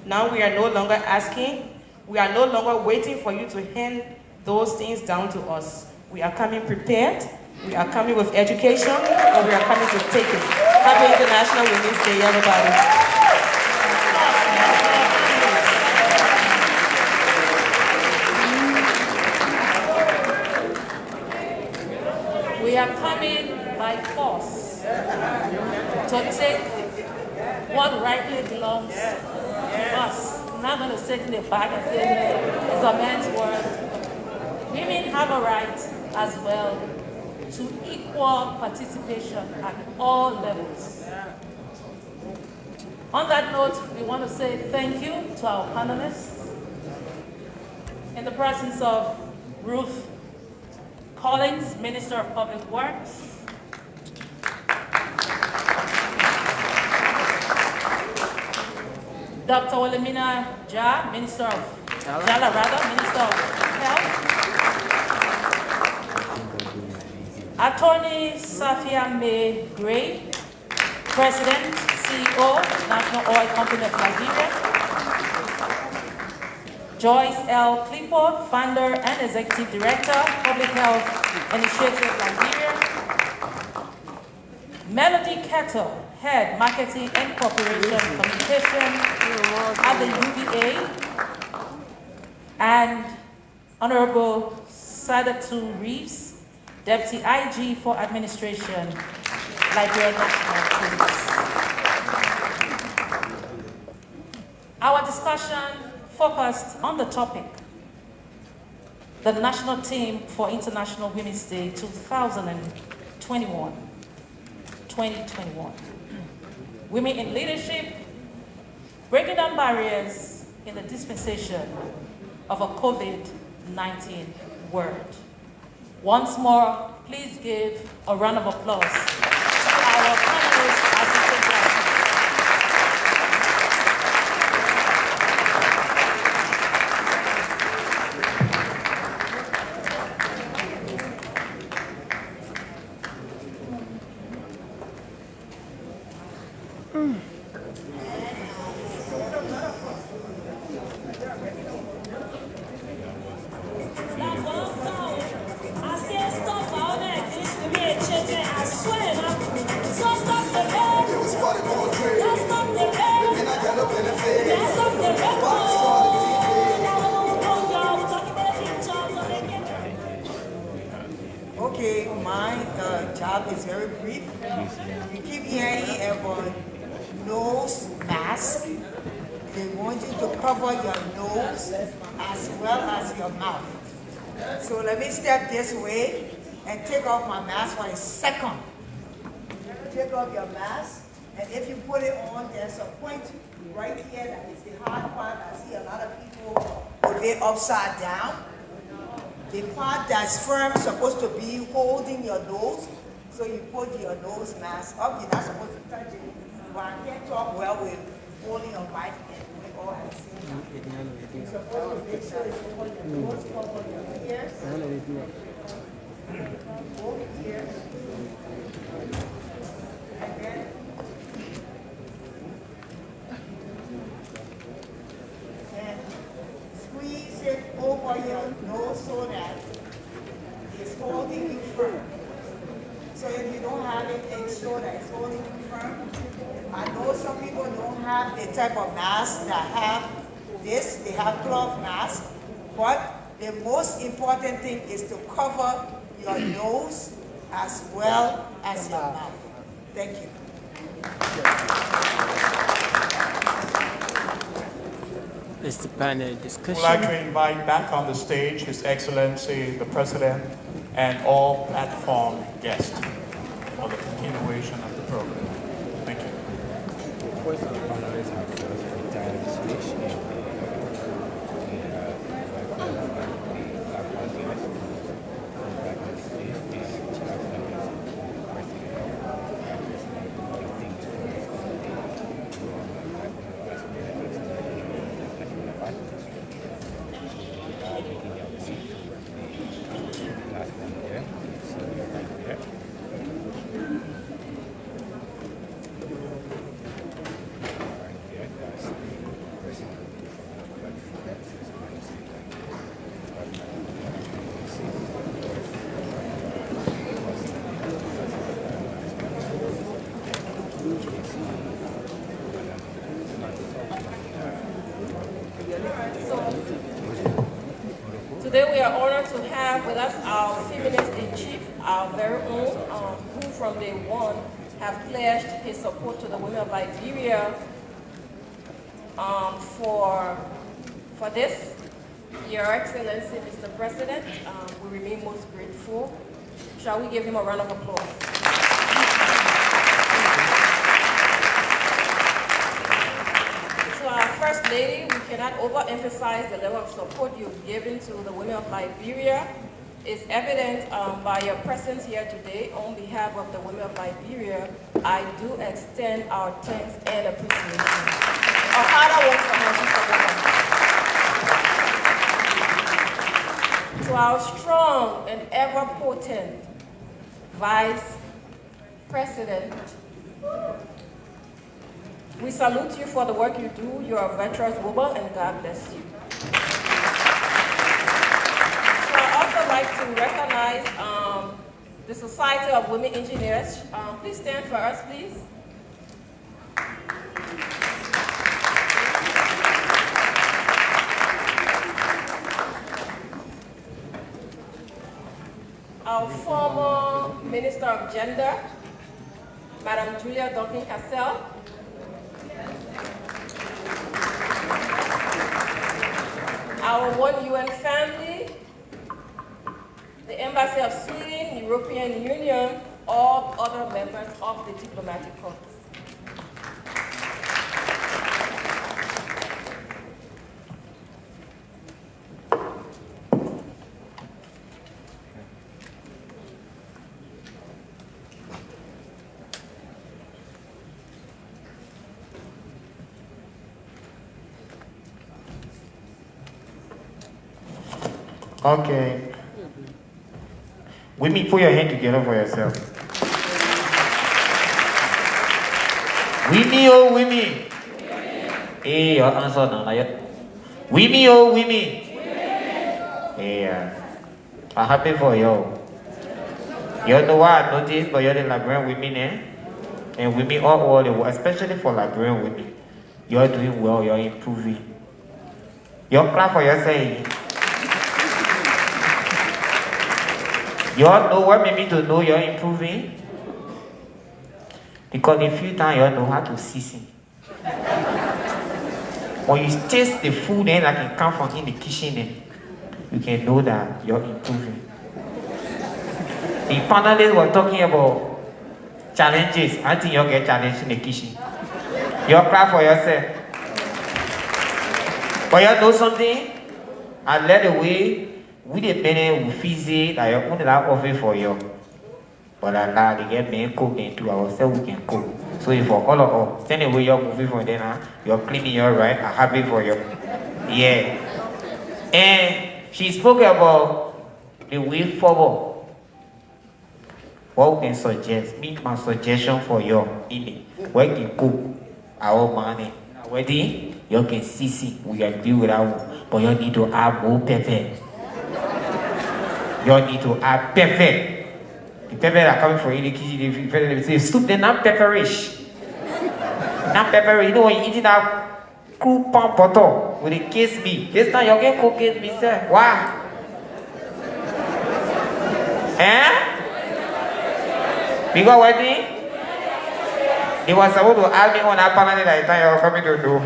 [SPEAKER 13] Now we are no longer asking. We are no longer waiting for you to hand those things down to us. We are coming prepared. We are coming with education, and we are coming to take it. Happy International Women's Day, everybody.
[SPEAKER 16] We are coming by force to take what rightly belongs to us. I'm not going to sit in the back and say, it's a man's word. Women have a right as well to equal participation at all levels. On that note, we want to say thank you to our panelists. In the presence of Ruth Collins, Minister of Public Works, Dr. Wilhelmina Ja, Minister of Minister of Health, Attorney Safia May Gray, President, CEO, National Oil Company of Liberia, Joyce L. Clippo, Founder and Executive Director, Public Health Initiative Liberia, Melody Kettle, Head, Marketing and Corporation Communication at the UBA, and Honorable Sadatu Reeves, Deputy IG for Administration, Liberia National Police. Our discussion focused on the topic, the national theme for International Women's Day 2021. Women in leadership, breaking down barriers in the dispensation of a COVID-19 world. Once more, please give a round of applause to our panelists as we take their seats.
[SPEAKER 12] Okay, my job is very brief. You keep hearing about nose mask. They want you to cover your nose as well as your mouth. So let me step this way and take off my mask for a second. Take off your mask, and if you put it on, there's a point right here that is the hard part. I see a lot of people put it upside down. The part that's firm is supposed to be holding your nose, so you put your nose mask up. You're not supposed to touch it. I can't talk well with holding your mic and doing all at the same time. You're supposed to make sure it's over your nose, cover your ears. Both ears. And then squeeze it over your nose so that it's holding you firm. So if you don't have it, make sure that it's holding you firm. I know some people don't have the type of mask that have this. They have cloth masks. But the most important thing is to cover your nose as well as your mouth. Thank you.
[SPEAKER 1] It's the panel discussion.
[SPEAKER 2] I'd like to invite back on the stage His Excellency, the President, and all platform guests for the continuation of the program. Thank you.
[SPEAKER 19] course, our panelists have just a time switch and we have welcome the African guest back on the stage and the African guest president and president of the thing for this committee. As well as international partners. So we are making our way towards the last one there. So we are right there.
[SPEAKER 3] Today we are honored to have with us our feminist in chief, our very own, who from day one have pledged his support to the women of Liberia for this. Your Excellency, Mr. President, we remain most grateful. Shall we give him a round of applause? To our First Lady, we cannot overemphasize the level of support you've given to the women of Liberia. It's evident by your presence here today. On behalf of the women of Liberia, I do extend our thanks and appreciation. Our harder work for our sister women. To our strong and ever-potent Vice President, we salute you for the work you do. You are a virtuous woman, and God bless you. So I'd also like to recognize the Society of Women Engineers. Please stand for us, please. Our former Minister of Gender, Madam Julia Duncan Cassell. Our One UN family, the Embassy of Sweden, European Union, all other members of the diplomatic corps.
[SPEAKER 11] Okay. Women, put your hand together for yourself. Women, oh women. Hey, your answer now. Women, oh women. Yeah. I'm happy for you. You know what I noticed, but you're the Liberian women, eh? And women all over the world, especially for Liberian women. You're doing well, you're improving. You're clap for yourself. You all know what made me to know you're improving? Because a few times you all know how to season. When you taste the food that can come from in the kitchen, you can know that you're improving. The panelists were talking about challenges. I think you'll get challenged in the kitchen. You'll clap for yourself. But you know something? I led the way. We the men who feel that you're only that offer for you. But Allah, they get men cooking to ourselves, we can cook. So if for all of us, anyway you're moving from there, you're cleaning your right, I'm happy for you. Yeah. And she spoke about the way forward. What we can suggest, me my suggestion for you in it. We can cook our money. Wedding, you can see, we agree with that one. But you need to add more pepper. You need to add pepper. The pepper that are coming from in the kitchen, they say, soup, they're not pepperish. Not peppery. You know when you eat that cool pan butter with the case meat. This time you're getting cooked case meat, sir. Wow. Eh? Because what thing? They were supposed to ask me on that panel that time you're coming to do.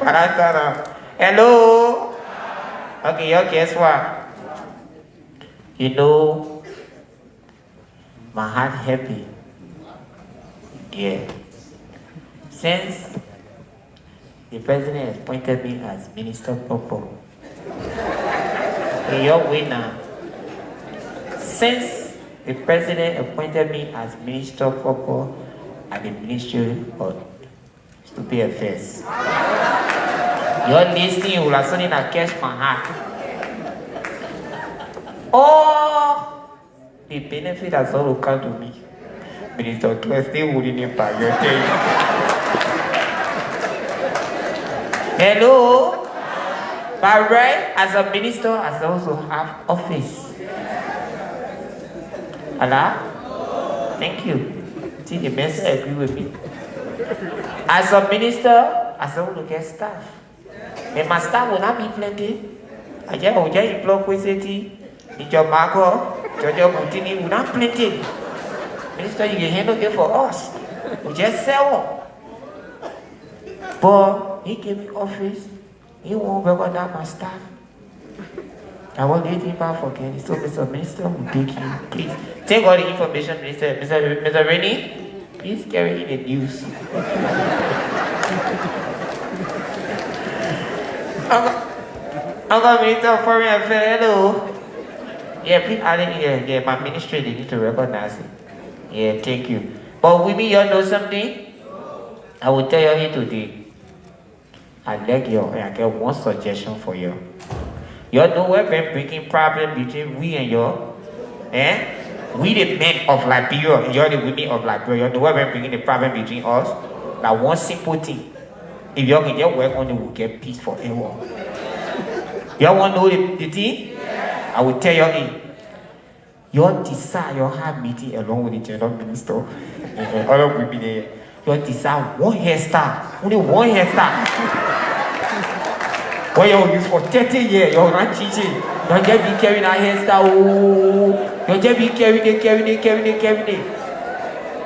[SPEAKER 11] But I thought, hello? Okay, guess what? You know, my heart happy. Yeah. Since the president has appointed me as Minister Popo, in your way now. Since the president appointed me as Minister Popo at the Ministry of Stupid Affairs, your listening will suddenly catch my heart. All the benefit has all come to me. Minister Tuesday wouldn't impact your day. Hello? But right, as a minister, I also have office. Hello? Thank you. See, the message agree with me. As a minister, I also get staff. And my staff will not be plenty. I just employ Kweseti, in your Marco, Georgia Butini will not plenty. Minister, you can handle it for us. We just sell. But he gave me office. He won't recognize my staff. I won't let him out forget. So, Mr. Minister, will take you. Please take all the information, Mr. Rennie. Please carry in the news. Uncle Minister of Foreign Affairs, hello. Yeah, please add it here. Yeah, my ministry, they need to recognize it. Yeah, thank you. But with me, you know something? I will tell you here today. I get one suggestion for you. You know what been bringing problem between we and you? Eh? We the men of Liberia and you're the women of Liberia. You know what been bringing the problem between us? Like one simple thing. If you can just work on it, we'll get peace forever. You want to know the thing? I will tell you it. You decide you have meeting along with the general minister and other women there. You decide one hairstyle, only one hairstyle. What you use for 30 years, you're not teaching. Don't just be carrying a hairstyle. Oh, you just be carrying it.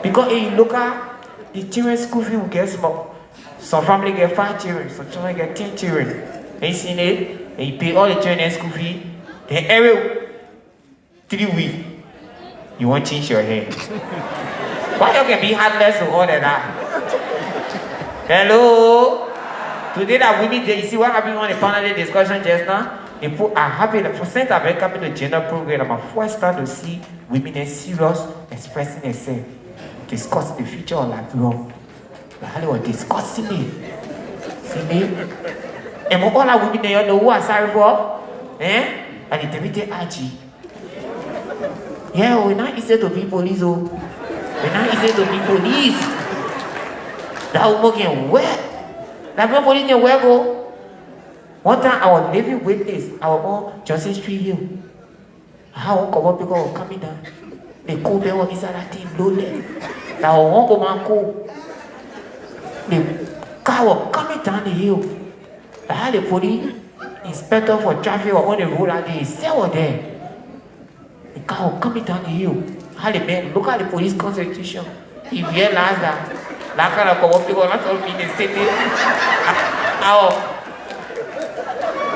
[SPEAKER 11] Because if you look at the children's school fee will get small. Some family get 5 children, some children get 10 children. And you see it? And you pay all the children's school fee. Then every 3 weeks, you won't change your hair. Why you can be heartless to all that? Hello? Today that women, you see what happened on the panel discussion just now? They put, I'm happy that since I've been coming to gender program, I'm first start to see women as serious expressing themselves, discussing the future of Liberia. They were discussing it. See me? And all our women, they know who are sorry for? Eh? And the deputy RG. Yeah, we're not easy to be police. We're not easy to be police. That woman can wear. That police can wear go. One time I was living witness, I was on Johnson Street Hill. How come people were coming down? They called them on inside that thing, loaded. That was one man called. The car was coming down the hill. I had the police inspector for traffic on the road and they was there. The car was coming down the hill. How the man look at the police concentration. He realized that kind of corrupt people not all in the city.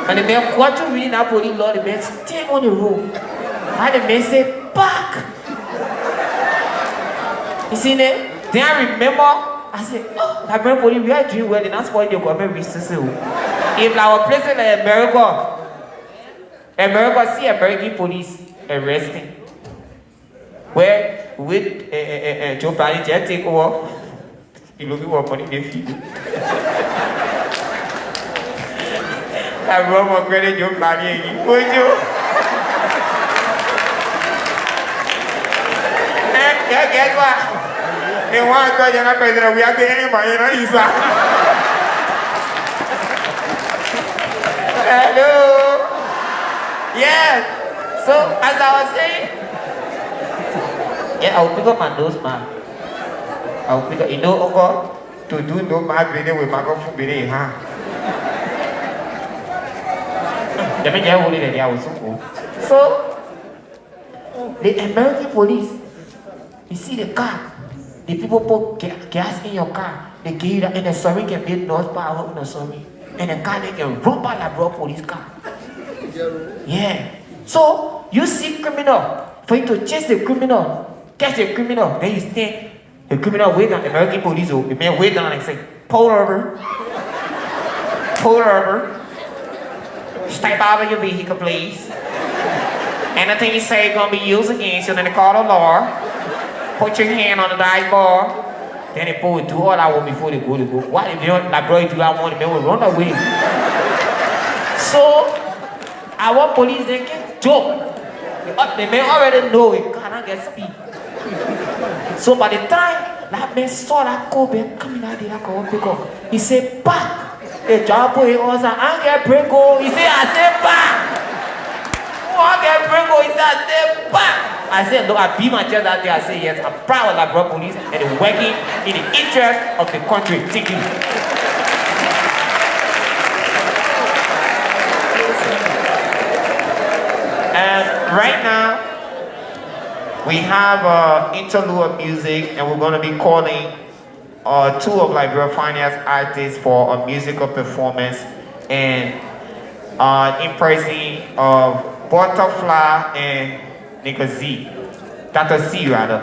[SPEAKER 11] And the man got to reading that police law, the man stayed on the road. And the man said, back. You see that? Then I remember, I said, oh, I remember police, we are doing well, and that's why the government resources. If our president like America see American police arresting, where with Joe Biden just take over, you look at what money they feed. I run my credit Joe Biden, would you? Guess what? They want to go to the president, we are getting money, you know, hello. Yeah. So as I was saying, yeah, I'll pick up my nose, man. I'll pick up, you know, Uncle, to do no bad video with my food video, huh? The man just hold it and I was so cool. So the American police, you see the car, the people put gas in your car, they give you that, and the sorry can build North Power in the sorry. And the car they can run by like broad police car. Yeah. So you see criminal, for you to chase the criminal, catch the criminal, then you stand The criminal wait down, the American police, the man wait down and say, pull over. Pull over. Step out of your vehicle, please. Anything you say is gonna be used against you, then they call the law. Put your hand on the dice bar. Then they pull it through all hour before they go. Why they don't like bro, do I want them to run away? So our police they can joke. The man already know it cannot get speed. So by the time that man saw that Kobe coming out there, pick up, he said, "Back." The job boy also, I get break. He said, "I said back." I get break. He said, "I said back." I said, "Look, I beat my chest out there." I said, "Yes, I'm proud of that bro police and they're working in the interest of the country." Thank you. And right now, we have interlude of music, and we're going to be calling two of Liberia finest artists for a musical performance and in praising of Butterfly and Nigga Z. Dr. C rather.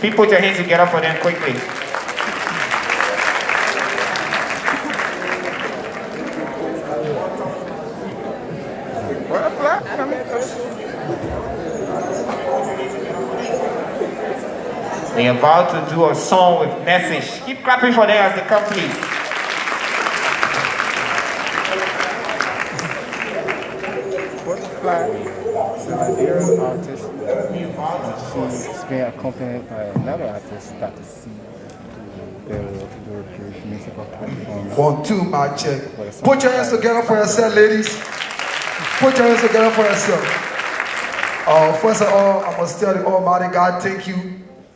[SPEAKER 11] Please put your hands together for them quickly. They're about to do a song with message. Keep clapping for them as they come, please.
[SPEAKER 19] Butterfly is a Liberian artist. She's been accompanied by another artist, Dr. C, to their musical platform.
[SPEAKER 20] 1, 2, mic check. Put your hands together for yourself, ladies. Put your hands together for yourself. First of all, I must tell the Almighty God, thank you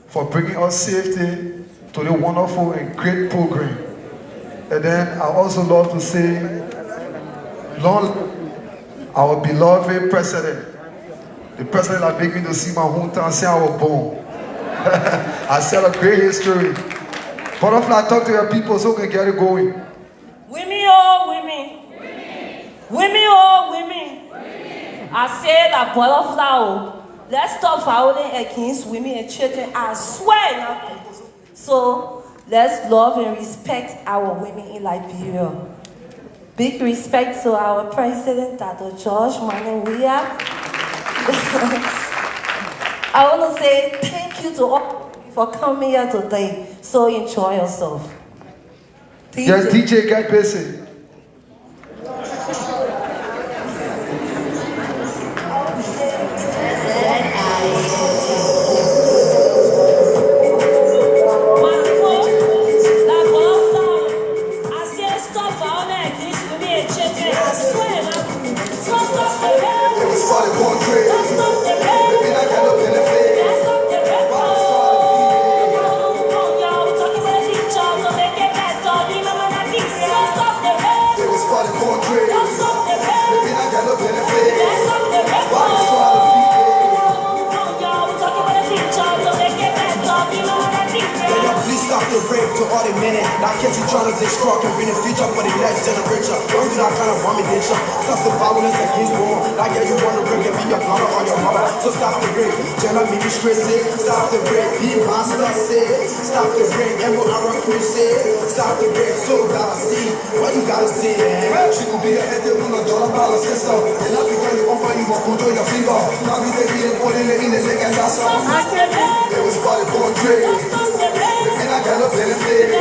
[SPEAKER 20] for bringing us safety to the wonderful and great program. And then I also love to say, long our beloved president, the president that made me to see my hometown since I was born. I celebrate history. Butterfly, talk to your people so we can get it going.
[SPEAKER 9] Women, oh women. Women, oh women. I said that Butterfly. Let's stop fighting against women and children. I swear nothing. So let's love and respect our women in Liberia. Big respect to our president, Dr. George Weah. I want to say thank you to all for coming here today. So enjoy yourself.
[SPEAKER 20] Yes, DJ, get busy.
[SPEAKER 21] To all the minute, now can't you try to destroy and bring the future for the next generation? Don't do that kind of abomination. Stop the violence against women. Like yeah, you want to bring it, be your brother or your mother. So stop the rape. Gender ministry say, stop the rape. Be master say, stop the rape. And what our crew say, stop the rape. So gotta see what you gotta see. She could be a head $1 sister. And not because you want you will control your finger. Now we take it and put it in the leg and that's all. It was for the portrait. And I got a benefit.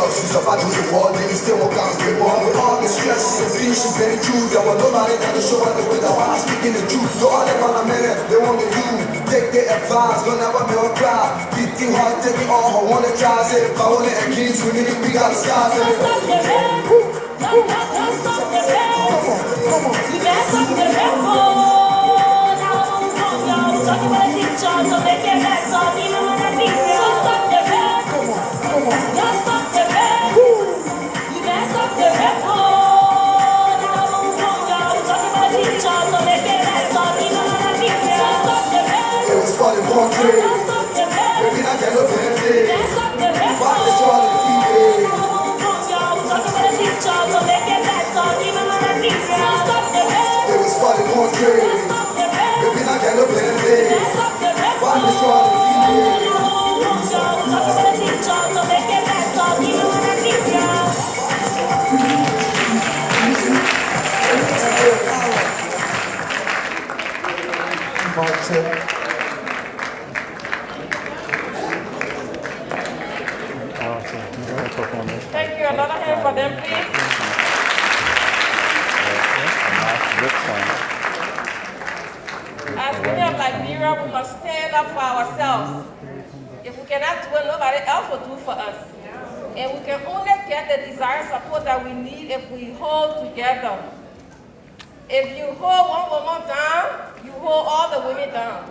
[SPEAKER 21] She's about to the wall, then you still walk out and get born with all the stress and peace. She's very true. There was nobody that can show her the way that I'm speaking the truth. So all that I met they want to do. Take their advice, don't ever make her cry. Beating hard, taking all her wanna try. Say if I want it against women, we got the scars. Don't stop the rain. Don't stop the rain. Come on. You can't stop the rain. Talking about a teacher, so they get back. So you know what I mean? So stop the rain. Come on. country. Baby, I get no benefit. Why they try to keep it? They was for the country. Baby, I get no benefit. Why they try to keep it?
[SPEAKER 3] Thank you. Another hand for them, please. As women of Liberia, we must stand up for ourselves. If we cannot do it, nobody else will do for us. And we can only get the desired support that we need if we hold together. If you hold one woman down, you hold all the women down.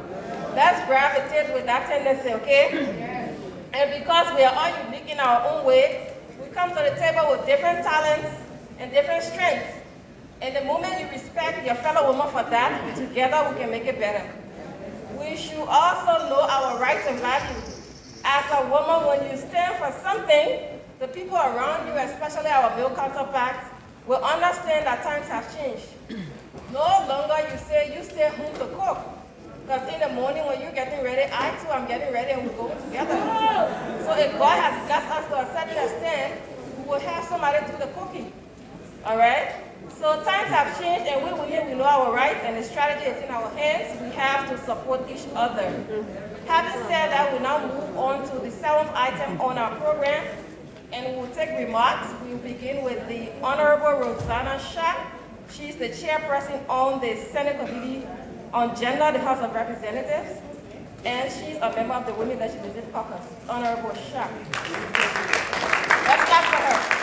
[SPEAKER 3] Let's gravitate with that tendency, okay? And because we are all unique in our own way, we come to the table with different talents and different strengths. And the moment you respect your fellow woman for that, together we can make it better. We should also know our rights and values. As a woman, when you stand for something, the people around you, especially our male counterparts, will understand that times have changed. No longer you say you stay home to cook. Because in the morning when you're getting ready, I too am getting ready and we're going together. So if God has blessed us to a certain extent, we will have somebody do the cooking. All right? So times have changed and we know our rights and the strategy is in our hands. We have to support each other. Having said that, we now move on to the 7th item on our program and we will take remarks. We will begin with the Honorable Rosanna Shack. She's the chairperson on the Senate Committee on Gender, the House of Representatives, and she's a member of the Women Legislative Caucus. Honorable Shack. Let's clap for her.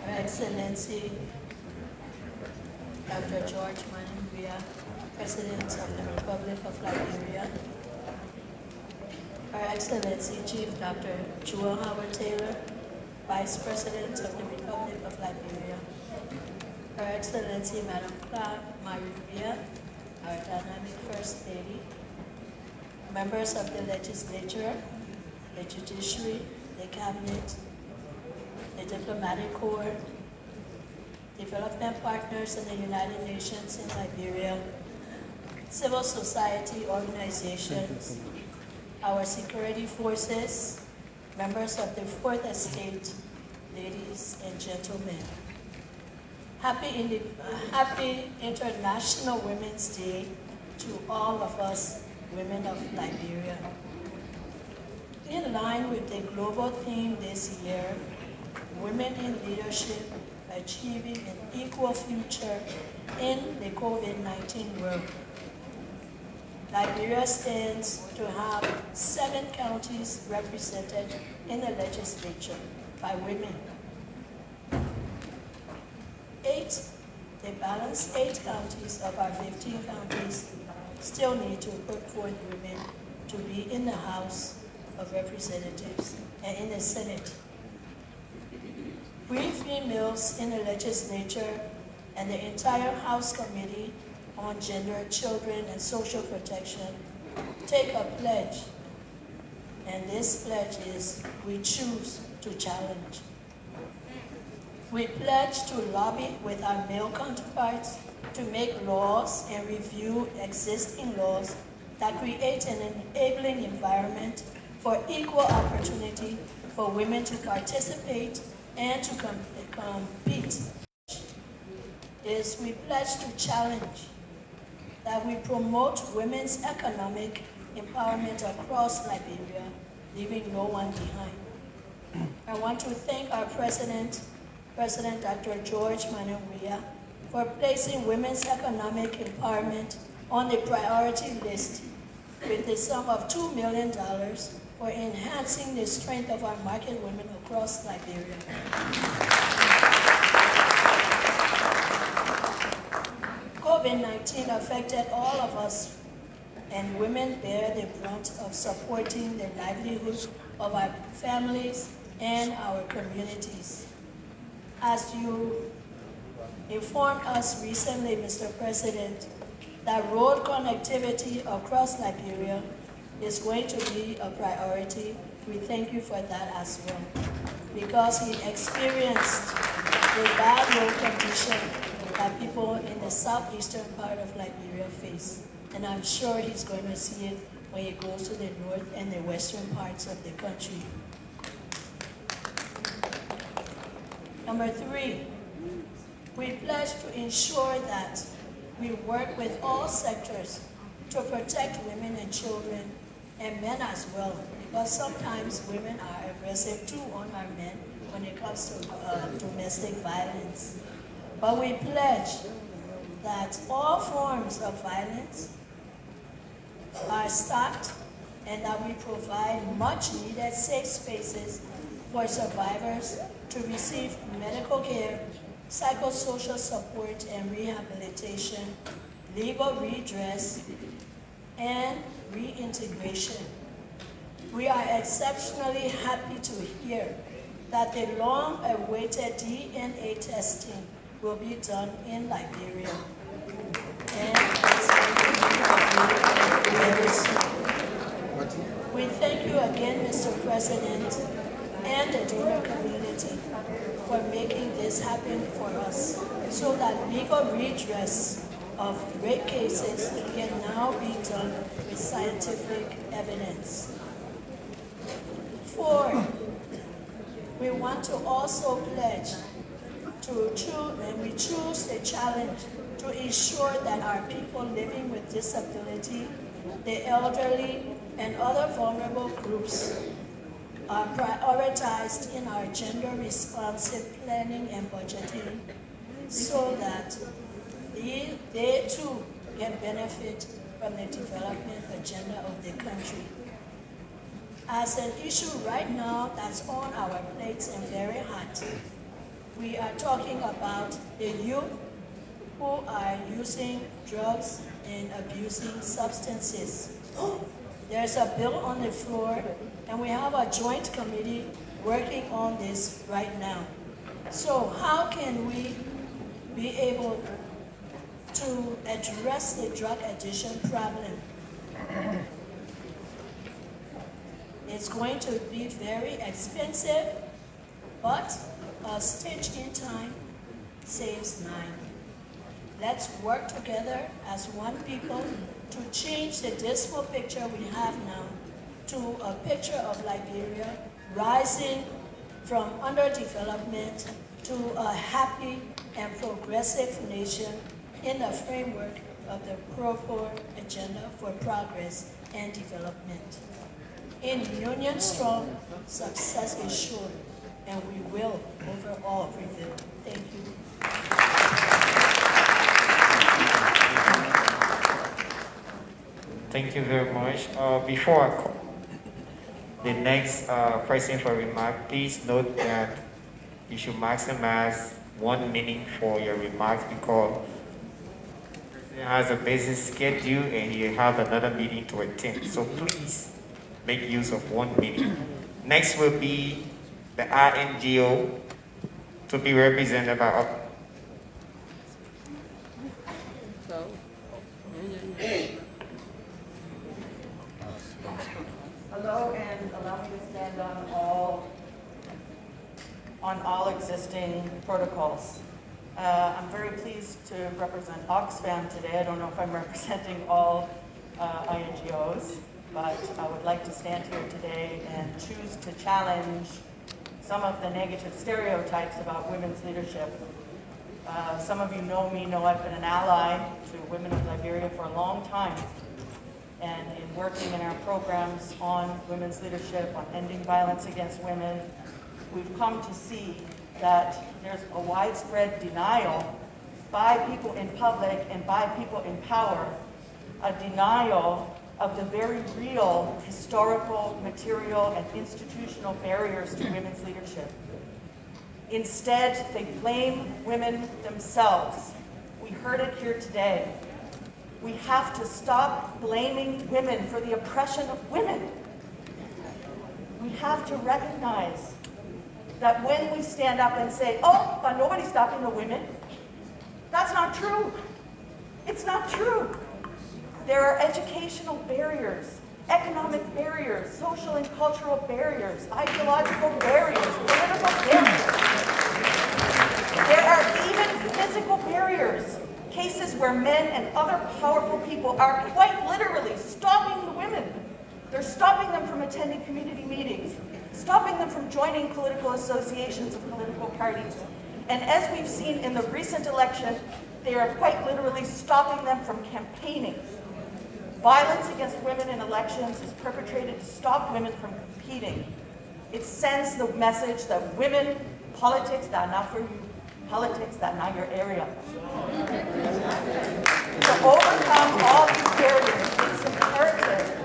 [SPEAKER 4] Excellency Dr. George Monrovia, President of the Republic of Liberia, Her Excellency Chief Dr. Jewel Howard Taylor, Vice President of the Republic of Liberia, Her Excellency Madam Clark Monrovia, our dynamic First Lady, members of the legislature, the judiciary, the cabinet, the diplomatic corps, development partners in the United Nations in Liberia, civil society organizations, our security forces, members of the Fourth Estate, ladies and gentlemen. Happy International Women's Day to all of us women of Liberia. In line with the global theme this year, Women in Leadership, Achieving an Equal Future in the COVID-19 World. Liberia stands to have 7 counties represented in the legislature by women. The balanced 8 counties of our 15 counties still need to put forth women to be in the House of Representatives and in the Senate. 3 females in the legislature and the entire House Committee on Gender, Children, and Social Protection take a pledge. And this pledge is, we choose to challenge. We pledge to lobby with our male counterparts to make laws and review existing laws that create an enabling environment for equal opportunity for women to participate and to compete. We pledge to challenge that we promote women's economic empowerment across Liberia, leaving no one behind. I want to thank our President, President Dr. George Weah for placing women's economic empowerment on the priority list with the sum of $2 million for enhancing the strength of our market women across Liberia. COVID-19 affected all of us, and women bear the brunt of supporting the livelihood of our families and our communities. As you informed us recently, Mr. President, that road connectivity across Liberia is going to be a priority. We thank you for that as well, because he experienced the bad road condition that people in the southeastern part of Liberia face. And I'm sure he's going to see it when he goes to the north and the western parts of the country. Number 3, we pledge to ensure that we work with all sectors to protect women and children, and men as well, because sometimes women are aggressive too on our men when it comes to domestic violence. But we pledge that all forms of violence are stopped and that we provide much needed safe spaces for survivors to receive medical care, psychosocial support and rehabilitation, legal redress, and reintegration. We are exceptionally happy to hear that the long-awaited DNA testing will be done in Liberia. And we thank you again, Mr. President, and the donor community for making this happen for us, so that legal redress of rape cases can now be done with scientific evidence. 4, we want to also pledge to choose, and we choose the challenge to ensure that our people living with disability, the elderly, and other vulnerable groups are prioritized in our gender-responsive planning and budgeting, so that they too can benefit from the development agenda of the country. As an issue right now that's on our plates and very hot, we are talking about the youth who are using drugs and abusing substances. There's a bill on the floor, and we have a joint committee working on this right now. So how can we be able to address the drug addiction problem? It's going to be very expensive, but a stitch in time saves 9. Let's work together as one people to change the dismal picture we have now to a picture of Liberia rising from underdevelopment to a happy and progressive nation in the framework of the Pro-Poor Agenda for Progress and Development. In union strong, success is sure, and we will overall prevail. Thank you.
[SPEAKER 11] Thank you very much. Before I call the next person for remark, please note that you should maximize 1 minute for your remarks, because he has a busy schedule and he have another meeting to attend. So please make use of 1 minute. Next will be the RNGO, to be represented by
[SPEAKER 5] Hello, and allow me to stand on all existing protocols. I'm very pleased to represent Oxfam today. I don't know if I'm representing all INGOs, but I would like to stand here today and choose to challenge some of the negative stereotypes about women's leadership. Some of you know me, know I've been an ally to women of Liberia for a long time, and in working in our programs on women's leadership, on ending violence against women, we've come to see that there's a widespread denial by people in public and by people in power, a denial of the very real historical, material, and institutional barriers to women's leadership. Instead, they blame women themselves. We heard it here today. We have to stop blaming women for the oppression of women. We have to recognize that when we stand up and say, oh, but nobody's stopping the women, that's not true. It's not true. There are educational barriers, economic barriers, social and cultural barriers, ideological barriers, political barriers. There are even physical barriers, cases where men and other powerful people are quite literally stopping the women. They're stopping them from attending community meetings, stopping them from joining political associations and political parties. And as we've seen in the recent election, they are quite literally stopping them from campaigning. Violence against women in elections is perpetrated to stop women from competing. It sends the message that women, politics, that are not for you. Politics, that are not your area. To overcome all these barriers, it's imperative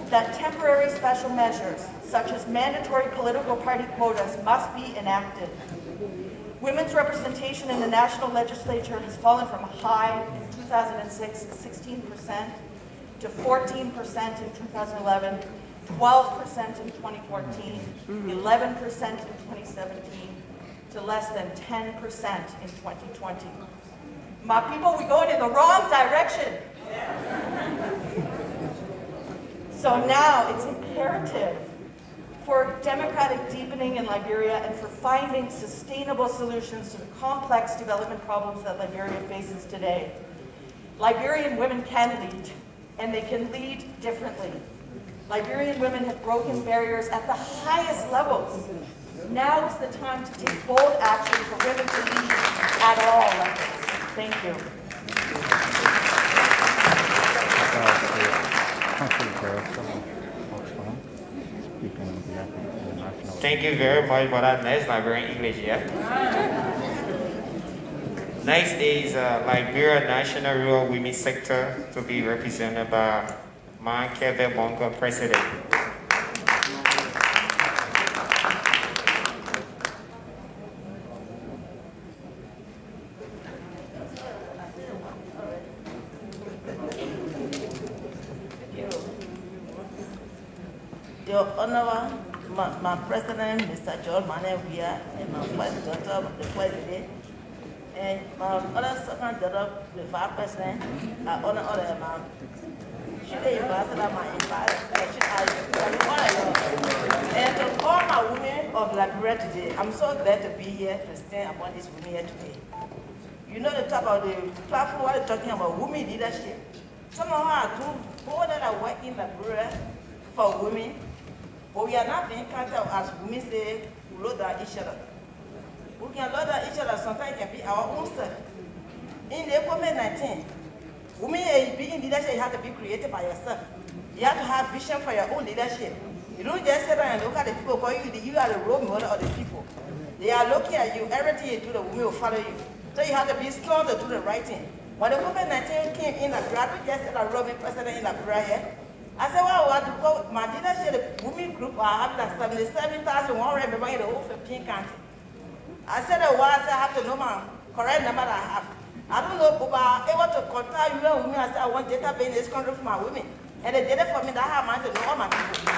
[SPEAKER 5] that temporary special measures, such as mandatory political party quotas, must be enacted. Women's representation in the national legislature has fallen from a high in 2006, 16%, to 14% in 2011, 12% in 2014, 11% in 2017, to less than 10% in 2020. My people, we're going in the wrong direction. So now it's imperative for democratic deepening in Liberia and for finding sustainable solutions to the complex development problems that Liberia faces today. Liberian women can lead, and they can lead differently. Liberian women have broken barriers at the highest levels. Now is the time to take bold action for women to lead at all levels. Thank you.
[SPEAKER 11] Thank you very much for that nice Liberian English, yeah? Next is Liberia National Rural Women's Sector to be represented by Kevin Mongo, President.
[SPEAKER 7] Your Honor, my President, Mr. John Weah, and my first daughter, the President, and my other second daughter, the Vice President, I honor all of them. Should they invite my invite? And to all my women of Liberia today, I'm so glad to be here to stand upon these women here today. You know the talk about the platform, what they're talking about women leadership. Some of us are more that are working in Liberia for women, but we are not being counted as women say we load down each other. We can load down each other, sometimes it can be our own self. In the COVID-19, women being leadership, you have to be creative by yourself. You have to have vision for your own leadership. You don't just sit down and look at the people because you are the role model of the people. They are looking at you, everything you do, the women will follow you. So you have to be strong to do the right thing. When the COVID-19 came in Liberia, I don't just sit and run president in Liberia here. I said, well, what to go? My leadership, the women group, I have like 77,100 members in the whole 15 countries. I said, well, I have to know my correct number that I have. I don't know, but I'm able to contact you and women. I said, I want database in this country for my women. And they did it for me, that I have to know all my people.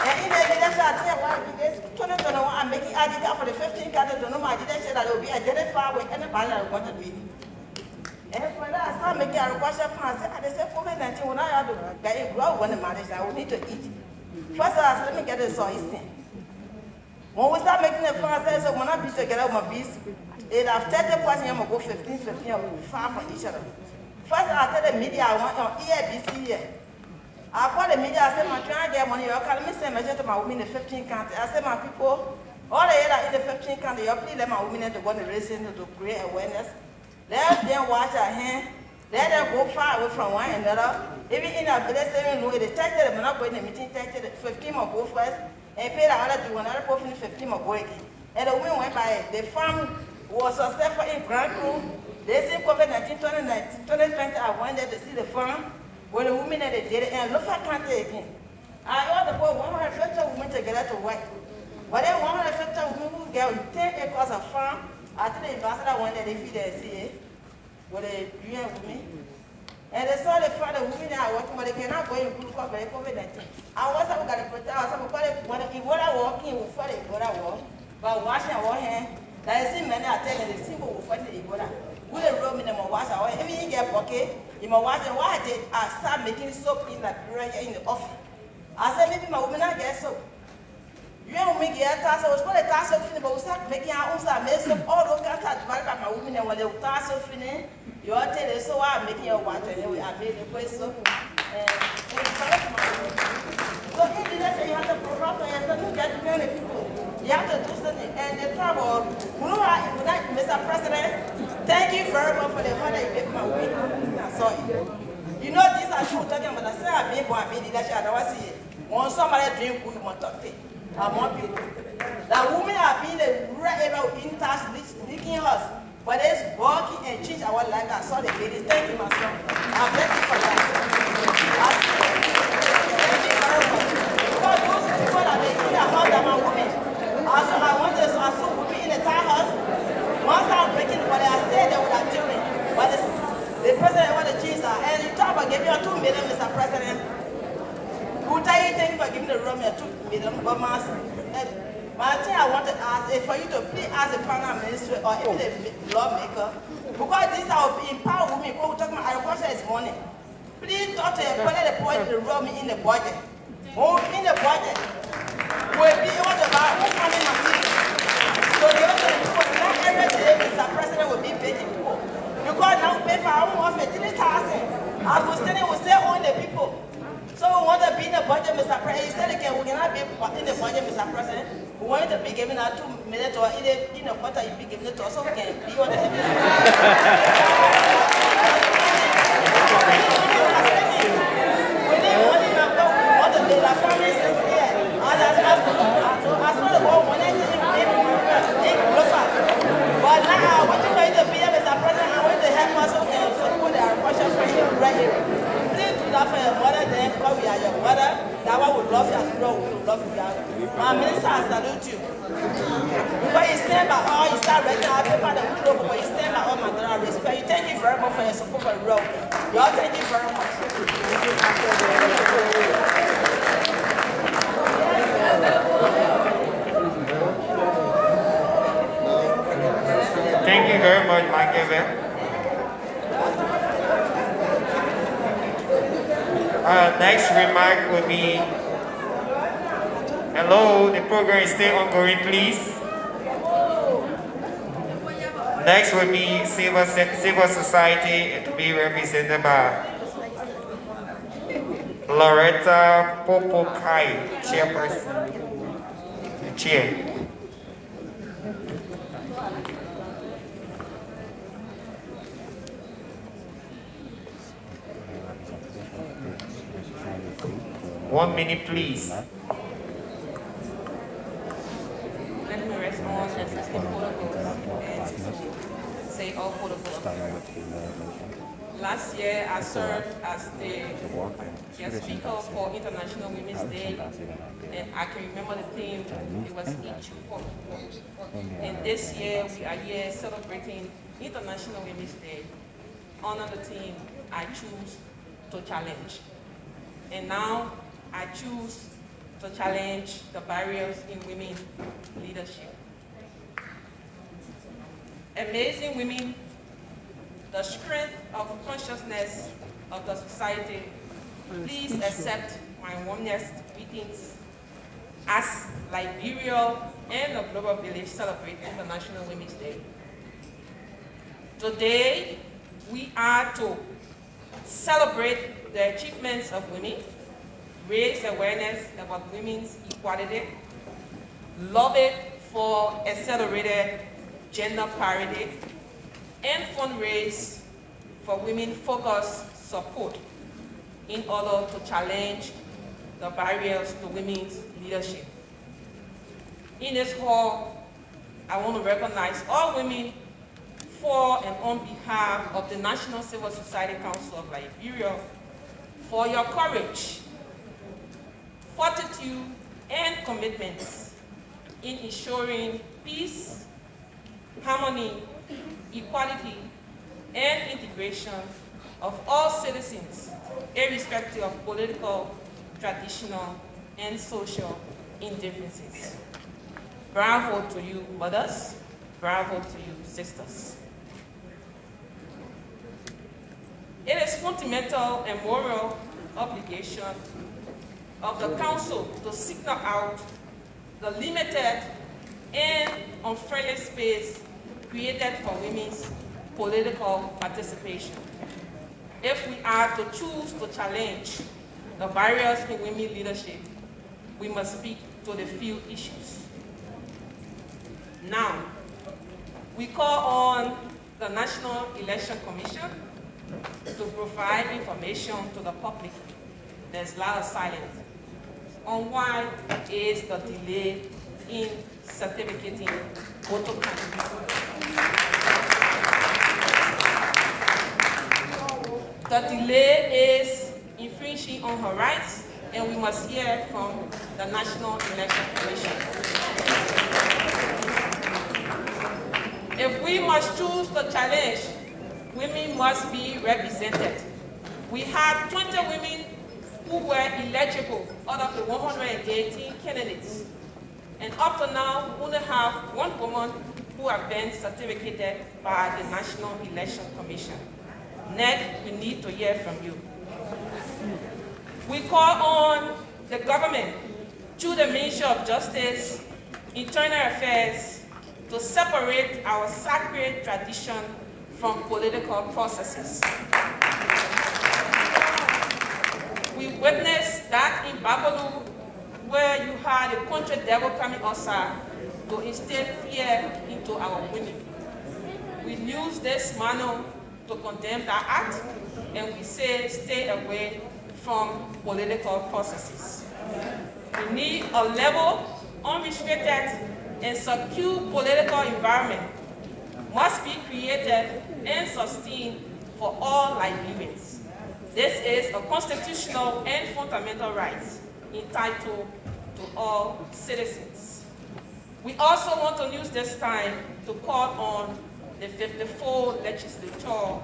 [SPEAKER 7] And in the leadership, I tell you what, this 2021, I'm making ID for the 15 countries to know my leadership that will be identified with anybody that wants to be. And for that, I started making a request for myself. And they said, COVID-19, when I have to grow when the marriage, I will need to eat. First, I said, let me get this on Eastern. When we start making the fun, I said, so when I be together with my bees, it have 30 points, I'm going to go 15, 15, or 5 from each other. First, I tell the media, I want on EABC here. I call the media, I said, I'm trying to get money. Let me send a message to my women in the 15 countries. I said, my people, all the years in the 15 countries, please let my women to go to racing to create awareness. Let them wash their hands. Let them go far away from one another. Even in a village, they know they take them, not going to the meeting, take the 15 or go first, and pay the other to another person 15 or go again. and the women went by it. The farm was successful in Grand Cru. They say COVID-19, 2020, I went there to see the farm where the women that they did it, and look at country again. I ought to put 150 women together to work. But then 150 women who get 10 acres of farm, I think the ambassador went there, they feed their CA with the UN women. And they saw the father women that are working, but they cannot go in group for COVID-19. And once I got to protect ourselves, when Ebola walking, we fight the Ebola walk, but washing our hands, there is many are telling the simple will fight the Ebola. We the room in the wash our hands. Even you get pocket, you must wash and why did I start making soap in Liberia in the office? I said maybe my women not get soap. You know me get task, I was going to task of but we start making our own mess up all those kinds of by my women and when they task of finish. You are telling so I'm making your water anyway. I made the question. So in the day you have to provide for yourself, you get many people. You have to do something. And the trouble, Mr. President, thank you very much for the money you gave my women. So you know these are true talking about. I say I've been born, I've been leadership. I don't see it. When somebody drink, we want to talk. I want people. The women have been the right area in touch, leaking us. But it's working and change our life. I saw the ladies. Thank you, my son. I'm blessed for that. Thank you very much. Because those people that they think about them are women. Also, I want to also women in the townhouse. Once I'm breaking the body, I said they would have children. But the president want to change that. And you talk about giving you 2 million, Mr. President. Who tell you thank you for giving the Romeo 2 million? But my thing I want to ask is for you to please ask the finance minister or even the lawmaker, because this will empower women. Because we're talking about agriculture this morning. Please talk to the point to roll me in the budget. In the budget, we'll be able to buy all farming materials. So the other people, not every day, Mr. President will be paying people. Because now we pay for our own office 3,000. As we're standing, we still own the people. So we want to be in the budget, Mr. President. Instead of we cannot be in the budget, Mr. President. We want to be giving out 2 million or either in a quarter you be giving it to us so we can be on the We need money now, but we want to be like families here. And as well as one when I say in closer. But now I want to be here, Mr. President. I want to help us so we can support the agriculture for you right here. For your mother, then because we are your mother, that one will love you as well, we will love you. My minister, I salute you. Because you stand by all, you start writing out paper that we know, but you stand by all my daughter, I respect you. Thank you very much for your support for the road. Y'all, thank you very much.
[SPEAKER 11] Thank you very much, Michael. Next remark will be, hello, the program is still ongoing, please. Next will be civil society, to be represented by Loretta Popokai, chairperson, chair. One minute, please.
[SPEAKER 15] Let me respond to existing protocols and say all protocols. Last year, I served as the guest speaker for International Women's Day, and I can remember the theme. It was each for. And this year, we are here celebrating International Women's Day. Honor the theme, I choose to challenge. And now, I choose to challenge the barriers in women leadership. Amazing women, the strength of consciousness of the society, please accept my warmest greetings as Liberia and the Global Village celebrate International Women's Day. Today, we are to celebrate the achievements of women, raise awareness about women's equality, lobby for accelerated gender parity, and fundraise for women-focused support in order to challenge the barriers to women's leadership. In this hall,
[SPEAKER 16] I want to recognize all women for and on behalf of the National Civil Society Council of Liberia for your courage, fortitude, and commitment in ensuring peace, harmony, equality, and integration of all citizens, irrespective of political, traditional, and social indifferences. Bravo to you, mothers. Bravo to you, sisters. It is fundamental and moral obligation of the Council to signal out the limited and unfriendly space created for women's political participation. If we are to choose to challenge the barriers in women leadership, we must speak to the few issues. Now, we call on the National Election Commission to provide information to the public. There's a lot of silence on why is the delay in certificating voter candidates. The delay is infringing on her rights, and we must hear from the National Election Commission. If we must choose the challenge, women must be represented. We had 20 women who were eligible out of the 118 candidates. And up to now, we only have one woman who has been certificated by the National Election Commission. Next, we need to hear from you. We call on the government, through the Ministry of Justice, Internal Affairs, to separate our sacred tradition from political processes. We witnessed that in Babalu, where you had a country devil coming outside to instill fear into our women. We use this manner to condemn that act, and we say stay away from political processes. We need a level, unrestricted, and secure political environment must be created and sustained for all Liberians. This is a constitutional and fundamental right entitled to all citizens. We also want to use this time to call on the 54th legislature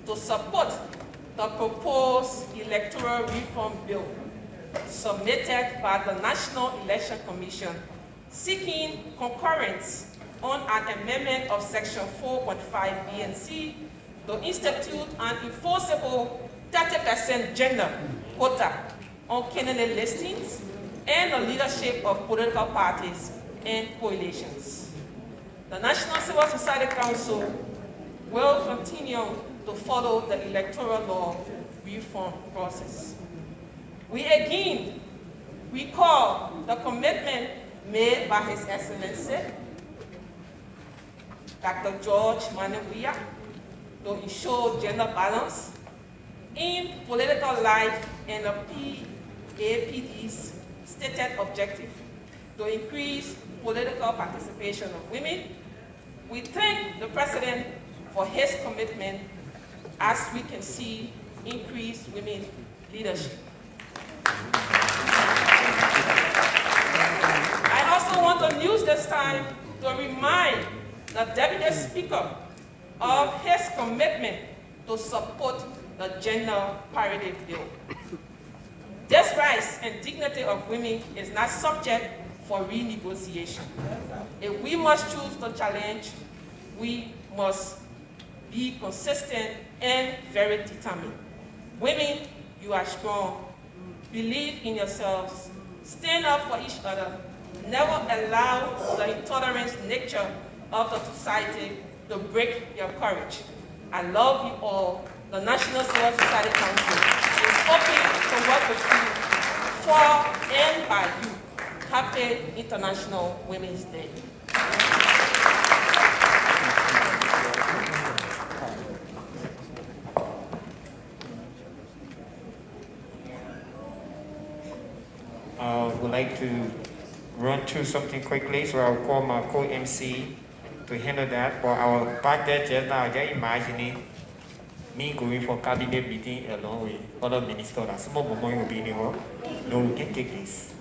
[SPEAKER 16] to support the proposed electoral reform bill submitted by the National Election Commission, seeking concurrence on an amendment of Section 4.5 B and C to institute an enforceable 30% gender quota on candidate listings and the leadership of political parties and coalitions. The National Civil Society Council will continue to follow the electoral law reform process. We again recall the commitment made by His Excellency Dr. George Weah to ensure gender balance in political life and the PAPD's stated objective to increase political participation of women. We thank the President for his commitment as we can see increased women leadership. I also want to use this time to remind the Deputy Speaker of his commitment to support the gender parity bill. This rights and dignity of women is not subject for renegotiation. If we must choose to challenge, we must be consistent and very determined. Women, you are strong. Believe in yourselves. Stand up for each other. Never allow the intolerant nature of the society to break your courage. I love you all. The National Civil Society Council is open to work with you for and by you. Happy International Women's Day.
[SPEAKER 11] Would like to run through something quickly, so I'll call my co-MC to handle that. But our back there just now, just imagine me going for cabinet meeting along with other ministers. Some of them will be in the hall. No, we can take this.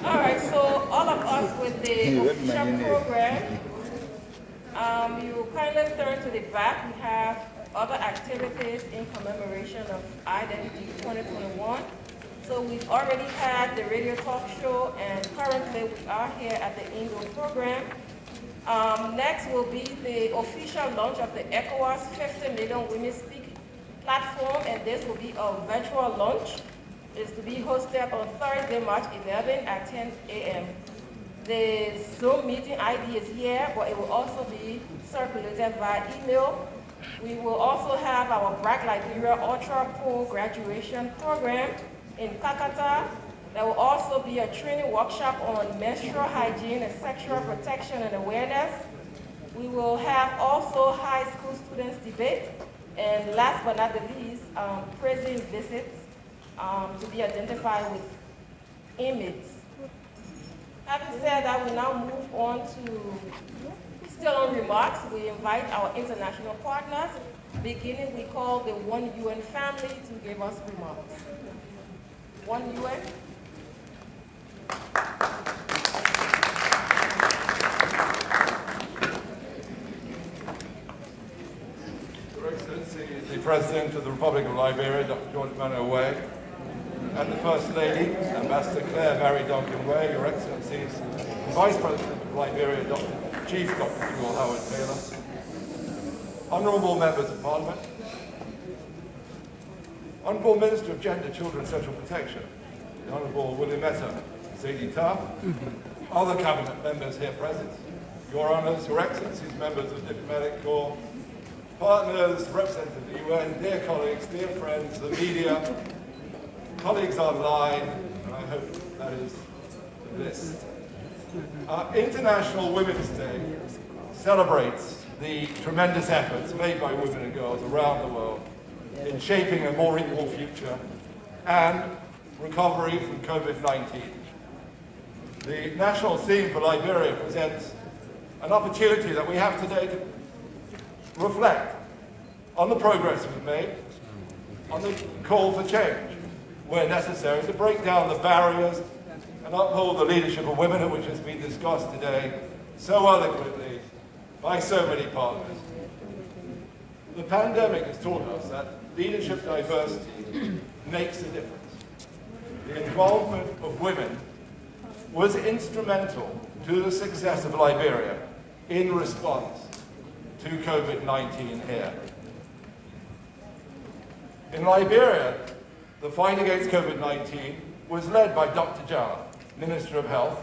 [SPEAKER 3] All right, so all of us with the official program, you kindly turn to the back. We have other activities in commemoration of Identity 2021. So we've already had the radio talk show, and currently we are here at the indoor program. Next will be the official launch of the ECOWAS 50 Million Women Speak platform, and this will be a virtual launch. It's to be hosted on Thursday, March 11 at 10 a.m. The Zoom meeting ID is here, but it will also be circulated via email. We will also have our Black Liberia Ultra Pro graduation program in Kakata. There will also be a training workshop on menstrual hygiene and sexual protection and awareness. We will have also high school students debate. And last but not the least, prison visits to be identified with inmates. Having said that, we now move on to still on remarks. We invite our international partners. Beginning, we call the One UN family to give us remarks. One UN.
[SPEAKER 8] Your Excellency, the President of the Republic of Liberia, Dr. George Weah, and the First Lady, Ambassador Claire Mary Duncan Weah, Your Excellencies, the Vice President of Liberia, Chief Dr. Jewel Howard Taylor, Honourable Members of Parliament, Honourable Minister of Gender, Children and Social Protection, the Honourable Williametta Sadie Tarr, other Cabinet members here present, Your Honours, Your Excellencies, members of the Diplomatic Corps, partners, representatives of the UN, dear colleagues, dear friends, the media, colleagues online, and I hope that is the list. International Women's Day celebrates the tremendous efforts made by women and girls around the world in shaping a more equal future and recovery from COVID-19. The national theme for Liberia presents an opportunity that we have today to reflect on the progress we've made, on the call for change, where necessary, to break down the barriers and uphold the leadership of women, which has been discussed today so eloquently by so many partners. The pandemic has taught us that leadership diversity makes a difference. The involvement of women was instrumental to the success of Liberia in response to COVID-19 here. In Liberia, the fight against COVID-19 was led by Dr. Jara, Minister of Health,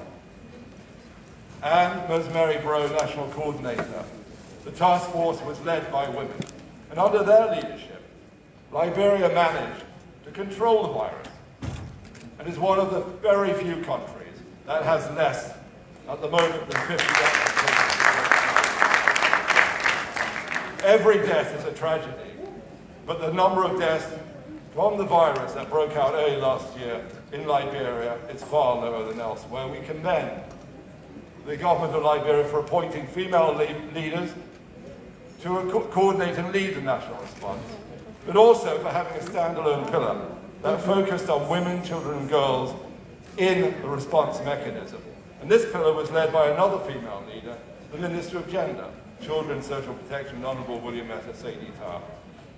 [SPEAKER 8] and Ms. Mary Bro, National Coordinator. The task force was led by women. And under their leadership, Liberia managed to control the virus and is one of the very few countries that has less, at the moment, than 50 deaths. Every death is a tragedy, but the number of deaths from the virus that broke out early last year in Liberia is far lower than elsewhere. We commend the government of Liberia for appointing female leaders to coordinate and lead the national response, but also for having a standalone pillar that focused on women, children and girls in the response mechanism. And this pillar was led by another female leader, the Minister of Gender, Children and Social Protection, Honourable Williametta Sadie Tarr.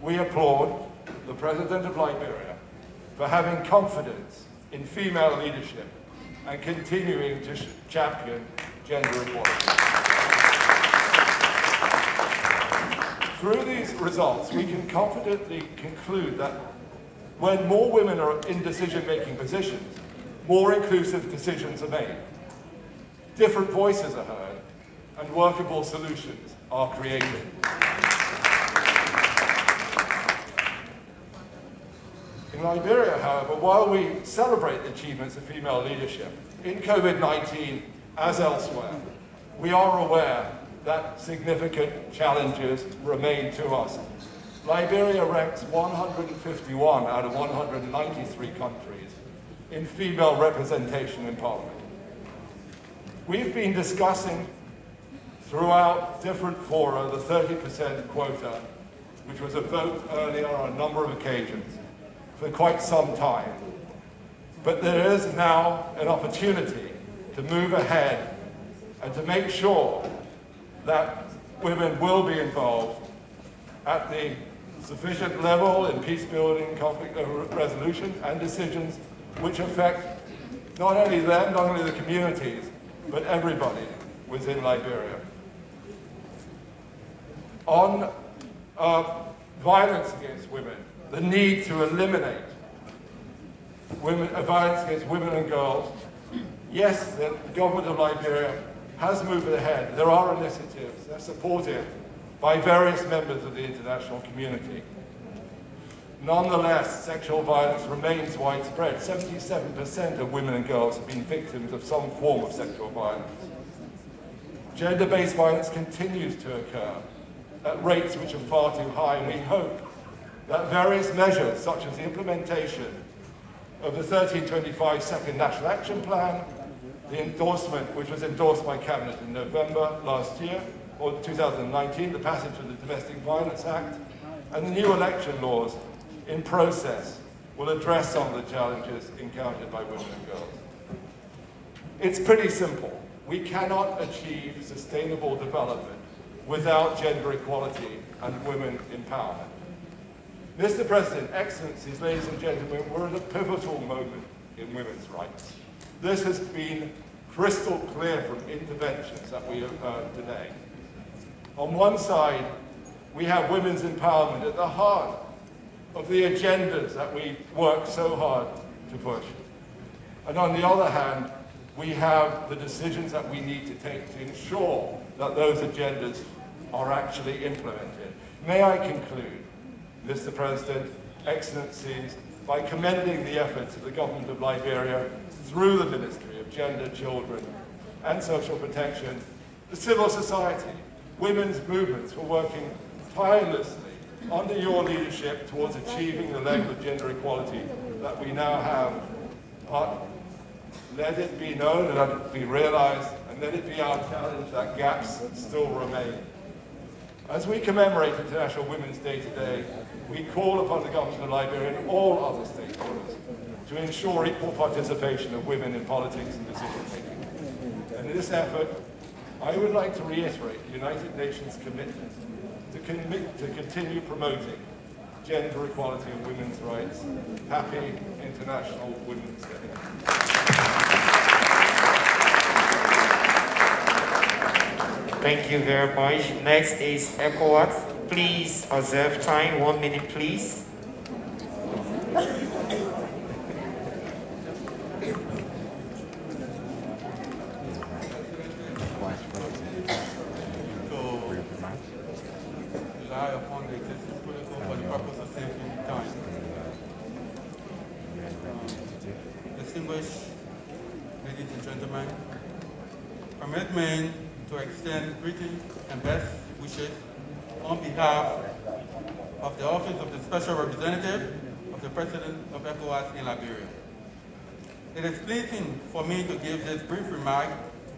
[SPEAKER 8] We applaud the President of Liberia for having confidence in female leadership and continuing to champion gender equality. Through these results, we can confidently conclude that when more women are in decision-making positions, more inclusive decisions are made, different voices are heard, and workable solutions are created. In Liberia, however, while we celebrate the achievements of female leadership, in COVID-19, as elsewhere, we are aware that significant challenges remain to us. Liberia ranks 151 out of 193 countries in female representation in Parliament. We've been discussing throughout different fora the 30% quota, which was a vote earlier on a number of occasions, for quite some time. But there is now an opportunity to move ahead and to make sure that women will be involved at the sufficient level in peace building, conflict resolution, and decisions which affect not only them, not only the communities, but everybody within Liberia. On violence against women, the need to eliminate violence against women and girls, yes, the government of Liberia has moved ahead. There are initiatives. They're supported by various members of the international community. Nonetheless, sexual violence remains widespread. 77% of women and girls have been victims of some form of sexual violence. Gender-based violence continues to occur at rates which are far too high, and we hope that various measures, such as the implementation of the 1325 Second National Action Plan, the endorsement, which was endorsed by Cabinet in November last year, or 2019, the passage of the Domestic Violence Act, and the new election laws in process will address some of the challenges encountered by women and girls. It's pretty simple. We cannot achieve sustainable development without gender equality and women empowerment. Mr. President, Excellencies, ladies and gentlemen, we're at a pivotal moment in women's rights. This has been crystal clear from interventions that we have heard today. On one side, we have women's empowerment at the heart of the agendas that we work so hard to push. And on the other hand, we have the decisions that we need to take to ensure that those agendas are actually implemented. May I conclude, Mr. President, Excellencies, by commending the efforts of the government of Liberia through the Ministry of Gender, Children and Social Protection, the civil society, women's movements for working tirelessly under your leadership towards achieving the level of gender equality that we now have. But let it be known and let it be realized, and let it be our challenge that gaps still remain. As we commemorate International Women's Day today, we call upon the government of Liberia and all other stakeholders to ensure equal participation of women in politics and decision making. And in this effort, I would like to reiterate the United Nations commitment to continue promoting gender equality and women's rights. Happy International Women's Day.
[SPEAKER 11] Thank you very much. Next is ECOWAS. Please observe time. 1 minute, please.
[SPEAKER 10] Rely upon the existing protocol for the purpose of saving time. Distinguished ladies and gentlemen, permit me to extend greetings and best wishes on behalf of the Office of the Special Representative of the President of ECOWAS in Liberia. It is pleasing for me to give this brief remark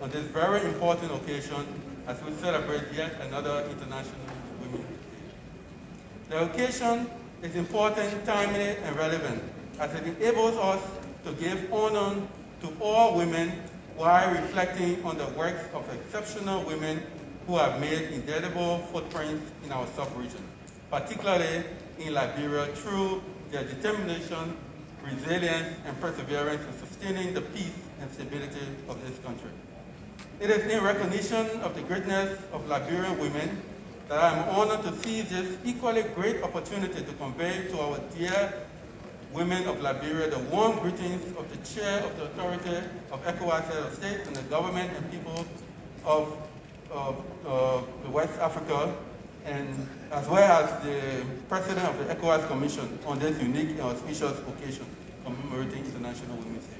[SPEAKER 10] on this very important occasion as we celebrate yet another International Women's Day. The occasion is important, timely, and relevant as it enables us to give honor to all women while reflecting on the works of exceptional women who have made indelible footprints in our sub-region, particularly in Liberia through their determination, resilience, and perseverance in sustaining the peace and stability of this country. It is in recognition of the greatness of Liberian women that I am honored to see this equally great opportunity to convey to our dear women of Liberia the warm greetings of the Chair of the Authority of ECOWAS Head of State and the government and people of the West Africa, and as well as the President of the ECOWAS Commission on this unique and auspicious occasion commemorating International Women's Day.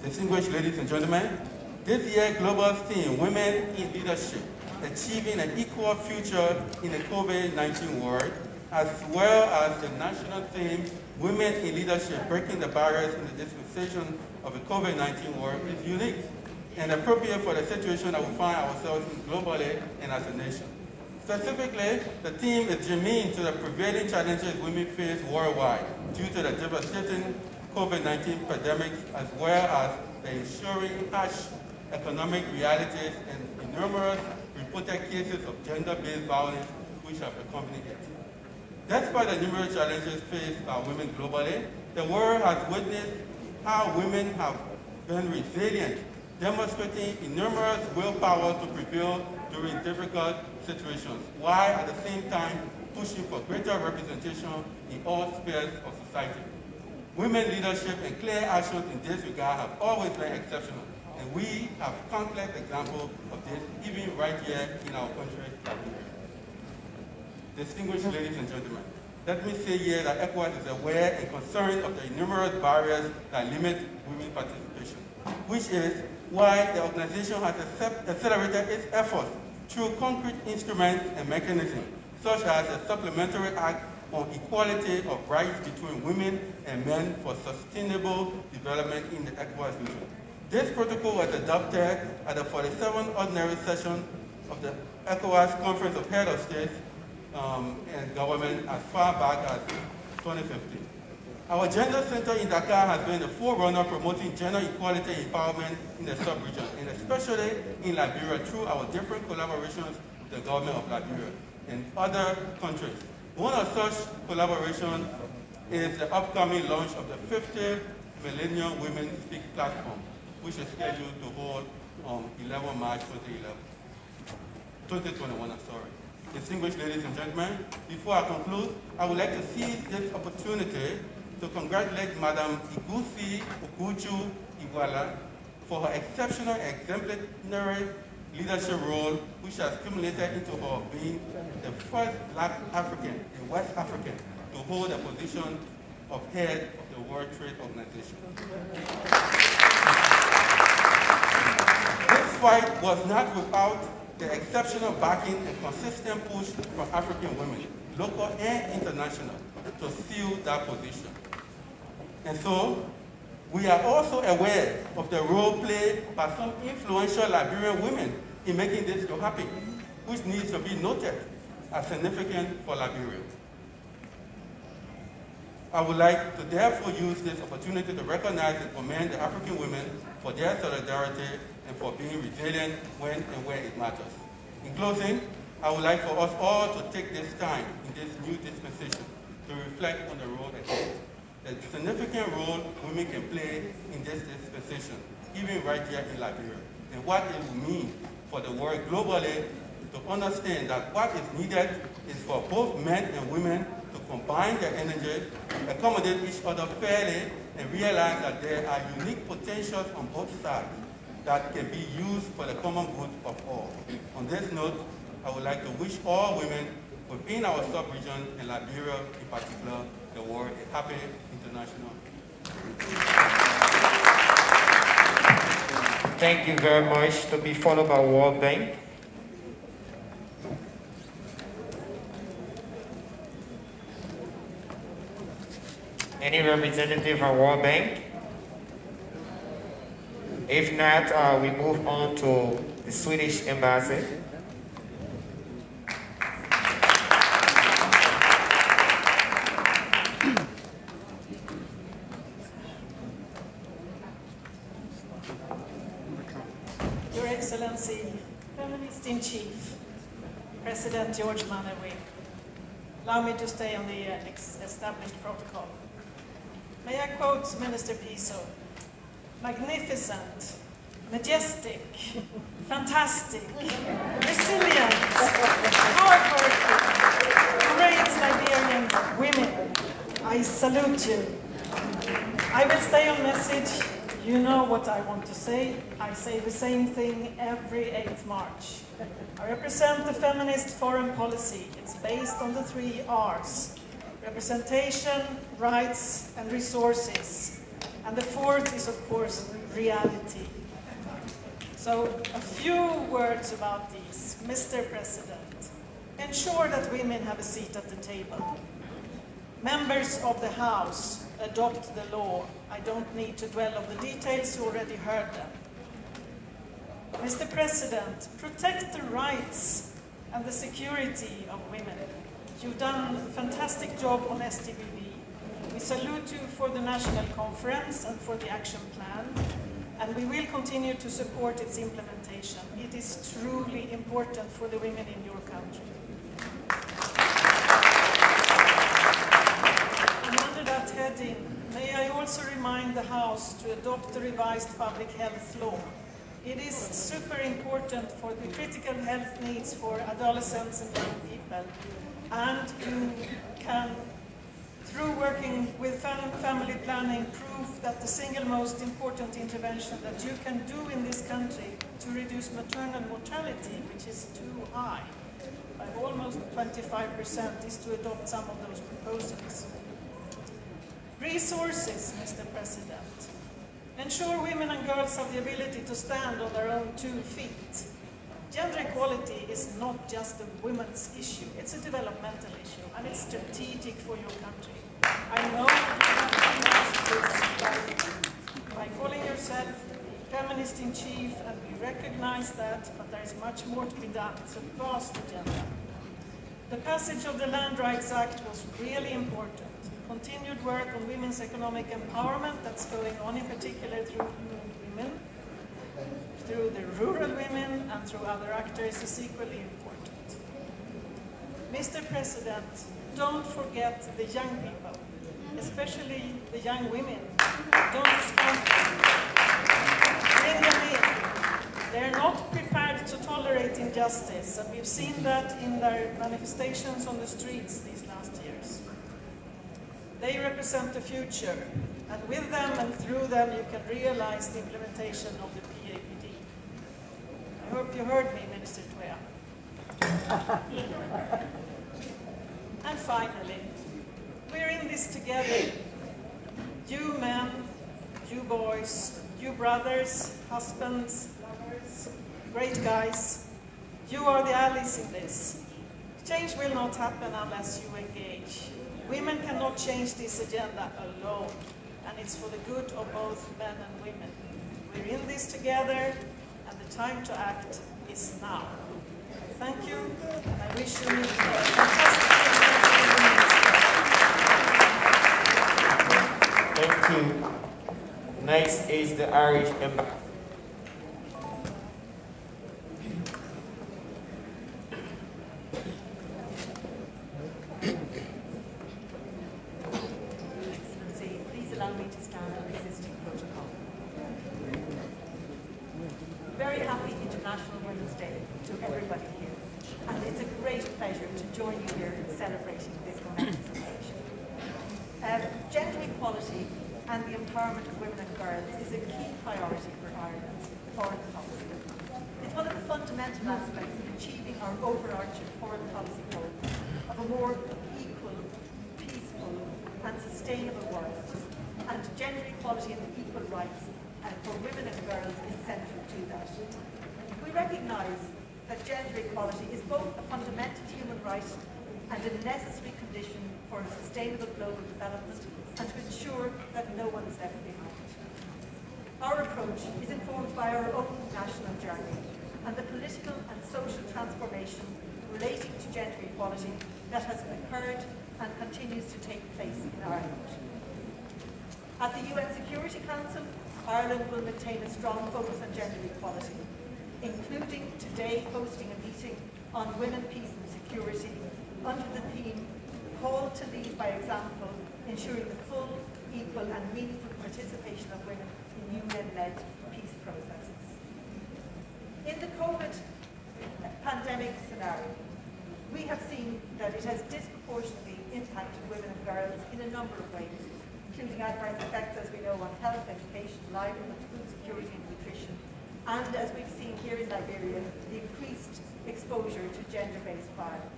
[SPEAKER 10] Distinguished ladies and gentlemen, this year's global theme, Women in Leadership, Achieving an Equal Future in the COVID-19 World, as well as the national theme, Women in Leadership, Breaking the Barriers in the manifestation of the COVID-19 war is unique and appropriate for the situation that we find ourselves in globally and as a nation. Specifically, the theme is germane to the prevailing challenges women face worldwide due to the devastating COVID-19 pandemic, as well as the ensuing harsh economic realities and numerous reported cases of gender-based violence which have accompanied it. Despite the numerous challenges faced by women globally, the world has witnessed how women have been resilient, demonstrating enormous willpower to prevail during difficult situations, while at the same time pushing for greater representation in all spheres of society. Women leadership and clear actions in this regard have always been exceptional, and we have countless examples of this even right here in our country, Liberia. Distinguished ladies and gentlemen, let me say here that ECOWAS is aware and concerned of the numerous barriers that limit women's participation, which is why the organization has accelerated its efforts through concrete instruments and mechanisms, such as a supplementary act on equality of rights between women and men for sustainable development in the ECOWAS region. This protocol was adopted at the 47th Ordinary Session of the ECOWAS Conference of Heads of States and Government as far back as 2015. Our Gender Center in Dakar has been the forerunner promoting gender equality and empowerment in the sub-region, and especially in Liberia through our different collaborations with the government of Liberia and other countries. One of such collaborations is the upcoming launch of the 50th Millennium Women Speak platform, which is scheduled to hold on 11 March 2021. Distinguished ladies and gentlemen, before I conclude, I would like to seize this opportunity to congratulate Madam Igusi Okuchu Iguala for her exceptional exemplary leadership role, which has culminated into her being the first Black African and West African to hold the position of head of the World Trade Organization. This fight was not without the exceptional backing and consistent push from African women, local and international, to seal that position. And so, we are also aware of the role played by some influential Liberian women in making this to happen, which needs to be noted as significant for Liberia. I would like to therefore use this opportunity to recognize and commend the African women for their solidarity and for being resilient when and where it matters. In closing, I would like for us all to take this time in this new dispensation to reflect on the road ahead, the significant role women can play in this dispensation, even right here in Liberia, and what it will mean for the world globally to understand that what is needed is for both men and women to combine their energy, accommodate each other fairly, and realize that there are unique potentials on both sides that can be used for the common good of all. On this note, I would like to wish all women within our sub-region and Liberia in particular, the world a happy International.
[SPEAKER 11] Thank you very much. To be followed by World Bank. Any representative from World Bank? If not, we move on to the Swedish Embassy.
[SPEAKER 6] Your Excellency, Feminist-in-Chief, President George Monrovia, allow me to stay on the established protocol. May I quote Minister Piso? Magnificent, majestic, fantastic, resilient, hardworking, great Liberian women. I salute you. I will stay on message. You know what I want to say. I say the same thing every 8th March. I represent the feminist foreign policy. It's based on the 3 R's. Representation, rights, and resources. And the 4th is, of course, reality. So, a few words about these. Mr. President, ensure that women have a seat at the table. Members of the House, adopt the law. I don't need to dwell on the details, you already heard them. Mr. President, protect the rights and the security of women. You've done a fantastic job on STBB. We salute you for the National Conference and for the action plan, and we will continue to support its implementation. It is truly important for the women in your country. And under that heading, may I also remind the House to adopt the revised public health law. It is super important for the critical health needs for adolescents and young people, and you can, through working with family planning, prove that the single most important intervention that you can do in this country to reduce maternal mortality, which is too high, by almost 25%, is to adopt some of those proposals. Resources, Mr. President. Ensure women and girls have the ability to stand on their own 2 feet. Gender equality is not just a women's issue, it's a developmental issue, and it's strategic for your country. I know by calling yourself feminist in chief, and we recognize that, but there is much more to be done. It's a vast agenda. The passage of the Land Rights Act was really important. Continued work on women's economic empowerment that's going on in particular through women, through the rural women and through other actors is equally important. Mr. President, don't forget the young people, especially the young women. Don't discount them. Bring them in. They're not prepared to tolerate injustice, and we've seen that in their manifestations on the streets these last years. They represent the future, and with them and through them you can realize the implementation of the PAPD. I hope you heard me, Minister Weah. And finally, we're in this together. You men, you boys, you brothers, husbands, lovers, great guys, you are the allies in this. Change will not happen unless you engage. Women cannot change this agenda alone, and it's for the good of both men and women. We're in this together, and the time to act is now. Thank you, and I wish you a fantastic
[SPEAKER 11] Thank you. Next is the Irish Embassy.
[SPEAKER 17] Please allow me to stand on existing protocol. Very happy International Women's Day to everybody here, and it's a great pleasure to join you here in celebrating this momentous occasion. Gender equality and the empowerment of women and girls is a key priority for Ireland's foreign policy. It's one of the fundamental aspects of achieving our overarching foreign policy goal of a more equal, peaceful and sustainable world, and gender equality and equal rights for women and girls is central to that. We recognise that gender equality is both a fundamental human right and a necessary condition for sustainable global development and to ensure that no one is left behind. Our approach is informed by our own national journey and the political and social transformation relating to gender equality that has occurred and continues to take place in Ireland. At the UN Security Council, Ireland will maintain a strong focus on gender equality, including today hosting a meeting on women, peace and security under the theme Call to Lead by Example, ensuring the full, equal and meaningful participation of women in UN-led peace processes. In the COVID pandemic scenario, we have seen that it has disproportionately impacted women and girls in a number of ways, including adverse effects, as we know, on health, education, livelihood, food security and nutrition, and as we've seen here in Liberia, the increased exposure to gender-based violence.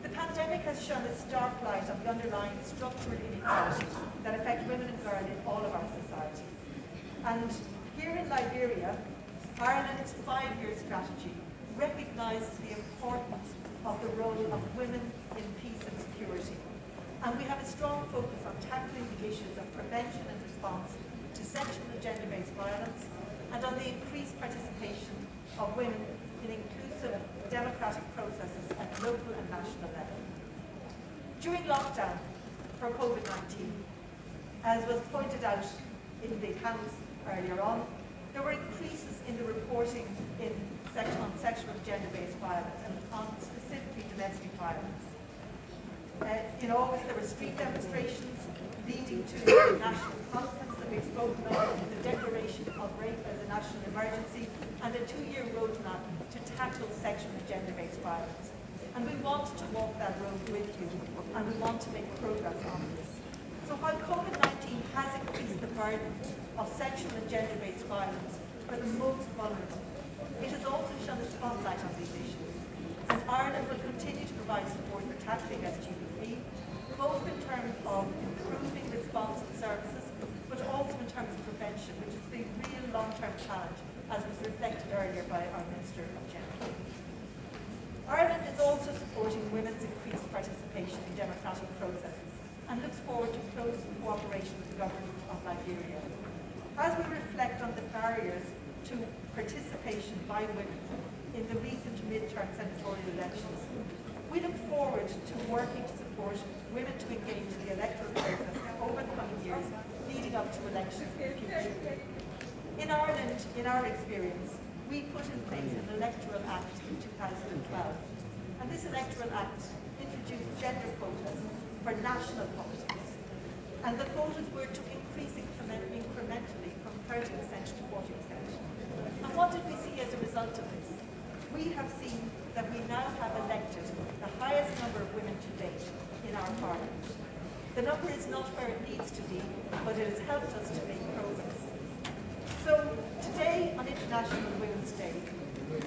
[SPEAKER 17] The pandemic has shone a stark light on the underlying structural inequalities that affect women and girls in all of our societies. And here in Liberia, Ireland's 5-year strategy recognises the importance of the role of women in peace and security, And we have a strong focus on tackling the issues of prevention and response to sexual and gender-based violence, and on the increased participation of women in inclusive democratic processes at local and national level. During lockdown for COVID-19, as was pointed out in the accounts earlier on, there were increases in the reporting on sexual and gender-based violence and on specifically domestic violence. In August, there were street demonstrations leading to the national conference that we've spoken of, the declaration of rape as a national emergency, and a 2-year roadmap to tackle sexual and gender-based violence. And we want to walk that road with you, and we want to make progress on this. So while COVID-19 has increased the burden of sexual and gender-based violence for the most vulnerable, it has also shone a spotlight on these issues. And Ireland will continue to provide support for tackling SGBV, both in terms of improving response and services, but also in terms of prevention, which is the real long-term challenge, as was reflected earlier by our Minister of Gender. Ireland is also supporting women's increased participation in democratic processes and looks forward to close cooperation with the government of Liberia. As we reflect on the barriers to participation by women in the recent midterm senatorial elections, we look forward to working to support women to engage in the electoral process over the coming years leading up to elections in the future. In Ireland, in our experience, we put in place an electoral act in 2012, and this electoral act introduced gender quotas for national politics, and the quotas were to increase incrementally from 30% to 40%. And what did we see as a result of this? We have seen that we now have elected the highest number of women to date in our parliament. The number is not where it needs to be, but it has helped us to make progress. So today, on International Women's Day,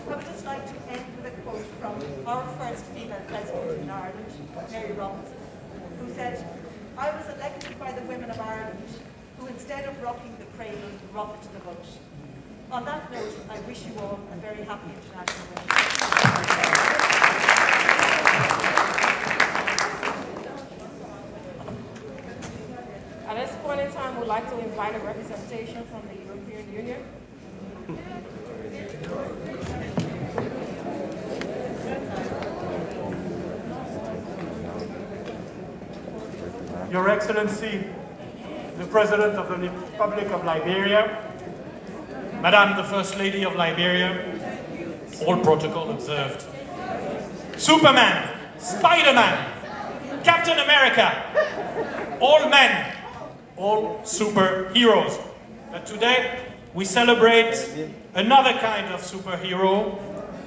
[SPEAKER 17] I would just like to end with a quote from our first female president in Ireland, Mary Robinson, who said, "I was elected by the women of Ireland, who instead of rocking the cradle, rocked the boat." On that note, I wish you all a very happy International Women's Day.
[SPEAKER 3] At this point in time, we'd like to invite a representation from the European Union.
[SPEAKER 2] Your Excellency, the President of the Republic of Liberia, Madame the First Lady of Liberia, all protocol observed. Superman, Spider-Man, Captain America, all men, all superheroes. But today, we celebrate another kind of superhero,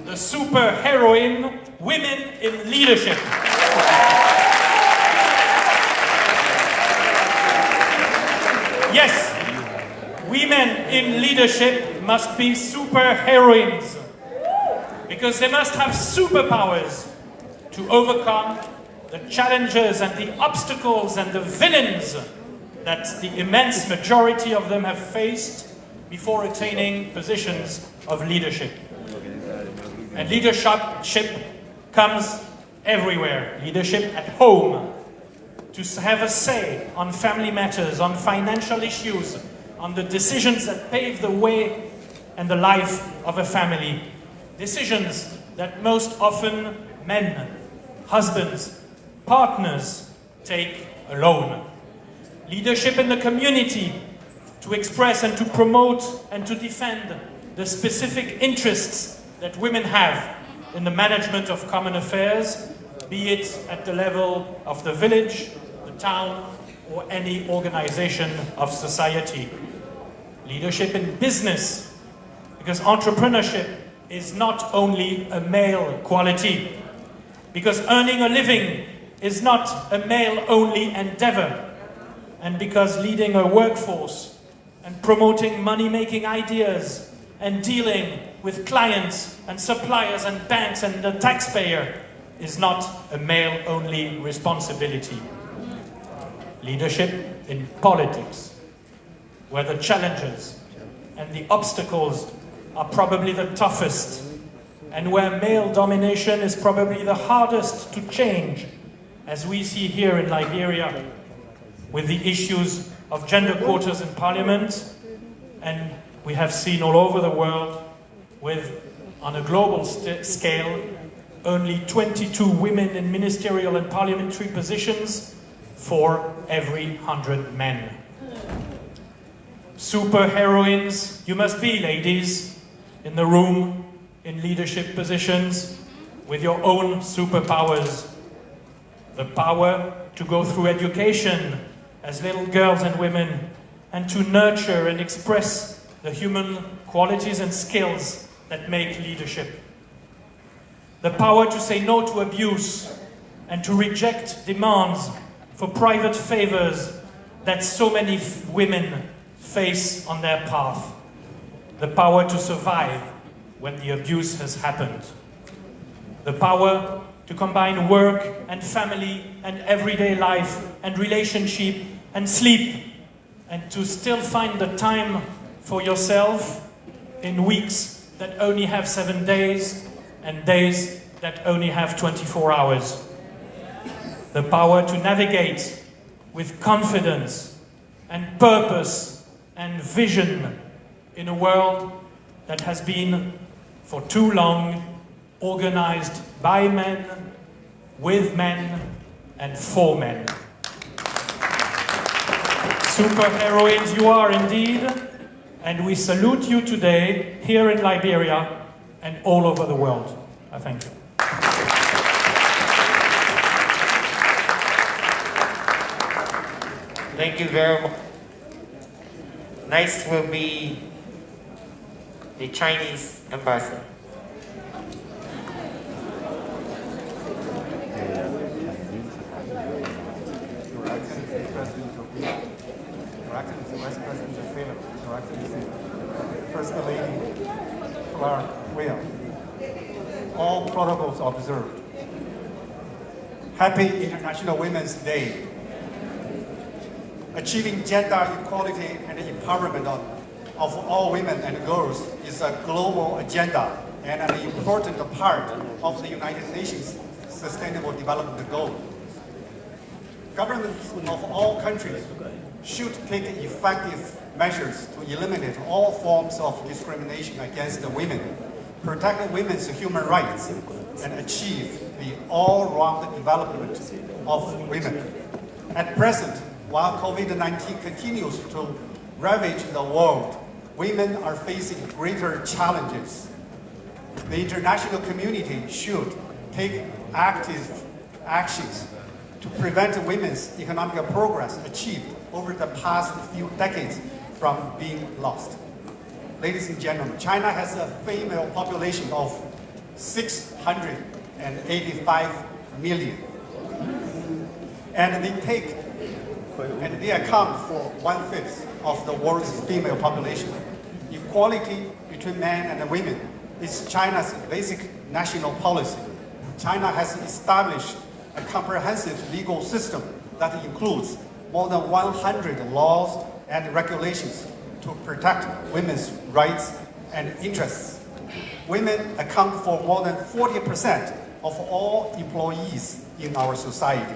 [SPEAKER 2] the superheroine, women in leadership. Yes, women in leadership must be superheroines, because they must have superpowers to overcome the challenges and the obstacles and the villains that the immense majority of them have faced before attaining positions of leadership. And leadership comes everywhere. Leadership at home, to have a say on family matters, on financial issues, on the decisions that pave the way and the life of a family. Decisions that most often men, husbands, partners take alone. Leadership in the community, to express and to promote and to defend the specific interests that women have in the management of common affairs, be it at the level of the village, the town, or any organization of society. Leadership in business, because entrepreneurship is not only a male quality, because earning a living is not a male-only endeavor, and because leading a workforce and promoting money-making ideas and dealing with clients and suppliers and banks and the taxpayer is not a male-only responsibility. Leadership in politics, where the challenges and the obstacles are probably the toughest, and where male domination is probably the hardest to change, as we see here in Liberia, with the issues of gender quotas in parliament, and we have seen all over the world with, on a global scale, only 22 women in ministerial and parliamentary positions for every 100 men. Superheroines you must be, ladies, in the room, in leadership positions, with your own superpowers. The power to go through education as little girls and women, and to nurture and express the human qualities and skills that make leadership. The power to say no to abuse and to reject demands for private favors that so many women face on their path. The power to survive when the abuse has happened. The power to combine work and family and everyday life and relationship and sleep, and to still find the time for yourself in weeks that only have 7 days and days that only have 24 hours. The power to navigate with confidence and purpose and vision in a world that has been for too long organized by men, with men, and for men. Superheroines you are indeed, and we salute you today here in Liberia and all over the world. I thank you.
[SPEAKER 11] Thank you very much. Next will be the Chinese ambassador.
[SPEAKER 14] Your Excellency President of Weah, Your Excellency Vice President of Philip, Your Excellency First Lady Weah, all protocols observed. Happy International Women's Day. Achieving gender equality and empowerment of all women and girls is a global agenda and an important part of the United Nations Sustainable Development Goal. Governments of all countries should take effective measures to eliminate all forms of discrimination against women, protect women's human rights, and achieve the all-round development of women. At present, while COVID-19 continues to ravage the world, women are facing greater challenges. The international community should take active actions to prevent women's economic progress achieved over the past few decades from being lost. Ladies and gentlemen, China has a female population of 685 million. And they account for 1/5 of the world's female population. Equality between men and women is China's basic national policy. China has established a comprehensive legal system that includes more than 100 laws and regulations to protect women's rights and interests. Women account for more than 40% of all employees in our society.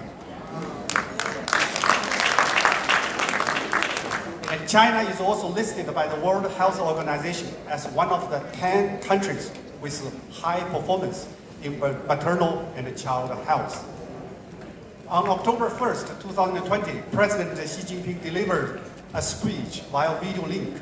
[SPEAKER 14] And China is also listed by the World Health Organization as one of the 10 countries with high performance in maternal and child health. On October 1st, 2020, President Xi Jinping delivered a speech via video link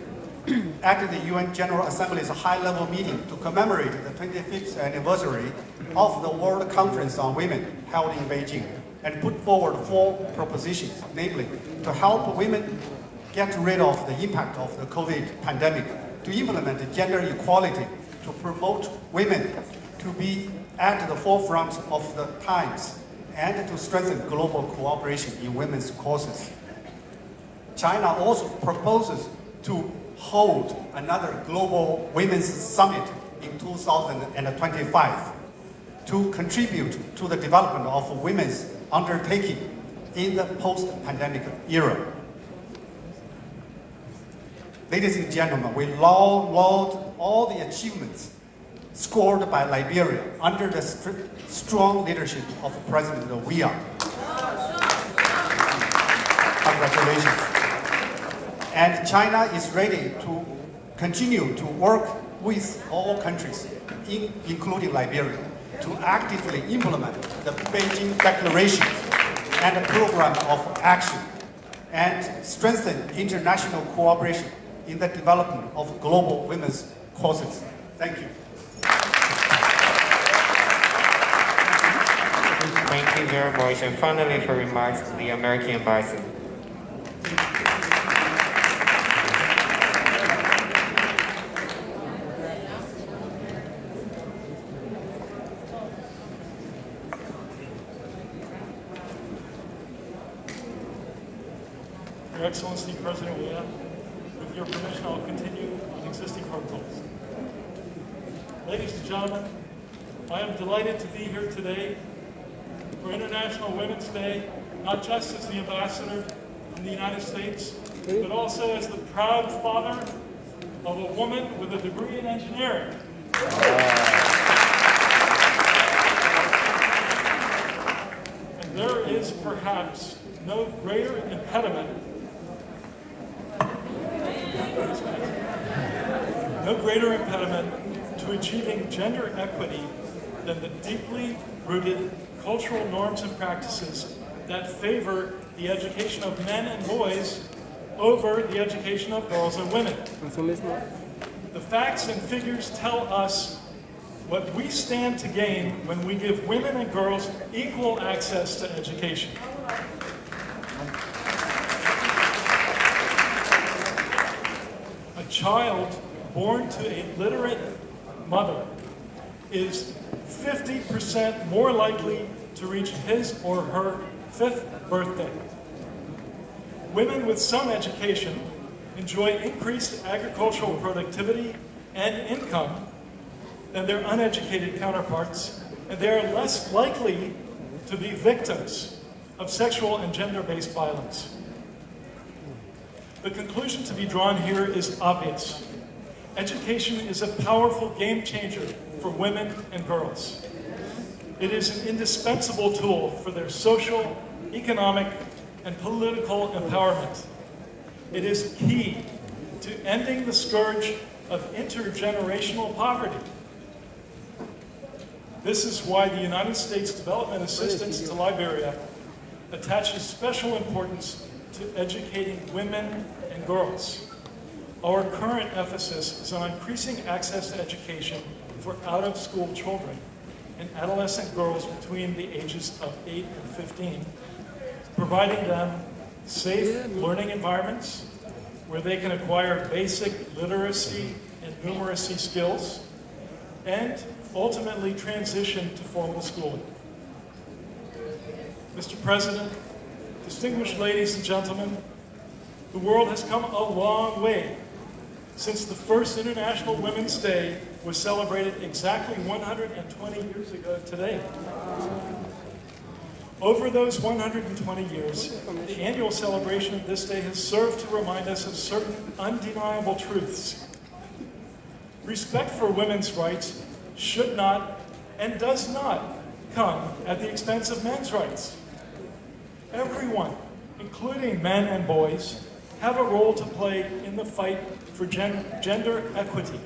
[SPEAKER 14] at the UN General Assembly's high-level meeting to commemorate the 25th anniversary of the World Conference on Women held in Beijing, and put forward 4 propositions, namely to help women get rid of the impact of the COVID pandemic, to implement gender equality, to promote women to be at the forefront of the times, and to strengthen global cooperation in women's causes. China also proposes to hold another global women's summit in 2025 to contribute to the development of women's undertaking in the post-pandemic era. Ladies and gentlemen, we laud all the achievements scored by Liberia under the strong leadership of President Weah. Congratulations. And China is ready to continue to work with all countries, including Liberia, to actively implement the Beijing Declaration and the program of action and strengthen international cooperation in the development of global women's causes. Thank you.
[SPEAKER 11] Thank you very much. And finally, for remarks, the American ambassador.
[SPEAKER 18] Your Excellency, President Weah, with your permission, I'll continue on existing protocols. Ladies and gentlemen, I am delighted to be here today for International Women's Day, not just as the ambassador from the United States, but also as the proud father of a woman with a degree in engineering. And there is perhaps no greater impediment to achieving gender equity than the deeply rooted cultural norms and practices that favor the education of men and boys over the education of girls and women. The facts and figures tell us what we stand to gain when we give women and girls equal access to education. A child born to a literate mother is 50% more likely to reach his or her 5th birthday. Women with some education enjoy increased agricultural productivity and income than their uneducated counterparts, and they are less likely to be victims of sexual and gender-based violence. The conclusion to be drawn here is obvious. Education is a powerful game changer for women and girls. It is an indispensable tool for their social, economic, and political empowerment. It is key to ending the scourge of intergenerational poverty. This is why the United States Development Assistance to Liberia attaches special importance to educating women and girls. Our current emphasis is on increasing access to education for out-of-school children and adolescent girls between the ages of 8 and 15, providing them safe learning environments where they can acquire basic literacy and numeracy skills, and ultimately transition to formal schooling. Mr. President, distinguished ladies and gentlemen, the world has come a long way since the first International Women's Day was celebrated exactly 120 years ago today. Over those 120 years, the annual celebration of this day has served to remind us of certain undeniable truths. Respect for women's rights should not and does not come at the expense of men's rights. Everyone, including men and boys, have a role to play in the fight for gender equity.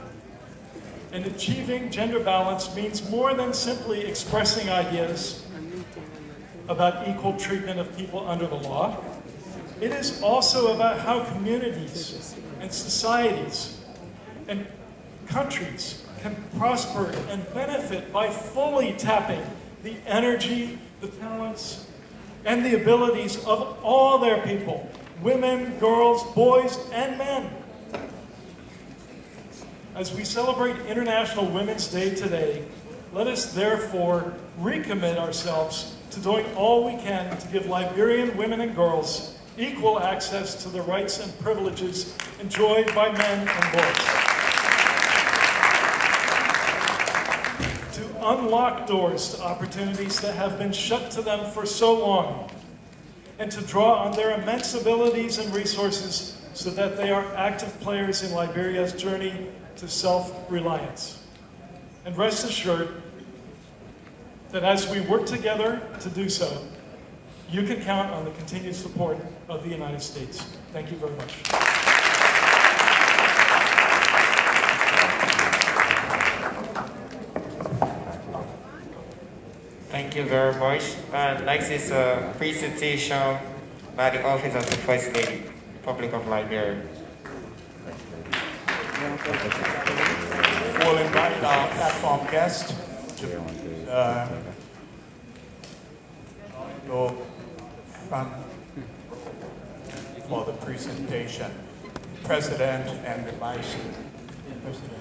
[SPEAKER 18] And achieving gender balance means more than simply expressing ideas about equal treatment of people under the law. It is also about how communities and societies and countries can prosper and benefit by fully tapping the energy, the talents, and the abilities of all their people, women, girls, boys, and men. As we celebrate International Women's Day today, let us therefore recommit ourselves to doing all we can to give Liberian women and girls equal access to the rights and privileges enjoyed by men and boys. To unlock doors to opportunities that have been shut to them for so long, and to draw on their immense abilities and resources so that they are active players in Liberia's journey to self-reliance. And rest assured that as we work together to do so, You can count on the continued support of the United States. Thank you very much.
[SPEAKER 11] Thank you very much. Next is a presentation by the Office of the First Lady, Republic of Liberia.
[SPEAKER 13] We'll invite our platform guest to go front for the presentation. President and the Vice President.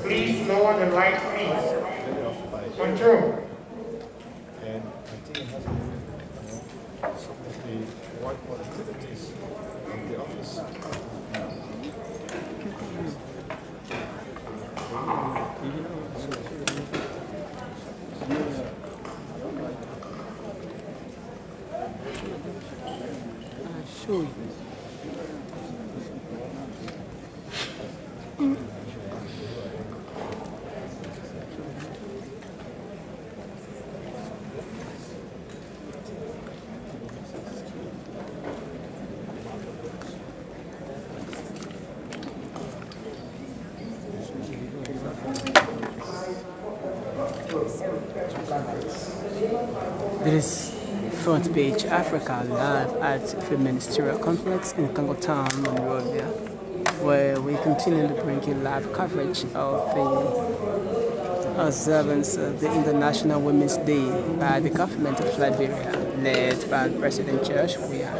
[SPEAKER 11] Please lower the light, please. Control.
[SPEAKER 22] And I think it has been some of the whiteboard activities in the office.
[SPEAKER 1] Show you. This is Front Page Africa live at the Ministerial Complex in Congo Town, Monrovia, where we continue to bring you live coverage of the observance of the International Women's Day by the government of Liberia, led by President George Weah.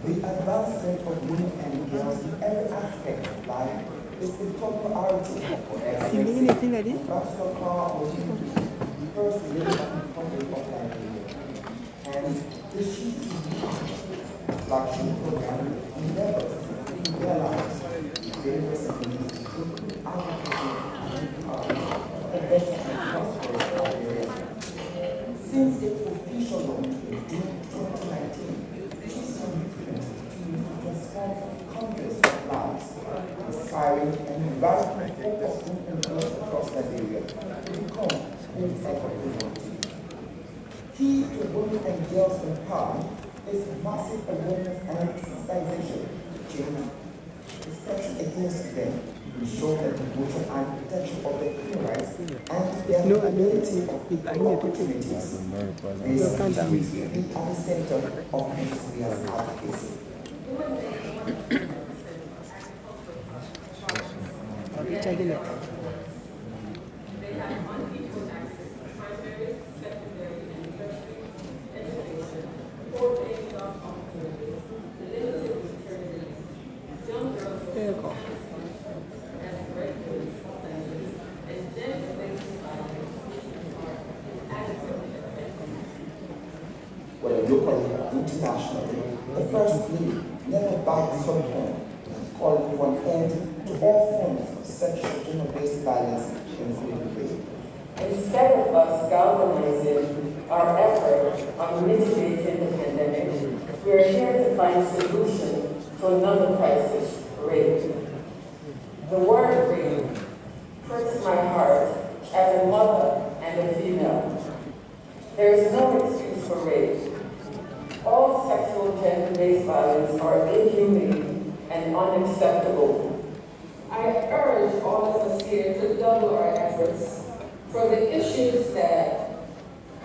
[SPEAKER 21] The advancement of women and girls in every aspect of life is the top priority for everyone. Basketball was the first lady of the Republic of Liberia, and the She's Flagship program endeavors to realize various needs in advocacy and the best and prosperous Liberia. Since its official launch in June 2019, countless lives, inspiring and inviting hope of women and girls across Liberia to become whoever they want to be. Key to women and girls empowerment is massive awareness and sensitization to change the steps against them, ensure the promotion and protection of their human rights and their ability of equal opportunities. This is be at the center of Nigeria's advocacy. Whether locally or internationally, the First Lady never backs someone, calling for an end to all forms of sexual gender-based violence, including rape.
[SPEAKER 23] Instead of us galvanizing our effort on mitigating the pandemic, we are here to find a solution to another crisis, rape. The word rape pricks my heart as a mother and a female. urge all of us here to double our efforts for the issues that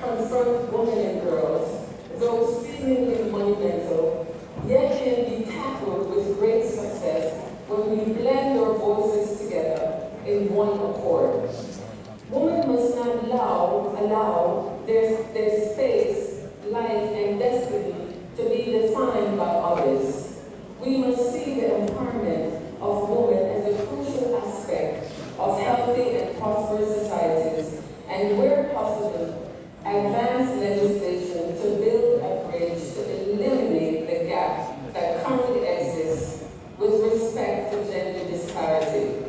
[SPEAKER 23] confront women and girls, those seemingly monumental, yet can be tackled with great success when we blend our voices together in one accord. Women must not allow their space, life, and destiny to be defined by others. We must see the empowerment of women as a crucial aspect of healthy and prosperous societies, and where possible, advance legislation to build a bridge to eliminate the gap that currently exists with respect to gender disparity.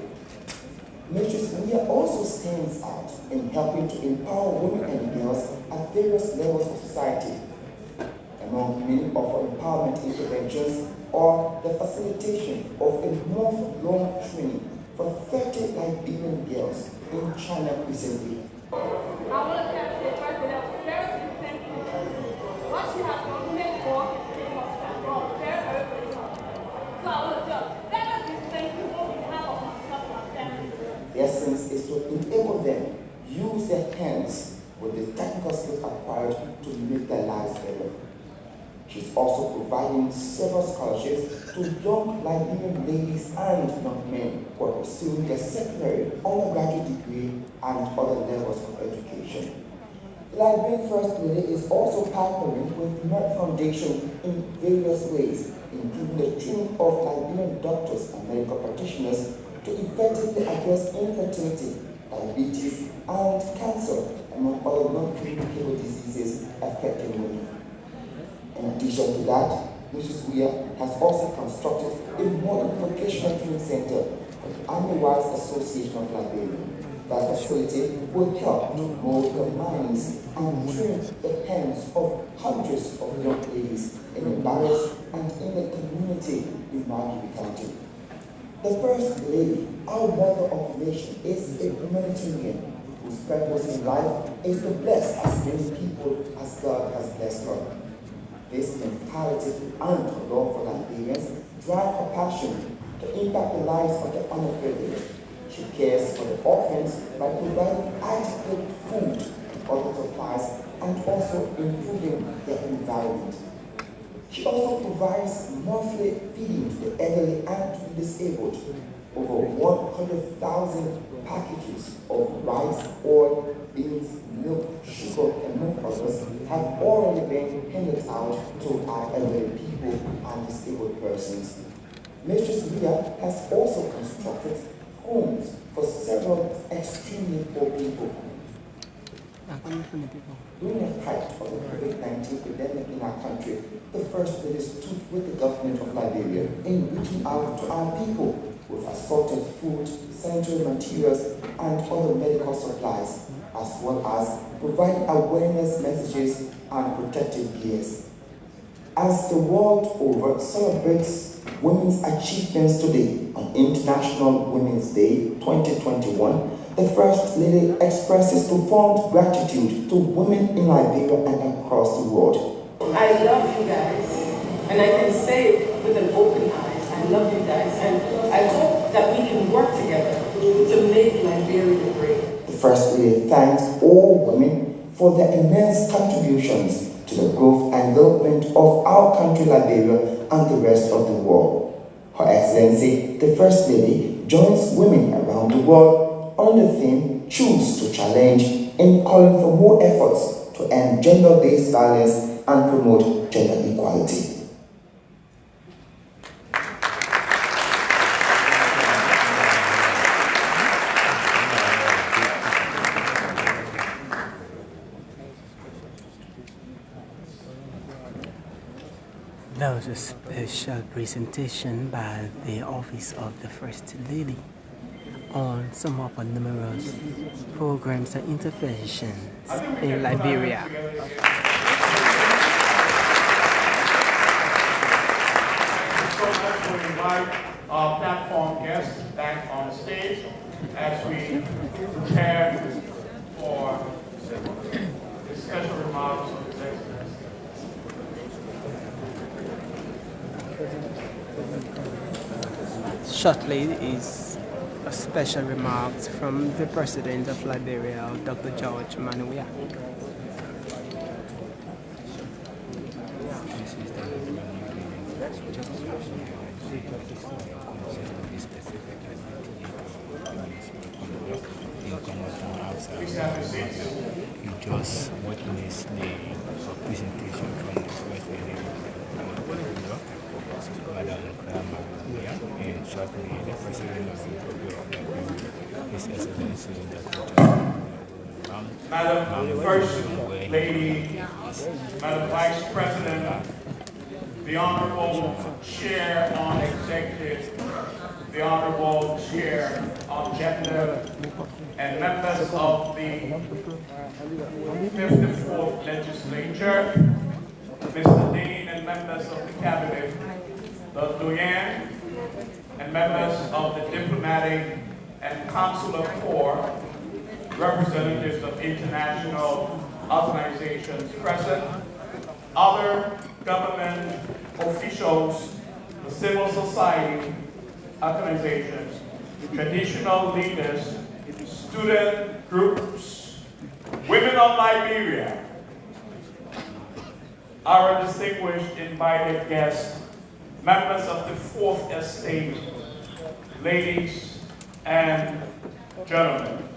[SPEAKER 9] Mistress Weah also stands out in helping to empower women and girls at various levels of society. Among many of her empowerment interventions are the facilitation of a month-long training for 30 Liberian girls in China recently.
[SPEAKER 12] I want to thank the president very sincerely. What she has done for very so I want to let us be thankful on behalf of myself and my family.
[SPEAKER 9] The essence is to enable them use their hands with the technical skills acquired to make their lives better. She's also providing several scholarships to young Liberian ladies and young men who are pursuing their secondary, undergraduate degree and other levels of education. The Liberian First Lady is also partnering with the Merit Foundation in various ways, including the training of Liberian doctors and medical practitioners to effectively address infertility, diabetes, and cancer, among other non-communicable diseases affecting women. In addition to that, Mrs. Weah has also constructed a modern vocational training center for the Army Wives Association of Liberia. That facility will help to mold the minds and train the hands of hundreds of young ladies in the barracks and in the community in Monrovia County. The First Lady, our mother of the nation, is a humanitarian whose purpose in life is to bless as many people as God has blessed her. This mentality and her love for Liberians drive her passion to impact the lives of the underprivileged. She cares for the orphans by providing adequate food and other supplies and also improving their environment. She also provides monthly feeding to the elderly and to the disabled. Over 100,000 packages of rice, oil, beans, milk, sugar, and milk others have already been handed out to our elderly people and disabled persons. Mistress Weah has also constructed homes for several extremely poor people. During the height of the COVID-19 epidemic in our country, the First Lady stood with the government of Liberia in reaching out to our people with assorted food, sanitary materials, and other medical supplies, as well as providing awareness messages and protective gears. As the world over celebrates women's achievements today on International Women's Day 2021, the First Lady expresses profound gratitude to women in Liberia and across the world.
[SPEAKER 23] I love you guys, and I can say it with an open eye. I love you guys, and I hope that we can work together to make Liberia great.
[SPEAKER 9] The First Lady thanks all women for their immense contributions to the growth and development of our country, Liberia, and the rest of the world. Her Excellency, the First Lady, joins women around the world on the theme Choose to Challenge in calling for more efforts to end gender-based violence and promote gender equality.
[SPEAKER 1] That was a special presentation by the Office of the First Lady on some of our numerous programs and interventions in Liberia.
[SPEAKER 13] So much to invite our platform guests back on stage as we prepare for the special remarks of His Excellency.
[SPEAKER 1] Shortly is a special remarks from the President of Liberia, Dr. George Weah.
[SPEAKER 4] You just witnessed the presentation from the First Lady of Madam Weah, and shortly the President of the Republic of Liberia, His Excellency Dr.
[SPEAKER 13] Madam First Lady, Madam Vice President, the Honorable Chair on Executive, the Honorable Chair on Gender, and members of the 54th Legislature, Mr. Dean and members of the Cabinet, the Doyen, and members of the Diplomatic and Consular Corps, representatives of international organizations present, other government officials, the civil society organizations, traditional leaders, student groups, women of Liberia, our distinguished invited guests, members of the Fourth Estate, ladies and gentlemen.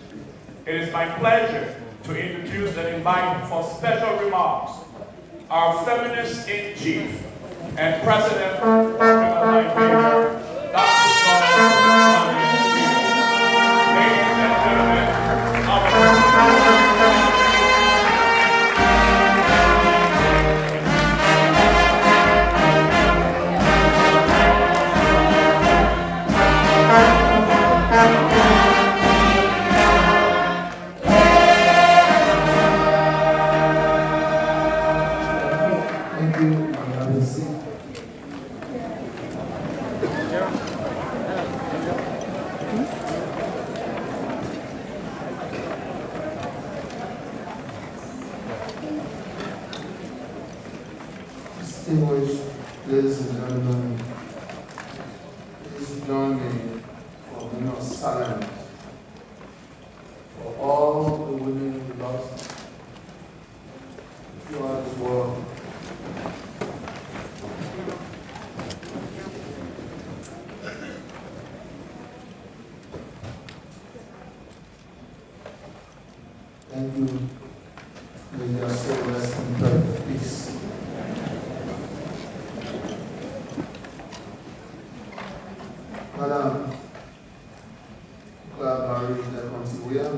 [SPEAKER 13] It is my pleasure to introduce and invite for special remarks our feminist-in-chief and President of Liberia, Dr. George Weah. Ladies and gentlemen, our President.
[SPEAKER 19] Distinguished ladies and gentlemen, please join me for a minute of silence for all the women we lost throughout this world. Thank you. May their soul rest in perfect peace. Madam Weah,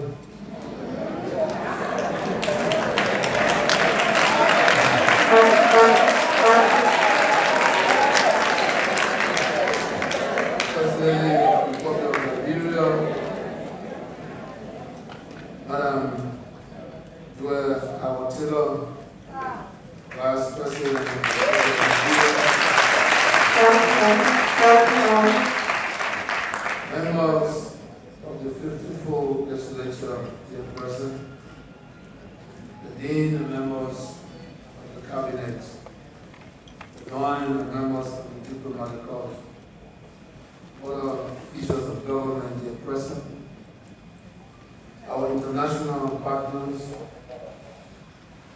[SPEAKER 19] First Lady of the Republic of Liberia, Madam Weah, Vice President of the Republic of Liberia, members of the 54th Legislature here present, the Dean and members of the Cabinet, the Doyen and members of the Diplomatic Corps, other officials of government here present, our international partners,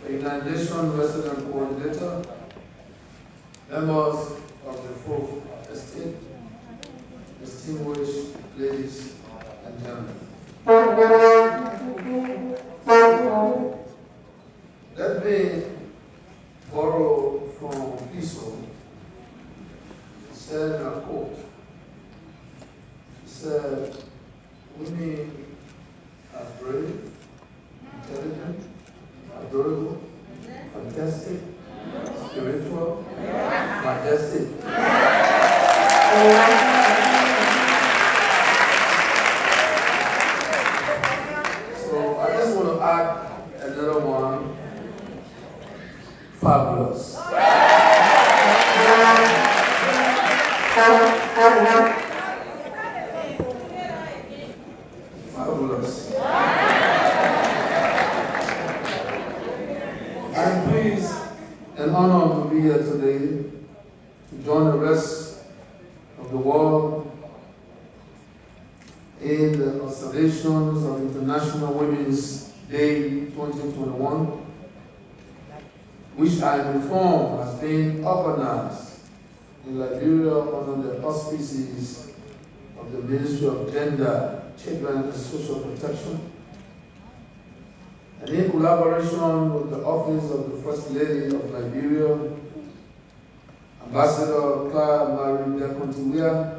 [SPEAKER 19] the United Nations Resident Coordinator, members of the Fourth Estate, distinguished ladies and gentlemen. Let me borrow from Piso. He said in a quote, he said, women are brave, intelligent, adorable, fantastic, spiritual, majestic. So I just want to add another one, fabulous. Fabulous. I'm pleased and honored to be here today to join the rest of the world in in the observations of International Women's Day 2021, which I am informed has been organized in Liberia under the auspices of the Ministry of Gender, Children and Social Protection, and in collaboration with the Office of the First Lady of Liberia, Ambassador Weah,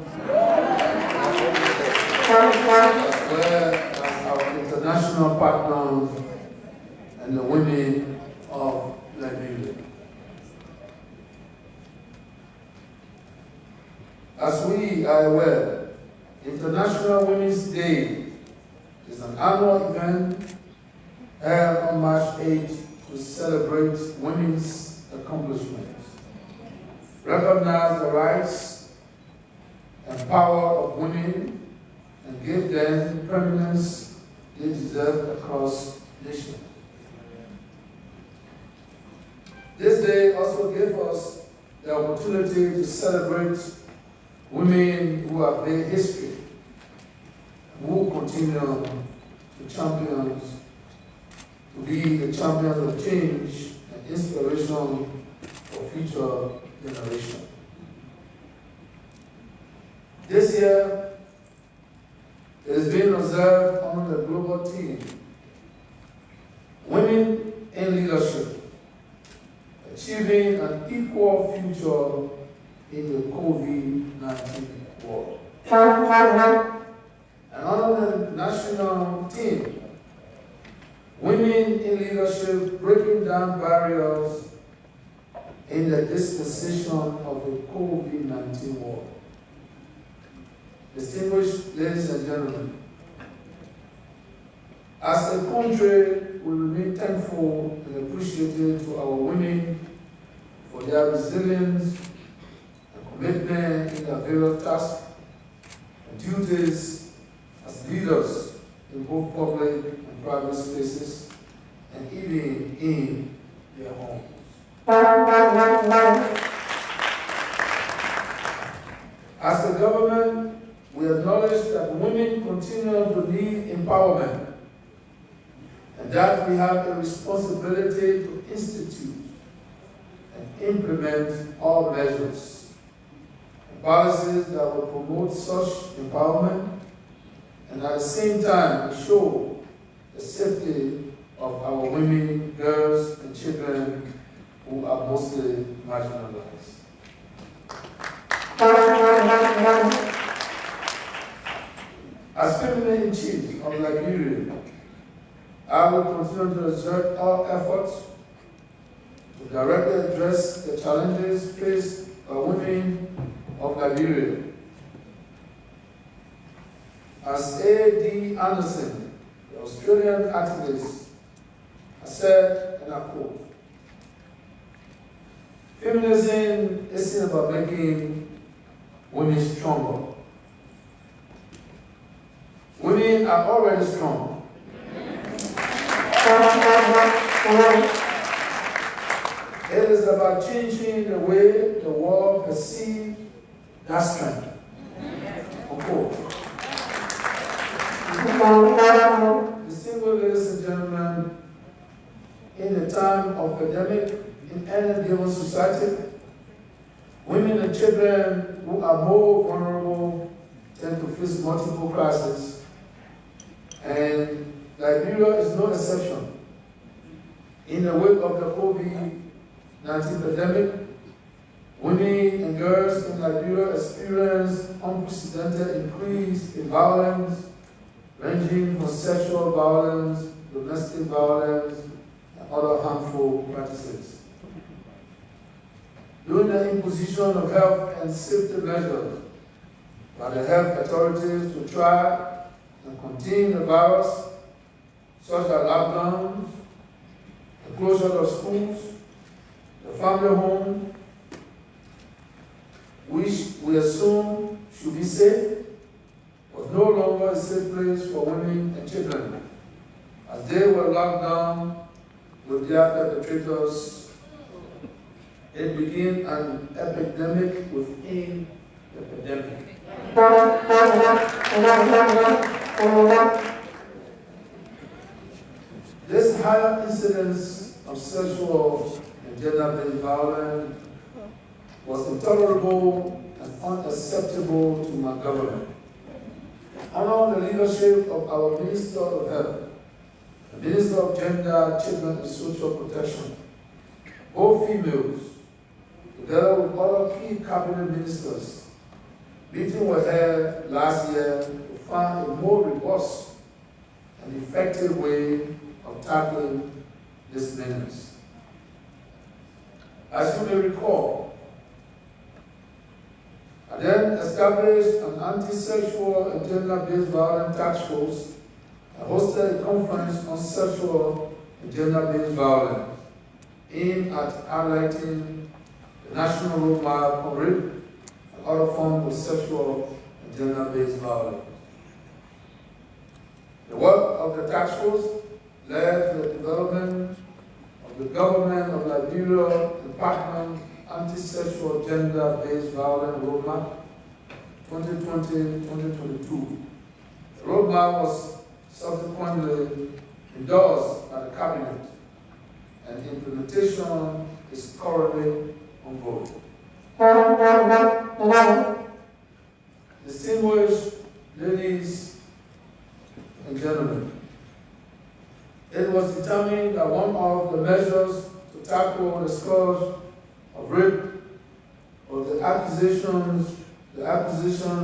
[SPEAKER 19] as well as our international partners and the women of Liberia. As we are aware, International Women's Day is an annual event held on March 8 to celebrate women's accomplishments, recognize the rights and power of women, and give them the prominence they deserve across nations. This day also gave us the opportunity to celebrate women who have made history, who continue to be the champions of change and inspiration for future generations. This year, it has been observed on the global theme, Women in Leadership, Achieving an Equal Future in the COVID-19 world. And on the national theme, Women in Leadership, Breaking Down Barriers in the Dispensation of the COVID-19 world. Distinguished ladies and gentlemen, as a country, we remain thankful and appreciative to our women for their resilience and commitment in their various tasks and duties as leaders in both public and private spaces, and even in their homes. As a government, we acknowledge that women continue to need empowerment, and that we have a responsibility to institute and implement all measures and policies that will promote such empowerment, and at the same time ensure the safety of our women, girls, and children who are mostly marginalized. As Commander-in-Chief of Liberia, I will continue to exert all efforts to directly address the challenges faced by women of Liberia. As A.D. Anderson, the Australian activist, has said, and I quote, "Feminism isn't about making women stronger. Women are already strong. It is about changing the way the world perceives that strength." Unquote. Distinguished ladies and gentlemen, in a time of pandemic in any given society, women and children who are more vulnerable tend to face multiple crises, and Liberia is no exception. In the wake of the COVID-19 pandemic, women and girls in Liberia experience unprecedented increase in violence, ranging from sexual violence, domestic violence, and other harmful practices. During the imposition of health and safety measures by the health authorities to try and contain the virus, such as lockdowns, the closure of schools, the family home, which we assume should be safe, was no longer a safe place for women and children, as they were locked down with their perpetrators. It became an epidemic within the pandemic. This higher incidence of sexual and gender-based violence was intolerable and unacceptable to my government. Under the leadership of our Minister of Health, the Minister of Gender, Children and Social Protection, both females, together with other key cabinet ministers, meetings were held last year to find a more robust and effective way of tackling this menace. As you may recall, I then established an anti-sexual and gender-based violence task force and hosted a conference on sexual and gender-based violence aimed at highlighting the national roadmap on rape and other forms of sexual and gender-based violence. The work of the task force led to the development of the Government of Liberia Department Anti-Sexual Gender-Based Violence Roadmap 2020-2022. The roadmap was subsequently endorsed by the Cabinet, and implementation is currently ongoing. Distinguished ladies and gentlemen, it was determined that one of the measures to tackle the scourge of rape was the acquisition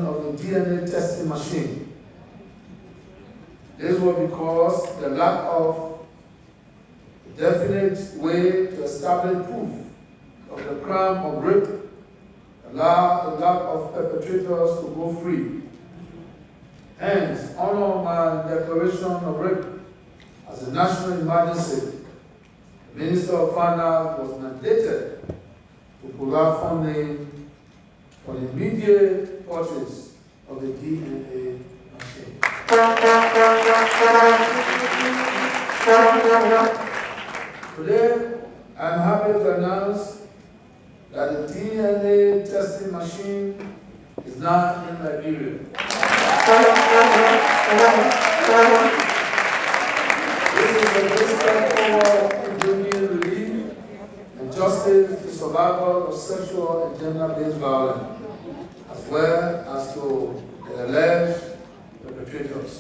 [SPEAKER 19] of the DNA testing machine. This was because the lack of a definite way to establish proof of the crime of rape allowed a lot of perpetrators to go free. Hence, honor my declaration of rape as a national emergency. The Minister of Finance was mandated to provide funding for the immediate purchase of the DNA machine. Today, I am happy to announce that the DNA testing machine is now in Liberia. This is a great step forward in bringing relief and justice to survivors of sexual and gender-based violence, as well as to the alleged perpetrators.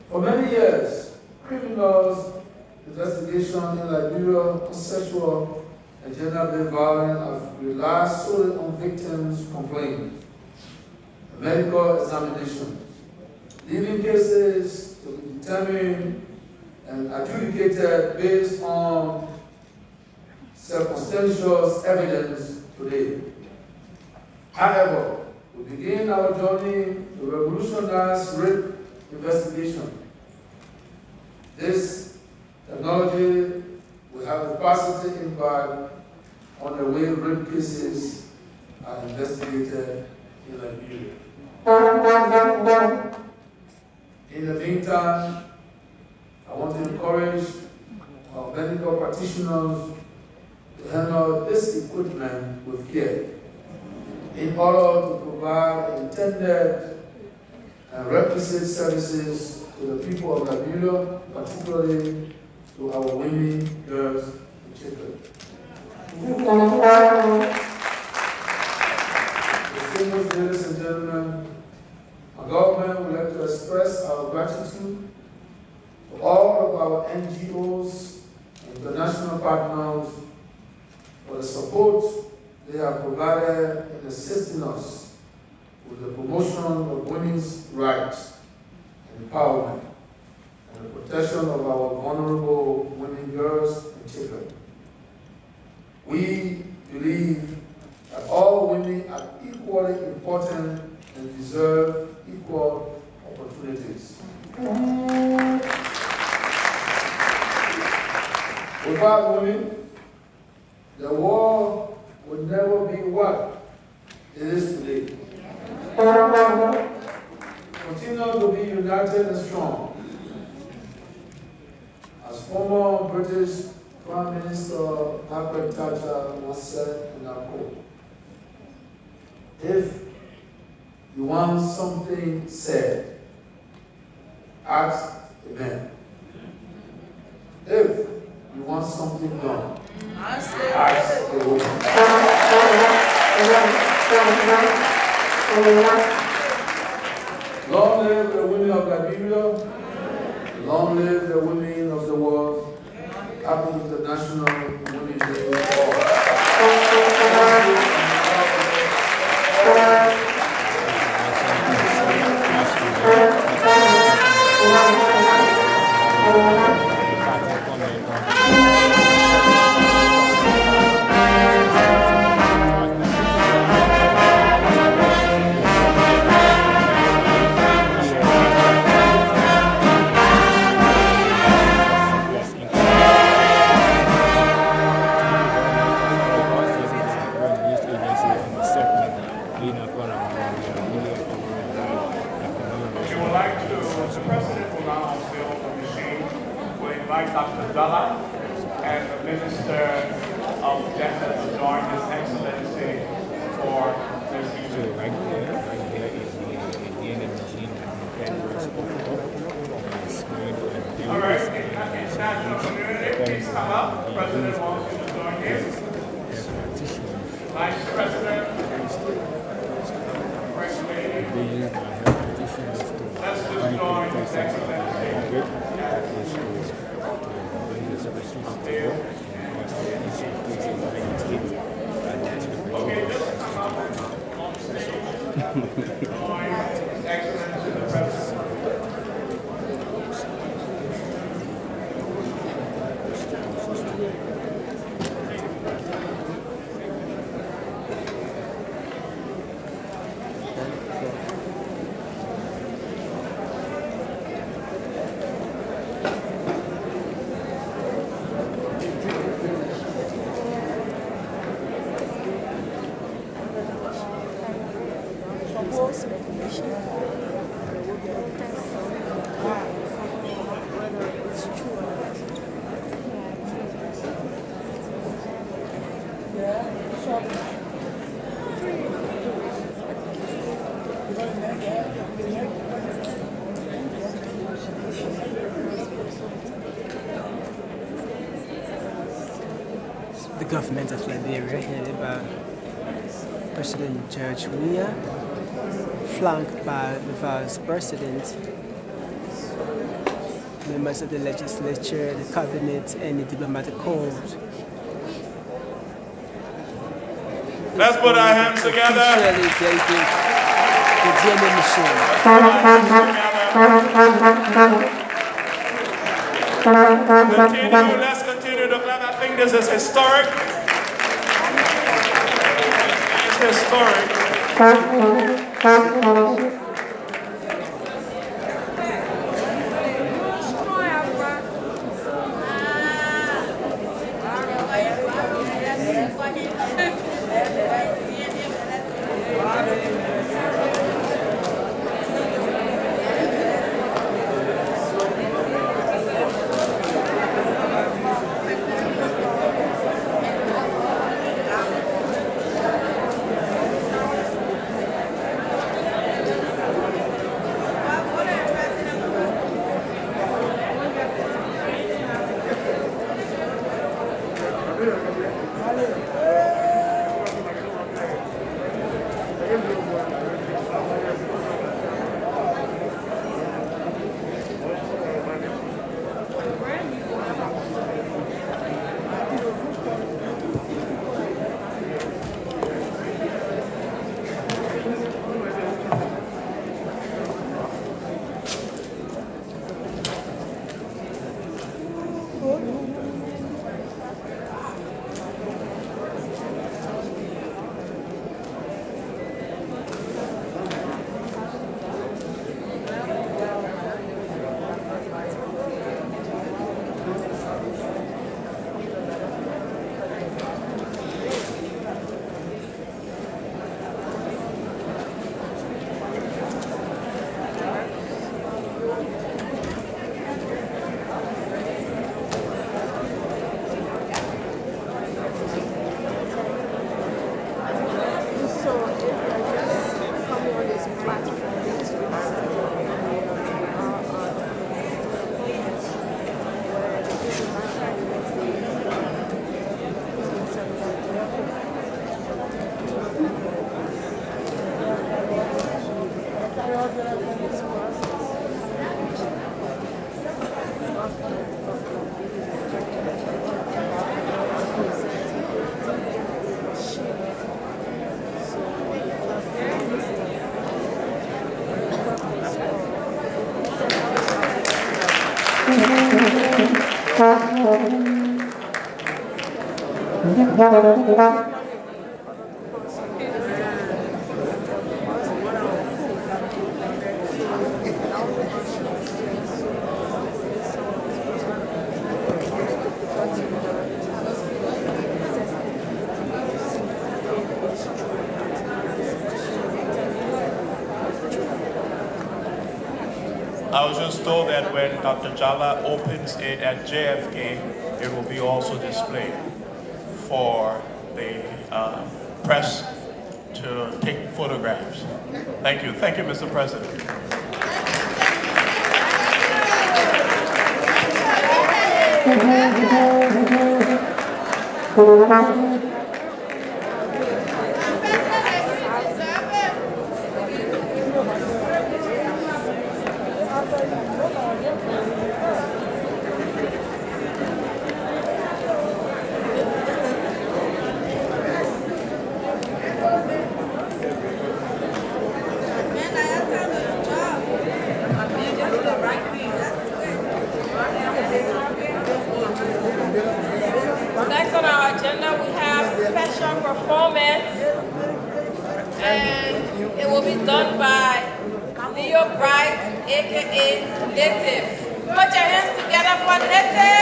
[SPEAKER 19] For many years, criminals' investigation in Liberia on sexual and gender-based violence have relied solely on victims' complaints, medical examinations, leaving cases to be determined and adjudicated based on circumstantial evidence today. However, we begin our journey to revolutionize rape investigation. This technology will have a positive impact on the way rape cases are investigated in Liberia. In the meantime, I want to encourage our medical practitioners to handle this equipment with care in order to provide intended and requisite services to the people of Liberia, particularly to our women, girls, and children. Distinguished ladies and gentlemen, our government would like to express our gratitude to all of our NGOs and international partners for the support they have provided in assisting us with the promotion of women's rights and empowerment and the protection of our vulnerable women, girls, and children. We believe that all women are equally important and deserve equal opportunities. Without women, the world would never be what it is today. Continue to be united and strong. As former British Prime Minister Margaret Thatcher once said in our quote, if you want something said, ask a man. If you want something done, ask a woman. Long live the women of Liberia. Long live the women of the world. Happy International Women's Day.
[SPEAKER 13] Dr. Dalla and the Minister of Gender to join His Excellency for this meeting.
[SPEAKER 4] So right there is the DNA machine
[SPEAKER 13] All right, international community, please come up. President wants you to join in. Vice President, First Lady, let's just join His Excellency. Okay, just come up on stage. Join His Excellency the President.
[SPEAKER 1] The government of Liberia, headed by President George Weah, flanked by the Vice President, members of the legislature, the cabinet, and the diplomatic corps.
[SPEAKER 8] Let's put our hands together.
[SPEAKER 1] Officially dedicated the DNA machine.
[SPEAKER 8] Let's continue to clap. I think this is historic. It's historic.
[SPEAKER 5] I was just told that when Dr. Jala opens it at JFK, it will be also displayed for the press to take photographs. Thank you. Thank you, Mr. President.
[SPEAKER 3] Next on our agenda, we have special performance, and it will be done by Leo Bright, aka Native. Put your hands together for Native!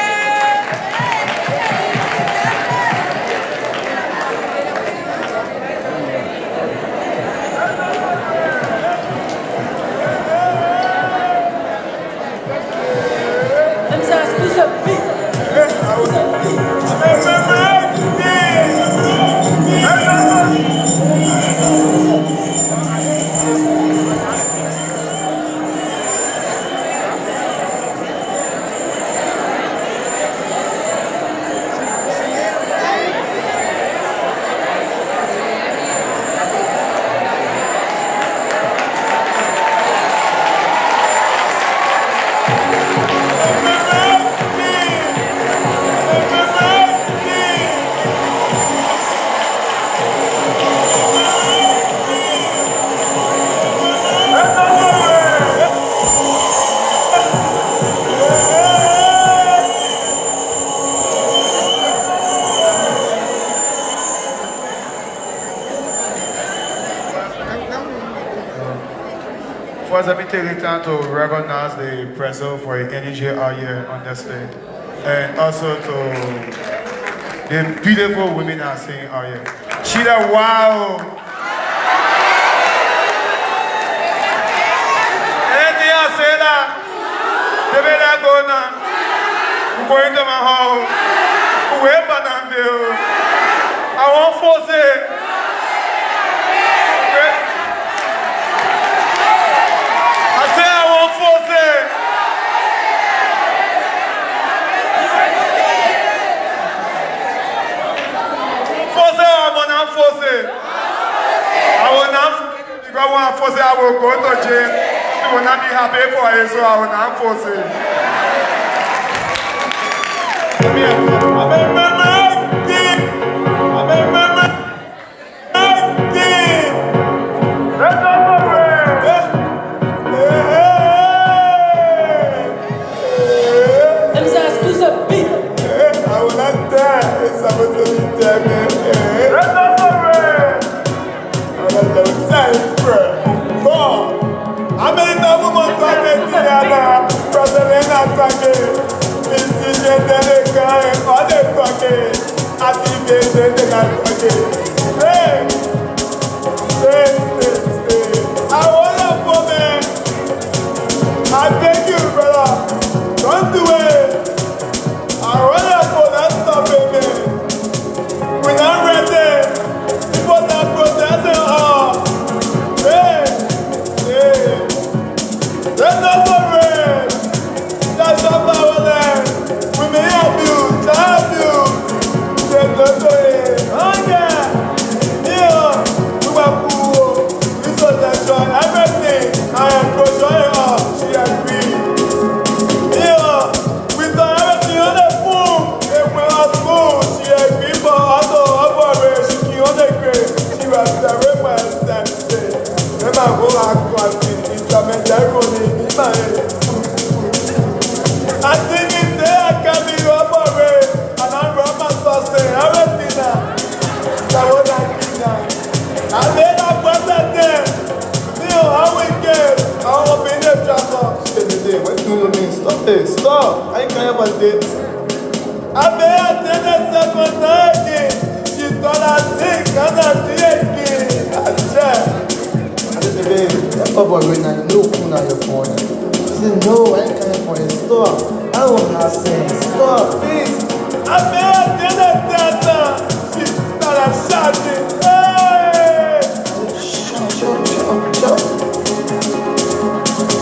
[SPEAKER 7] First, let me take the time to recognize the presence for the energy out here on the stage, and also to the beautiful women that are singing out here. Sheila, wow! Anything else, say that? They better go now. I'm going to my home. Where I won't force it. I will not, if I want to force it, I will go to jail. You will not be happy for it, so I will not force it. Come here. I will not die. It's about to be dead. I beg you, brother, don't do it. I want to go, that's not baby. We're not ready. People that protesting are. Let's not worry. That's not our land. We may help you, to help you. Let's not worry. Oh yeah. Here, we were cool. We saw that joy. Everything. I am enjoying her. She agreed. Here, we saw everything on the phone. They went out school. She agreed for us to operate. She came on the grave. She was the representative. Then I go back to her. I
[SPEAKER 19] say, what do you mean? Stop it, stop. I can't ever date. I may have done a second again. She thought I think I'm not again. I said, baby, that papa right now, you know who now your phone. She said, no, I ain't coming for you. Stop. I don't have sense. Stop, please. I may have done a data. She started shouting. Hey! Shut.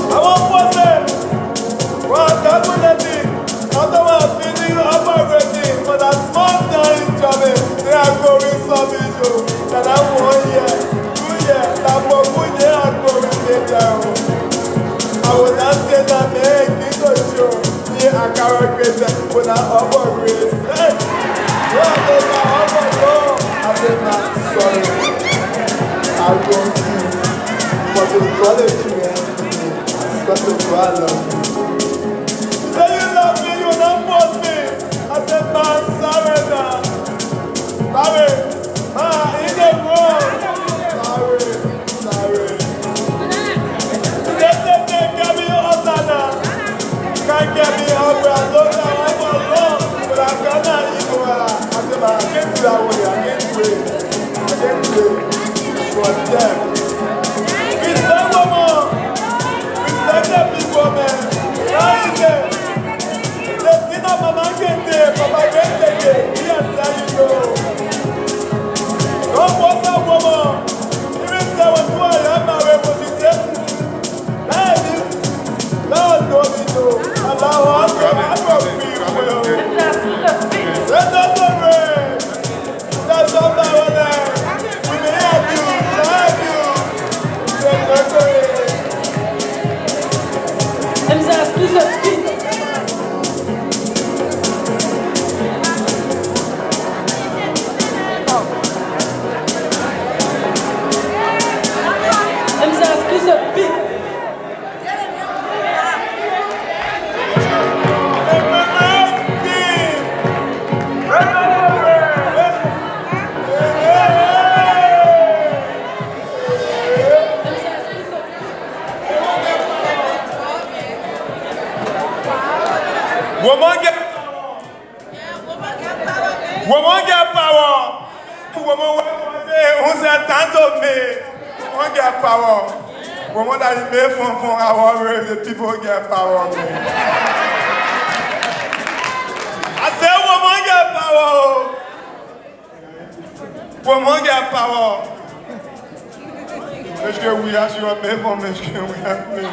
[SPEAKER 19] I want one. Well, that's what I did. After my feeling operating for that small time job, they are going some issue. And I 1 year, 2 years, that for 1 year I'm going down. I will not say that they ain't going to show me a character when I operate. Hey! Well, they are operate. I said, not sorry. I'm going to. But the college, man, because the problem. Say you love me, you don't force me. I said, man, sorry now. Sorry. In the room. Sorry. They say they get me up now. Can't get me up. I don't know I'm alone. But I cannot even. I said, man, I can't do that way. I can't do it. For them. Respect woman. Respect the people, man. How is it? Mama get there, Papa get there. He has said you know. Don't want that woman. Even say when you are married, what you say? Lord knows me know. Allah wants to have a people. Let us pray. That's all that we need. We may have you. Woman get power. Woman who's a tanto me. Woman get power. Woman that is made from our race, the people get power. I said woman get power. Woman get power. Let's get Weah, she was made from Michigan. We have me.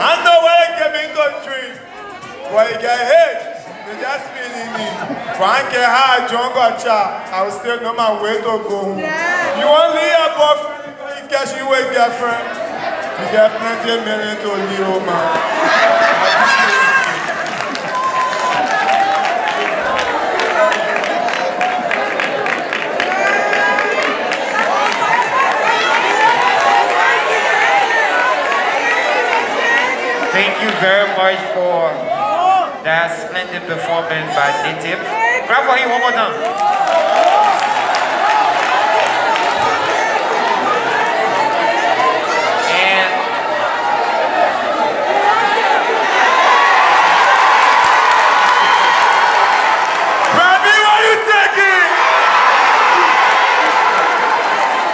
[SPEAKER 19] I know where I came in country. Where you get hate, they just feeling me. When I get high, John got shot, I will still know my way to go home. You want to leave a boyfriend, you catch you with girlfriend. You get plenty of million to leave home, man.
[SPEAKER 11] Thank you very much for that splendid performance by Native. Clap for him one more time. And
[SPEAKER 19] Baby, what you taking?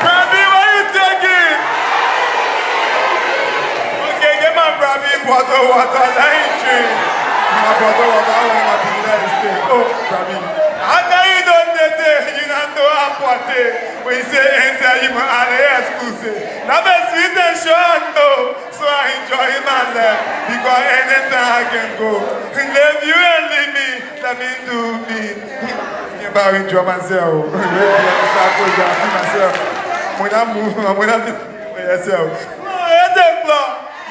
[SPEAKER 19] Baby, what you taking? Okay, get my baby bottle water, that ain't true. My bottle water, I want my people to stay. Oh, baby. I know you don't need it, you don't know how to it. When you say enter, you might have an exclusive. Now, that's sweet and short, no. So I enjoy my life, because anytime I can go. If you and leave me, let me do me. I enjoy myself. When I move, when I do myself.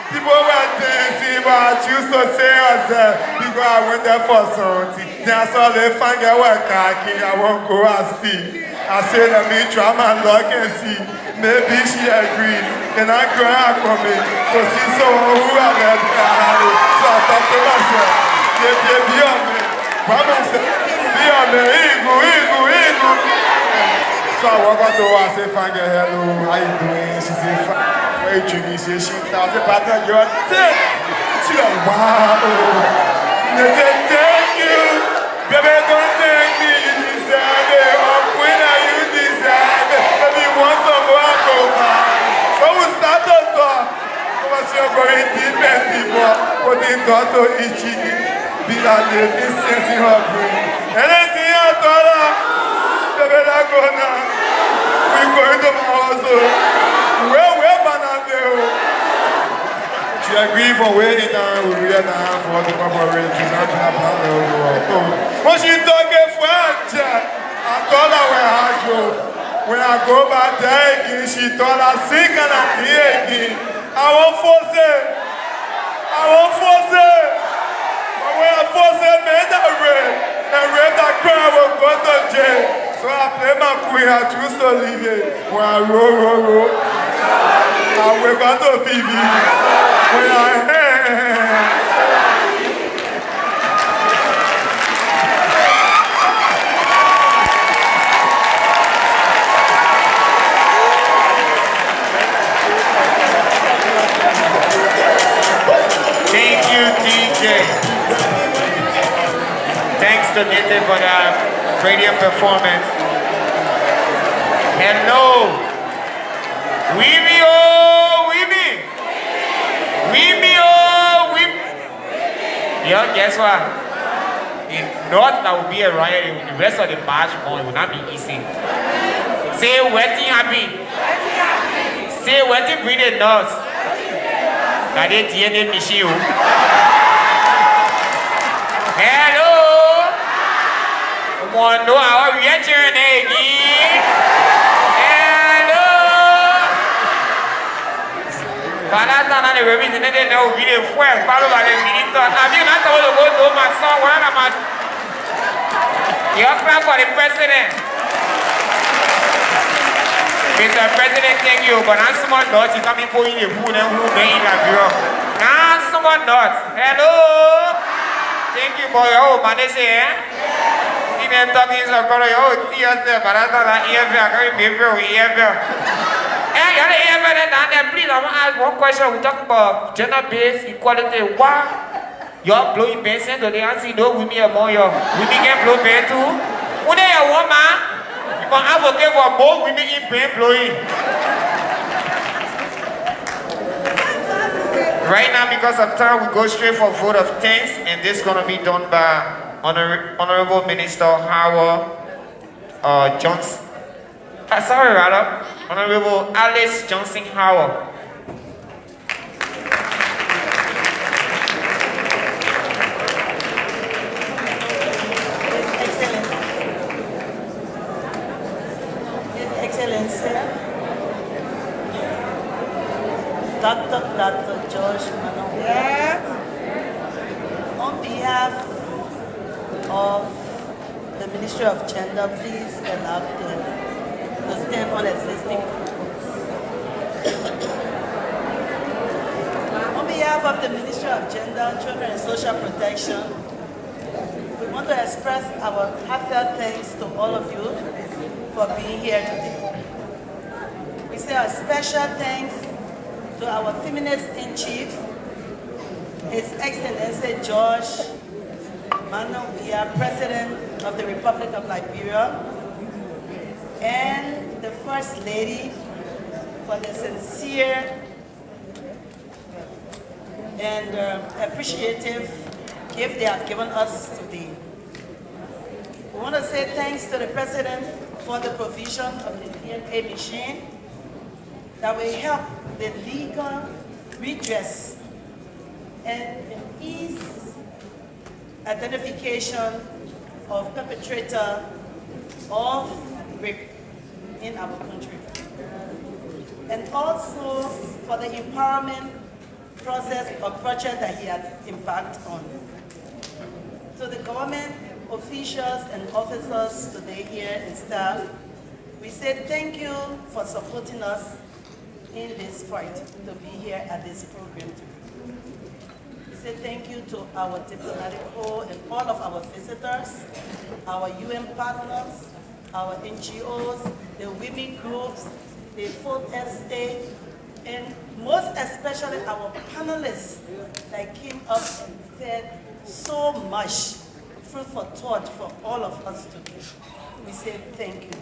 [SPEAKER 19] People were dancing, but I choose to say yourself because I went there for something. Then I saw the finger work, I won't go and see. I said, let me try my luck and see. Maybe she agreed. Then I go out for me to see someone who I met. So I thought to myself, be on me. Be on me, eagle. So I walk out the door, I say, finger, hello, how you doing?
[SPEAKER 7] Faut utiliser Chita, c'est pas ta gueule. Tu as wow. Thank you. Baby, don't thank me. You deserve it. Oh, winner, you deserve it. Baby, you want some more? Go back. So we start to talk. Come on, you're going deep and deeper. Put in to Ichi. Be that name. It's in her brain. Anything else, Donna? Baby, not go now. We're going to my house. We're banana. She agreed for waiting now, we read now for the corporate. She's not going to when she talk in French, I thought I would have you. When I go back there again, she thought I sick and I hear again. I won't force it. I won't force it. But when I force it, man, that red. And red that crowd will go to jail. So I play my queen, I choose to leave it. When I roll. I wake up to PV. When I
[SPEAKER 11] Thank you, DJ. Thanks to Nathan for that radio performance. Hello. Weeby, oh, Weeby. Weeby, oh, Weeby. Yeah, guess what? In North, there will be a riot. In the rest of the march, it will not be easy. Say, wetin happy. Say, wetin bring the North. That is DNA machine. Hello. Want to know how we are journey again? Hello. Balata na le representative na o video fue palo la le minister. Abi na to lo go do my son where na my. You clap for the president. Mr. President, thank you, but I'm someone not you coming for you who and who may have you. Now someone not. Hello. Thank you, boy. Oh, manage eh? Even talking so color, oh, tears there, but I thought I hear you. I can't be very here. Hey, you hear better than that? Please, I want to ask one question. We talk about gender-based equality. Why? You're blowing bands and they answer no women among you. Women can blow band too. When they are woman. But advocate for more women in brain blowing. Right now, because of time, we go straight for vote of thanks, and this is going to be done by Honorable Minister Howard Johnson. Honorable Alice Johnson Howard.
[SPEAKER 15] Dr. George Monrovia, on behalf of the Ministry of Gender, please allow them to stand on existing protocols. On behalf of the Ministry of Gender, Children and Social Protection, we want to express our heartfelt thanks to all of you for being here today. We say a special thanks to our feminist-in-chief, His Excellency George Monrovia, President of the Republic of Liberia, and the First Lady for the sincere and appreciative gift they have given us today. We want to say thanks to the President for the provision of the DNA machine that will help the legal redress and ease identification of perpetrator of rape in our country. And also for the empowerment process or project that he has embarked on. So the government officials and officers today here and staff, we say thank you for supporting us in this fight to be here at this program today. We say thank you to our diplomatic corps and all of our visitors, our UN partners, our NGOs, the women groups, the food estate, and most especially our panelists that came up and said so much food for thought for all of us to do. We say thank you.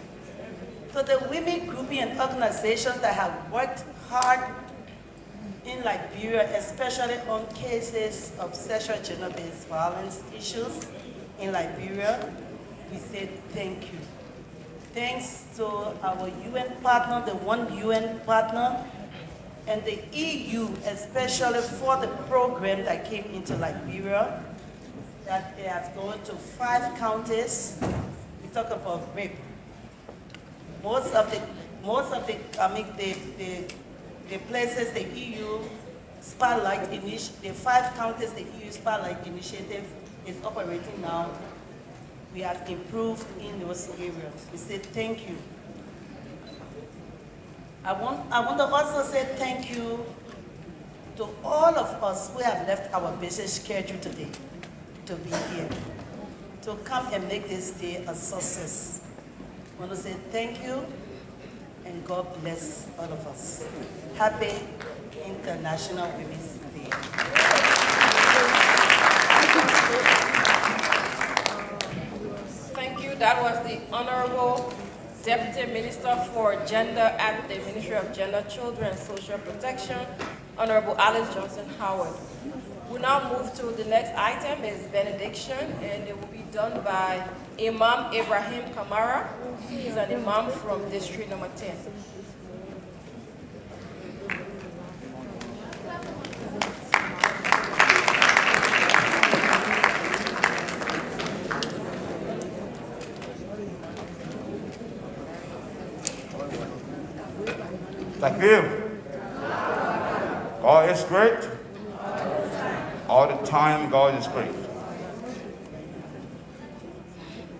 [SPEAKER 15] To the women grouping and organizations that have worked hard in Liberia, especially on cases of sexual gender-based violence issues in Liberia, we say thank you. Thanks to our UN partner, the one UN partner, and the EU, especially for the program that came into Liberia, that they have gone to 5 counties. We talk about rape. Most of the places the EU Spotlight Initiative, the 5 counties the EU Spotlight Initiative is operating now, we have improved in those areas. We say thank you. I want to also say thank you to all of us who have left our busy schedule today to be here, to come and make this day a success. I want to say thank you and God bless all of us. Happy International Women's Day.
[SPEAKER 3] Thank you. That was the Honorable Deputy Minister for Gender at the Ministry of Gender, Children and Social Protection, Honorable Alice Johnson Howard. We now move to the next item, is benediction, and it will be done by Imam Ibrahim Kamara. He is an imam from district number 10.
[SPEAKER 10] Thank you. God is great. All the time, God is great.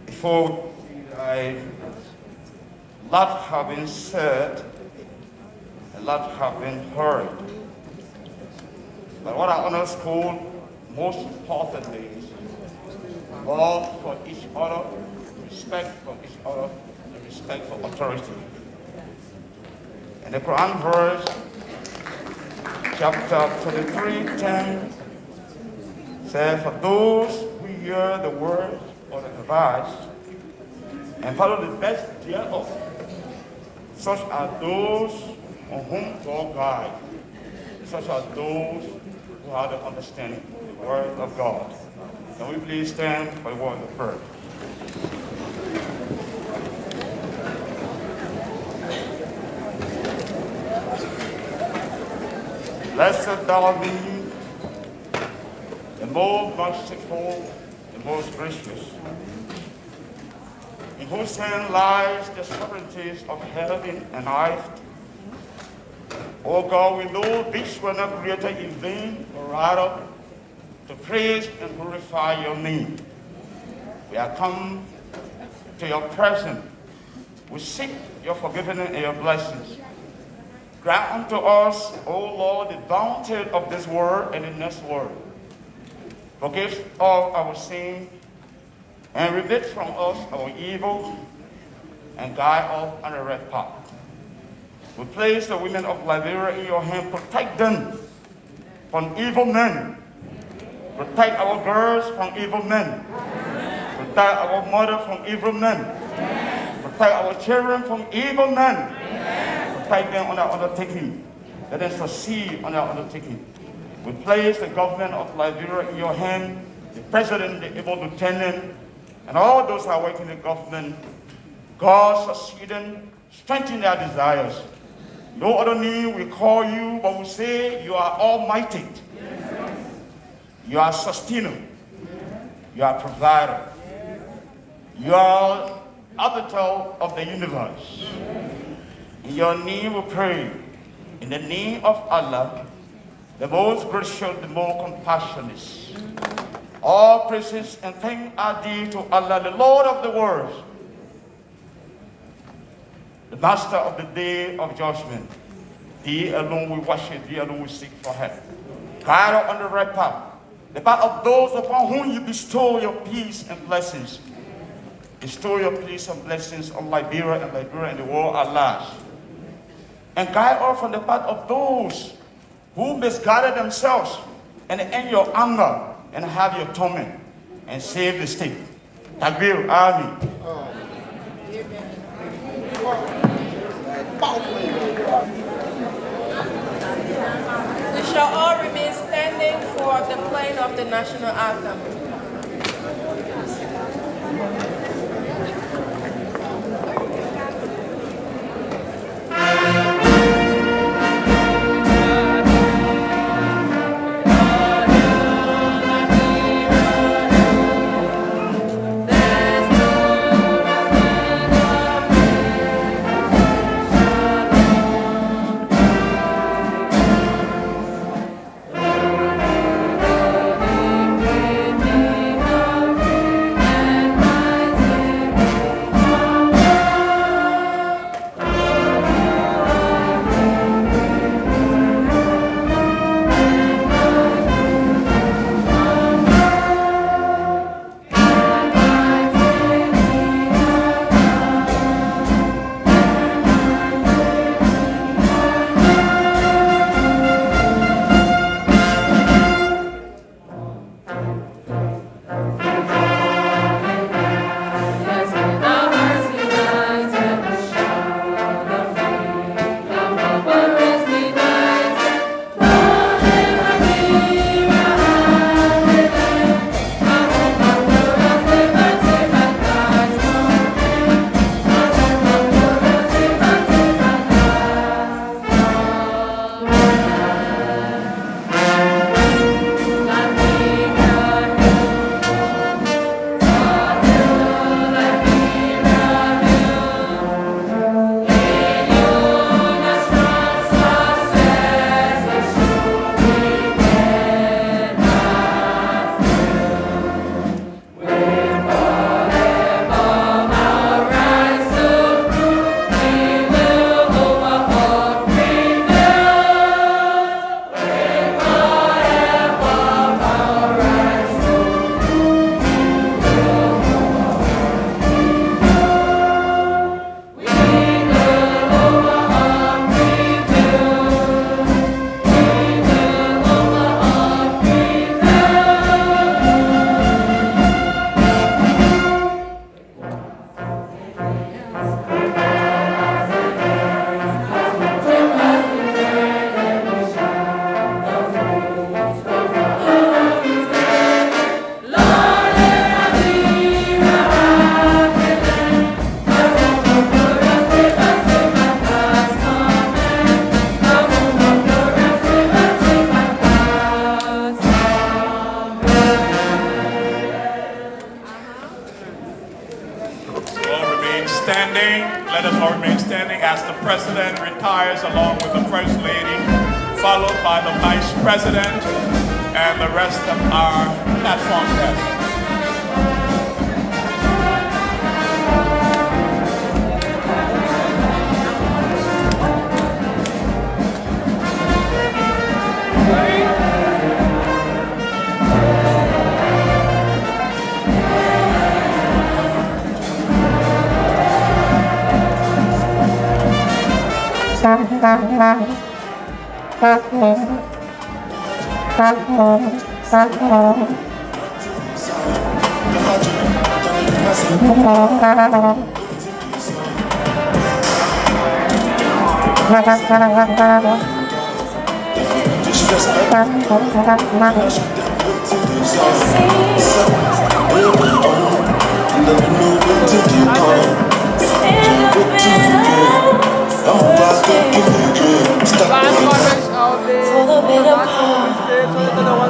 [SPEAKER 10] Before a lot have been said, a lot have been heard. But what I underscore most importantly is love for each other, respect for each other, and respect for authority. And the Quran verse, chapter 23:10, says, for those who hear the word or the advice and follow the best thereof, such are those on whom God guides, such are those who have the understanding of the word of God. Can we please stand for the word of prayer? Blessed thou be, the most merciful, the most gracious, in whose hand lies the sovereignties of heaven and earth. O God, we know these were not created in vain, but rather to praise and glorify your name. We are come to your presence. We seek your forgiveness and your blessings. Grant unto us, O Lord, the bounty of this world and the next world. Forgive all our sins and remit from us our evil and guide us on the right path. We place the women of Liberia in your hand. Protect them from evil men. Protect our girls from evil men. Protect our mother from evil men. Protect our children from evil men. Protect them on our undertaking. Let them succeed on our undertaking. We place the government of Liberia in your hand, the president, the able lieutenant, and all those who are working in the government. God succeed them, strengthen their desires. No other name we call you, but we say you are almighty. You are sustainer. You are provider. You are arbiter of the universe. In your name we pray. In the name of Allah, the most gracious, the most compassionate. All praises and thanks are due to Allah, the Lord of the world, the master of the day of judgment. Thee alone we worship, thee alone we seek for help. Guide us on the right path, the path of those upon whom you bestow your peace and blessings. Bestow your peace and blessings on Liberia and the world at large. and guide us from the path of those who misguided themselves, and end your anger and have your torment, and save the state. Takbir, Amen.
[SPEAKER 3] We shall all remain standing for the playing of the national anthem.
[SPEAKER 5] Let us all remain standing as the President retires along with the First Lady, followed by the Vice President and the rest of our platform guests.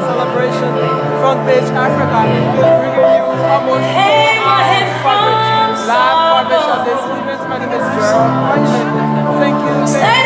[SPEAKER 1] Celebration, Front Page Africa, bringing you almost 4 hours coverage, live coverage of this event. My name is Gerald. Thank you.